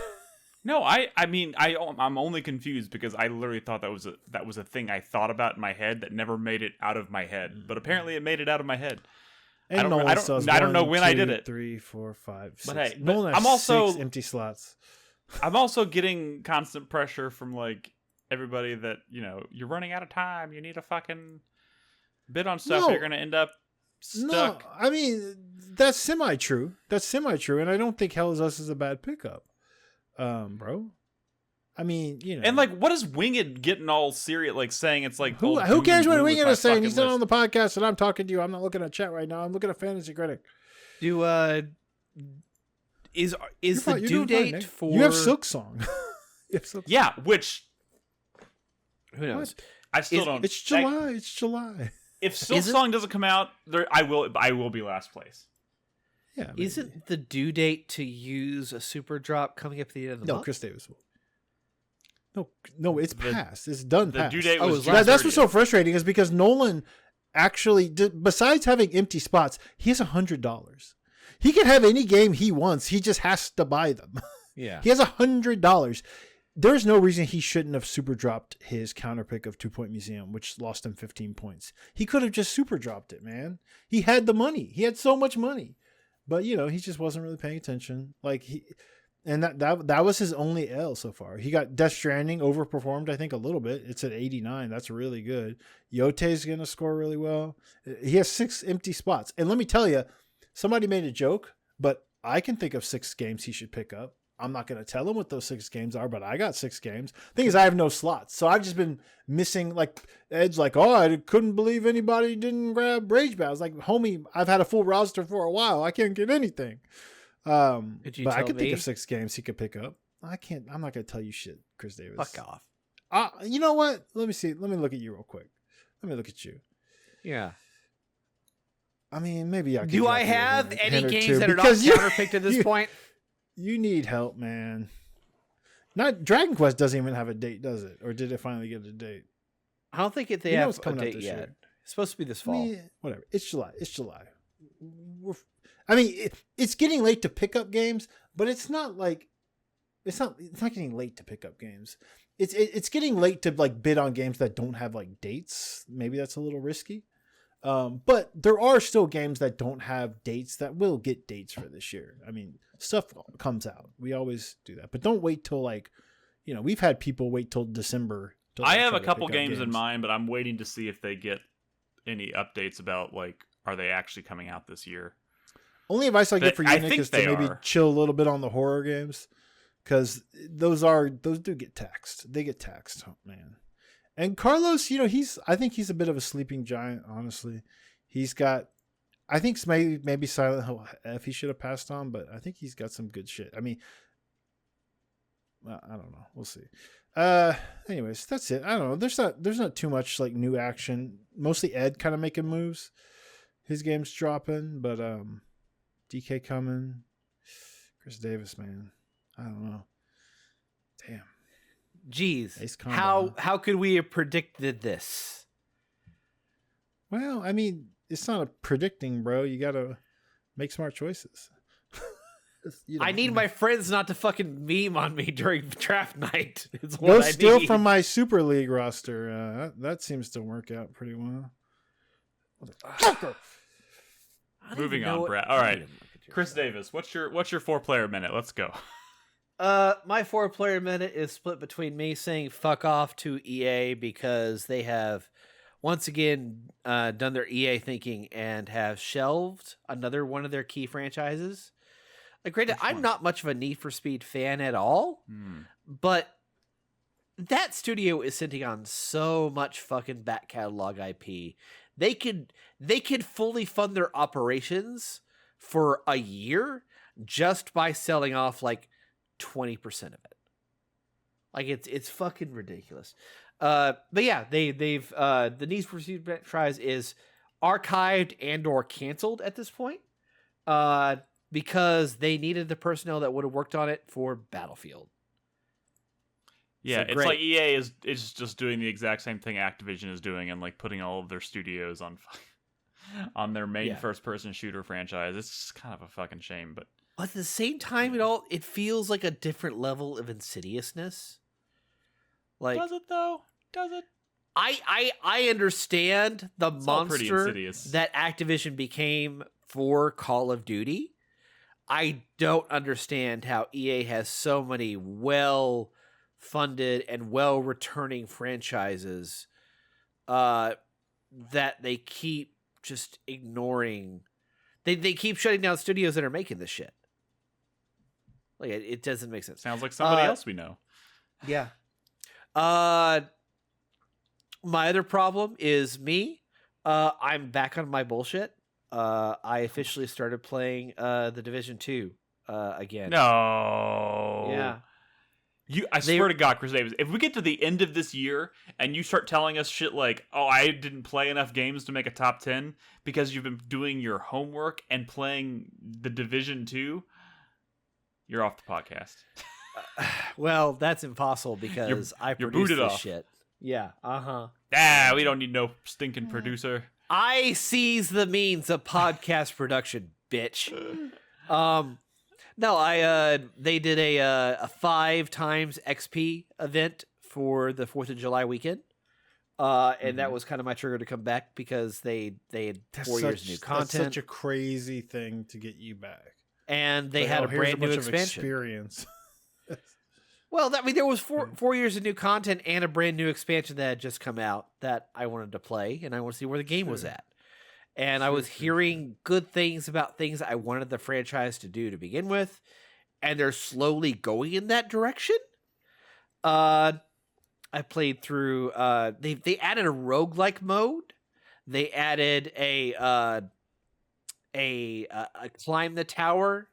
No, I'm only confused because I literally thought that was a thing I thought about in my head that never made it out of my head. But apparently it made it out of my head. And I don't know when I did it. 3, 4, 5, 6. But hey, Nolan has I'm also 6 empty slots. I'm also getting constant pressure from like everybody that, you're running out of time. You need to fucking bid on stuff. No. You're going to end up stuck. No, I mean, that's semi-true. And I don't think Hell Is Us is a bad pickup. Bro. I mean, And like, what is Winged getting all serious, like saying it's like who cares what Winged is saying? He's not on the podcast, and I'm talking to you. I'm not looking at chat right now. I'm looking at Fantasy Critic. Is the due date for you have Silk Song? Yeah, which who knows? I still don't. It's July. It's July. If Silk Song doesn't come out, I will be last place. Yeah. Maybe. Isn't the due date to use a super drop coming up at the end of the month? No, Chris Davis will. No, it's passed. It's done. The passed. due date was that's what's so frustrating is because Nolan actually, besides having empty spots, he has $100. He can have any game he wants. He just has to buy them. Yeah. He has $100. There's no reason he shouldn't have super dropped his counterpick of 2 Point Museum, which lost him 15 points. He could have just super dropped it, man. He had the money. He had so much money. But, he just wasn't really paying attention. And that was his only L so far. He got Death Stranding overperformed, I think, a little bit. It's at 89. That's really good. Yote's going to score really well. He has 6 empty spots. And let me tell you, somebody made a joke. but I can think of 6 games he should pick up. I'm not going to tell him what those 6 games are, but I got 6 games. Thing is, I have no slots, so I've just been missing. Like Ed's like, oh, I couldn't believe anybody didn't grab Rage Bat. I was like, homie, I've had a full roster for a while. I can't get anything. Could you but tell I could me? think of 6 games he could pick up. I can't. I'm not going to tell you shit, Chris Davis. Fuck off. You know what? Let me see. Let me look at you real quick. Let me look at you. Yeah. I mean, maybe I. Do I have any games two, that are not because you- counterpicked at this point? You need help, man. Not Dragon Quest doesn't even have a date, does it? Or did it finally get a date? I don't think they You know have it's a coming out date this yet. year. It's supposed to be this fall. I mean, whatever. It's July. It's July. It's getting late to pick up games, but it's not like it's not getting late to pick up games. It's getting late to like bid on games that don't have like dates. Maybe that's a little risky. But there are still games that don't have dates that will get dates for this year. I mean, stuff comes out. We always do that. But don't wait till we've had people wait till December. I have a couple games in mind, but I'm waiting to see if they get any updates about are they actually coming out this year? Only advice I get for you, Nick, is to maybe chill a little bit on the horror games, because those do get taxed. They get taxed, oh, man. And Carlos, I think he's a bit of a sleeping giant. Honestly, he's got. I think maybe Silent Hill F he should have passed on, but I think he's got some good shit. I mean, I don't know. We'll see. Anyways, that's it. I don't know. There's not too much like new action. Mostly Ed kind of making moves. His game's dropping, but DK coming. Chris Davis, man. I don't know. Damn. Jeez. How could we have predicted this? Well, I mean, it's not a predicting, bro. You gotta make smart choices. I need my friends not to fucking meme on me during draft night. Go steal from my Super League roster. That seems to work out pretty well. Moving on, Brad. All right, Chris Davis, what's your 4-player minute? Let's go. My 4-player minute is split between me saying fuck off to EA because they have once again done their EA thinking and have shelved another one of their key franchises. Like, granted, I'm not much of a Need for Speed fan at all, but that studio is sitting on so much fucking back catalog IP. They could fully fund their operations for a year just by selling off like 20% of it. Like it's fucking ridiculous. But yeah, they've the Need for Speed franchise is archived and or canceled at this point. Because they needed the personnel that would have worked on it for Battlefield. Yeah, So it's great. like EA is just doing the exact same thing Activision is doing and like putting all of their studios on their main first-person shooter franchise. It's just kind of a fucking shame, but at the same time, it feels like a different level of insidiousness. Like, does it though? Does it? I understand the It's all pretty monster insidious. that Activision became for Call of Duty. I don't understand how EA has so many well-funded and well-returning franchises that they keep just ignoring. They keep shutting down studios that are making this shit. Like, it doesn't make sense. Sounds like somebody else we know. Yeah. My other problem is me. I'm back on my bullshit. I officially started playing The Division 2 again. No. Yeah. I swear to God, Chris Davis, if we get to the end of this year and you start telling us shit like, oh, I didn't play enough games to make a top 10 because you've been doing your homework and playing The Division 2, you're off the podcast. Well, that's impossible because I you're produce booted this off. shit. Yeah. Uh-huh. We don't need no stinking producer. I seize the means of podcast production, bitch. No, they did a 5 times XP event for the 4th of July weekend. And that was kind of my trigger to come back because they had 4 years of new content. That's such a crazy thing to get you back. And they had a brand new expansion. Experience. Well, there was 4 years of new content and a brand new expansion that had just come out that I wanted to play, and I want to see where the game was at. and I was hearing good things about things I wanted the franchise to do to begin with, and they're slowly going in that direction. I played through. They added a roguelike mode. They added a climb the tower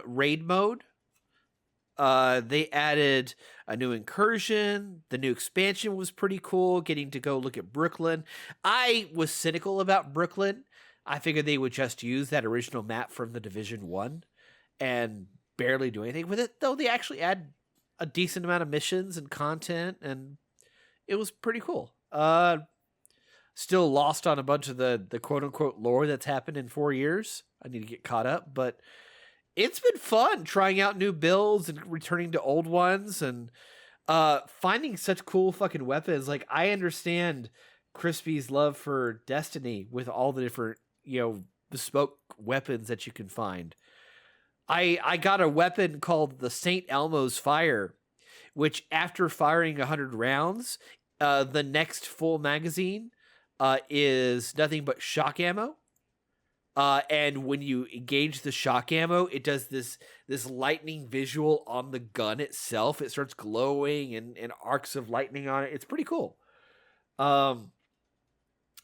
raid mode. They added a new incursion. The new expansion was pretty cool, getting to go look at Brooklyn. I was cynical about Brooklyn. I figured they would just use that original map from the Division 1 and barely do anything with it, though they actually add a decent amount of missions and content, and it was pretty cool. Still lost on a bunch of the quote-unquote lore that's happened in 4 years. I need to get caught up, but it's been fun trying out new builds and returning to old ones and finding such cool fucking weapons. Like, I understand Crispy's love for Destiny with all the different, bespoke weapons that you can find. I got a weapon called the St. Elmo's Fire, which after firing 100 rounds, the next full magazine is nothing but shock ammo. And when you engage the shock ammo, it does this lightning visual on the gun itself. It starts glowing and arcs of lightning on it. It's pretty cool. And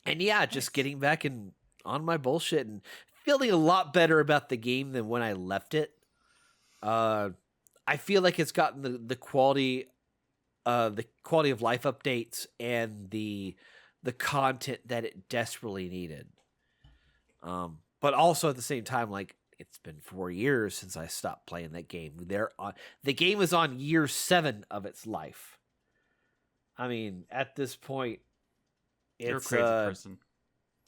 yeah, just getting back on my bullshit and feeling a lot better about the game than when I left it. I feel like it's gotten the quality of life updates and the content that it desperately needed. But also at the same time, like, it's been 4 years since I stopped playing that game. The game is on year 7 of its life. I mean, at this point, You're a crazy person.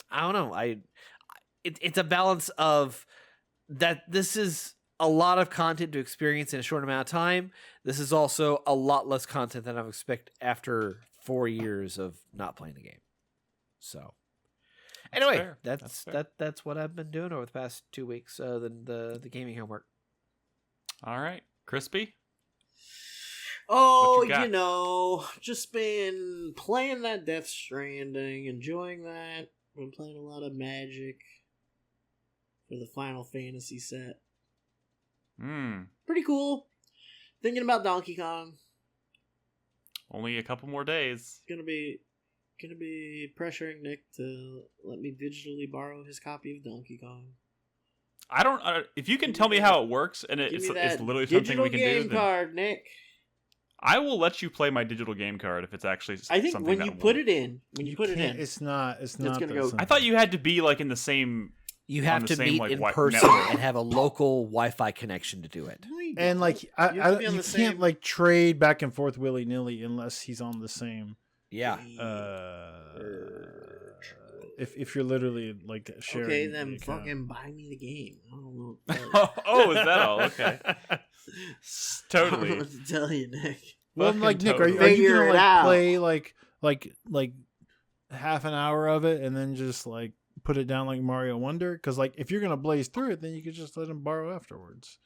I don't know. It's a balance of that. This is a lot of content to experience in a short amount of time. This is also a lot less content than I would expect after 4 years of not playing the game. So. Anyway, that's what I've been doing over the past 2 weeks. The gaming homework. All right, Crispy. Oh, just been playing that Death Stranding, enjoying that. Been playing a lot of Magic for the Final Fantasy set. Pretty cool. Thinking about Donkey Kong. Only a couple more days. Gonna be pressuring Nick to let me digitally borrow his copy of Donkey Kong. I don't. If you can tell me how it works, and it's literally something we can do. Digital game card, Nick. I will let you play my digital game card if it's actually. I think something when you put it in, it's not. gonna go. I thought you had to be like in the same. You have to meet in person and have a local Wi-Fi connection to do it. And like, you can't like trade back and forth willy nilly unless he's on the same. Yeah. If you're literally like sharing. Okay, then fucking buy me the game. I don't know. Oh, is that all? Okay. Totally. I don't know what to tell you, Nick. Well, like Nick, totally. are you gonna like play like half an hour of it and then just like put it down like Mario Wonder? Because like if you're gonna blaze through it, then you could just let him borrow afterwards.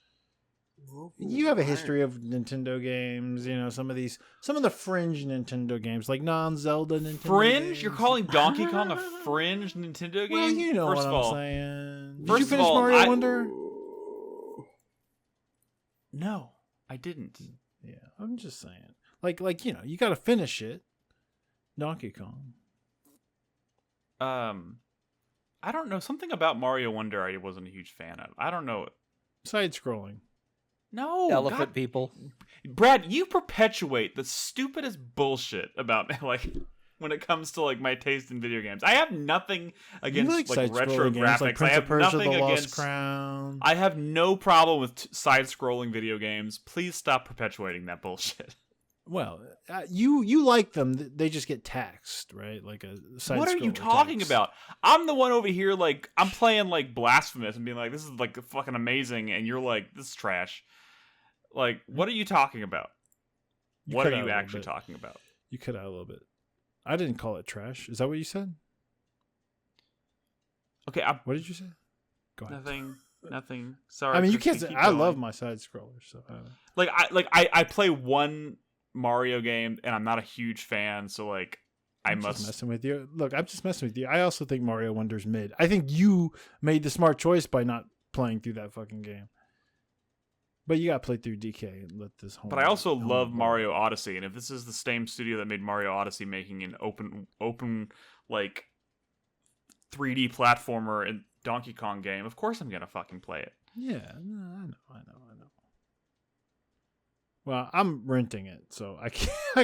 You have a history of Nintendo games, some of the fringe Nintendo games, like non-Zelda Nintendo Fringe? games. You're calling Donkey Kong a fringe Nintendo game? Well, you know First what of all, I'm saying. Did first you of finish all, Mario Wonder? No, I didn't. Yeah, I'm just saying. Like you got to finish it. Donkey Kong. I don't know. Something about Mario Wonder I wasn't a huge fan of. I don't know. Side-scrolling. No, elephant people. Brad, you perpetuate the stupidest bullshit about like when it comes to like my taste in video games. I have nothing against like retro graphics. Like I have nothing against Crown. I have no problem with side-scrolling video games. Please stop perpetuating that bullshit. Well, you like them. They just get taxed, right? Like a side. What are you talking about? I'm the one over here, like I'm playing like Blasphemous and being like, "This is like fucking amazing," and you're like, "This is trash." Like, what are you talking about? What are you actually talking about? You cut out a little bit. I didn't call it trash. Is that what you said? Okay. What did you say? Go ahead. Nothing. Sorry. I mean, you can't say. I love my side scrollers. So I play one Mario game and I'm not a huge fan, so like I'm just messing with you. Look, I'm just messing with you. I also think Mario Wonder's mid. I think you made the smart choice by not playing through that fucking game. But you got to play through DK and let this home. But I also love Mario Odyssey, and if this is the same studio that made Mario Odyssey, making an open like 3D platformer and Donkey Kong game, of course I'm gonna fucking play it. Yeah, no, I know. Well, I'm renting it, so I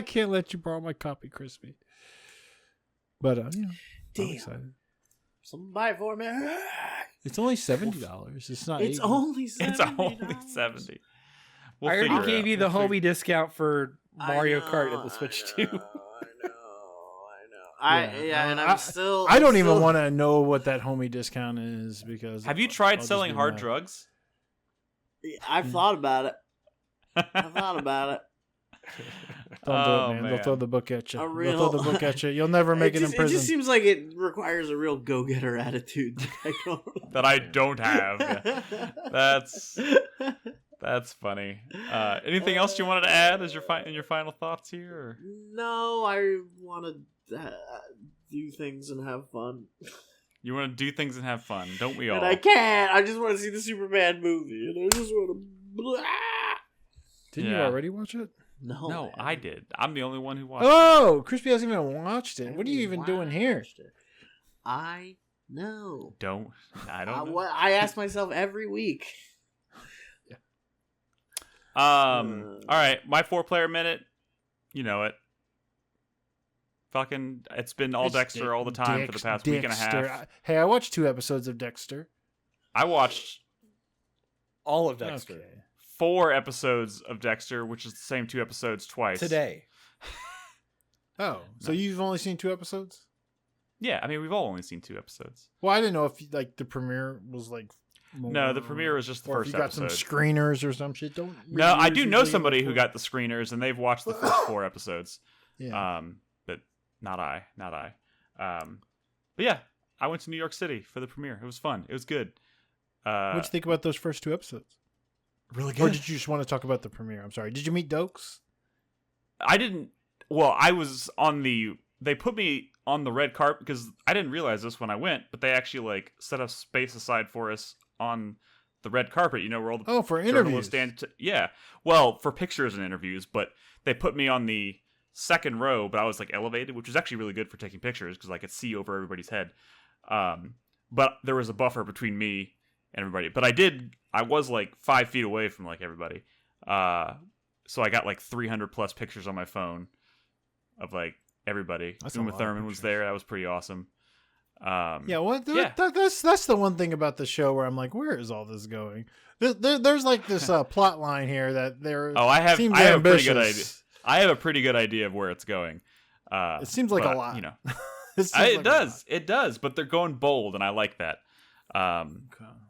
can't let you borrow my copy, Crispy. But I'm excited. Someone buy it for me. It's only $70. It's not. It's $80. only $70. It's only $70. I already gave you the homie discount for Mario Kart at the Switch too. And I'm still. I don't even want to know what that homie discount is because. Have you tried selling hard drugs? I've thought about it. Don't do it, man. They'll throw the book at you. They'll throw the book at you. You'll never make it in prison. It just seems like it requires a real go-getter attitude that I don't have. Yeah. That's funny. Anything else you wanted to add as in your final thoughts here? Or? No, I want to do things and have fun. You want to do things and have fun, don't we all? And I can't. I just want to see the Superman movie, and I just want to. Didn't you already watch it? No, I did. I'm the only one who watched it. Oh, Crispy hasn't even watched it. What are you even doing here? I know. I don't know. I ask myself every week. All right, my 4-player minute. You know it. Fucking, it's been all Dexter all the time for the past week and a half. Hey, I watched 2 episodes of Dexter. I watched all of Dexter. Okay. 4 episodes of Dexter, which is the same 2 episodes twice. Today. Oh, so you've only seen 2 episodes? Yeah, I mean, we've all only seen 2 episodes. Well, I didn't know if like the premiere was like more, no, the premiere was just the first episode. If you got some screeners or some shit. No, I do know somebody who got the screeners, and they've watched the first 4 episodes. Yeah. But not I. But yeah, I went to New York City for the premiere. It was fun. It was good. What'd you think about those first 2 episodes? Really good. Or did you just want to talk about the premiere? I'm sorry. Did you meet Dokes? I didn't. Well, I was on the. They put me on the red carpet because I didn't realize this when I went, but they actually like set a space aside for us on the red carpet. You know where all the for interviews. Yeah. Well, for pictures and interviews, but they put me on the second row, but I was like elevated, which was actually really good for taking pictures because I could see over everybody's head. But there was a buffer between me and everybody. But I was like 5 feet away from like everybody. So I got like 300 plus pictures on my phone of like everybody. Uma Thurman was there. That was pretty awesome. That's the one thing about the show where I'm like, where is all this going? There's like this plot line here that there. I have a pretty good idea. I have a pretty good idea of where it's going. It seems like a lot. You know, it does. But they're going bold, and I like that.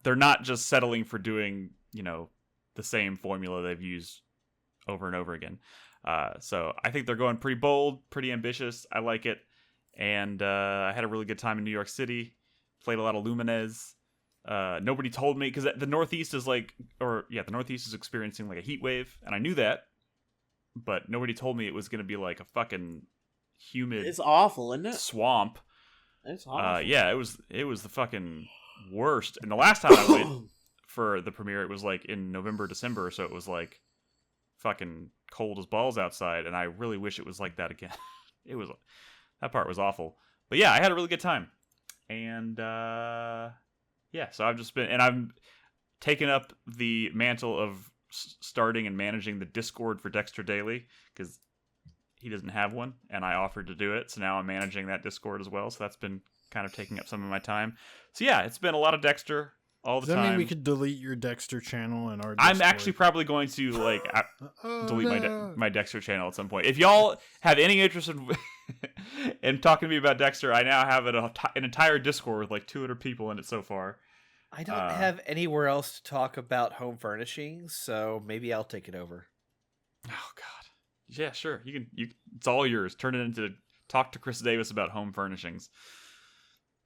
They're not just settling for doing, the same formula they've used over and over again. So I think they're going pretty bold, pretty ambitious. I like it. And I had a really good time in New York City. Played a lot of Lumines. Nobody told me, because the Northeast is the Northeast is experiencing like a heat wave, and I knew that, but nobody told me it was going to be like a fucking humid. It's awful, isn't it? Swamp. It's awful. Yeah, it was the fucking worst. And the last time I went for the premiere, it was like in November, December, so it was like fucking cold as balls outside, and I really wish it was like that again. That part was awful. But yeah, I had a really good time. And so I'm taken up the mantle of starting and managing the Discord for Dexter Daily, because he doesn't have one, and I offered to do it, so now I'm managing that Discord as well, so that's been kind of taking up some of my time. So yeah, it's been a lot of Dexter all the time. Does that mean we could delete your Dexter channel and our Discord? I'm actually probably going to delete my Dexter channel at some point. If y'all have any interest in talking to me about Dexter, I now have an entire Discord with like 200 people in it so far. I don't have anywhere else to talk about home furnishings, so maybe I'll take it over. Oh God. Yeah, sure. You can. It's all yours. Turn it into talk to Chris Davis about home furnishings.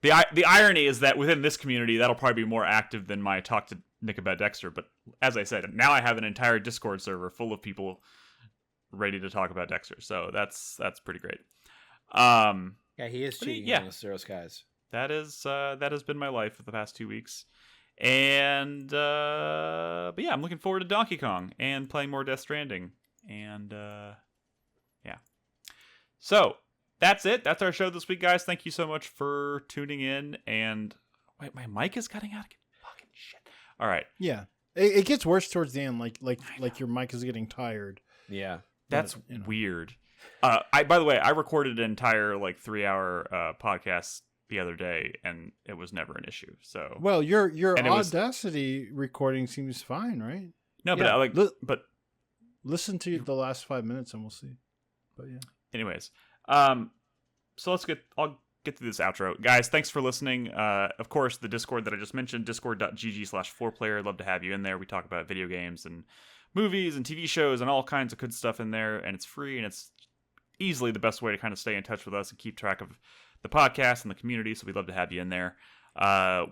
The irony is that within this community, that'll probably be more active than my talk to Nick about Dexter. But as I said, now I have an entire Discord server full of people ready to talk about Dexter. So that's pretty great. Yeah, he is cheating yeah. on the Zero Skies. That has been my life for the past 2 weeks. And but yeah, I'm looking forward to Donkey Kong and playing more Death Stranding. And yeah. So that's it. That's our show this week, guys. Thank you so much for tuning in. And wait, my mic is cutting out again. Fucking shit. All right. Yeah, it gets worse towards the end. Like your mic is getting tired. Yeah, That's weird. By the way, I recorded an entire 3-hour podcast the other day, and it was never an issue. So well, your and Audacity recording seems fine, right? No, Yeah. but Listen to the last 5 minutes, and we'll see. But yeah. anyways, so I'll get through this outro. Guys, thanks for listening. Of course, the Discord that I just mentioned, discord.gg/4player. I'd love to have you in there. We talk about video games and movies and TV shows and all kinds of good stuff in there, and it's free, and it's easily the best way to kind of stay in touch with us and keep track of the podcast and the community, so we'd love to have you in there.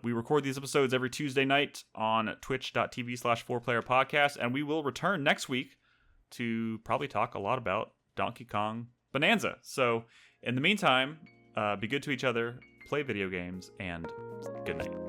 We record these episodes every Tuesday night on twitch.tv/4playerpodcast, and we will return next week to probably talk a lot about Donkey Kong Bonanza. So in the meantime, be good to each other, play video games, and good night.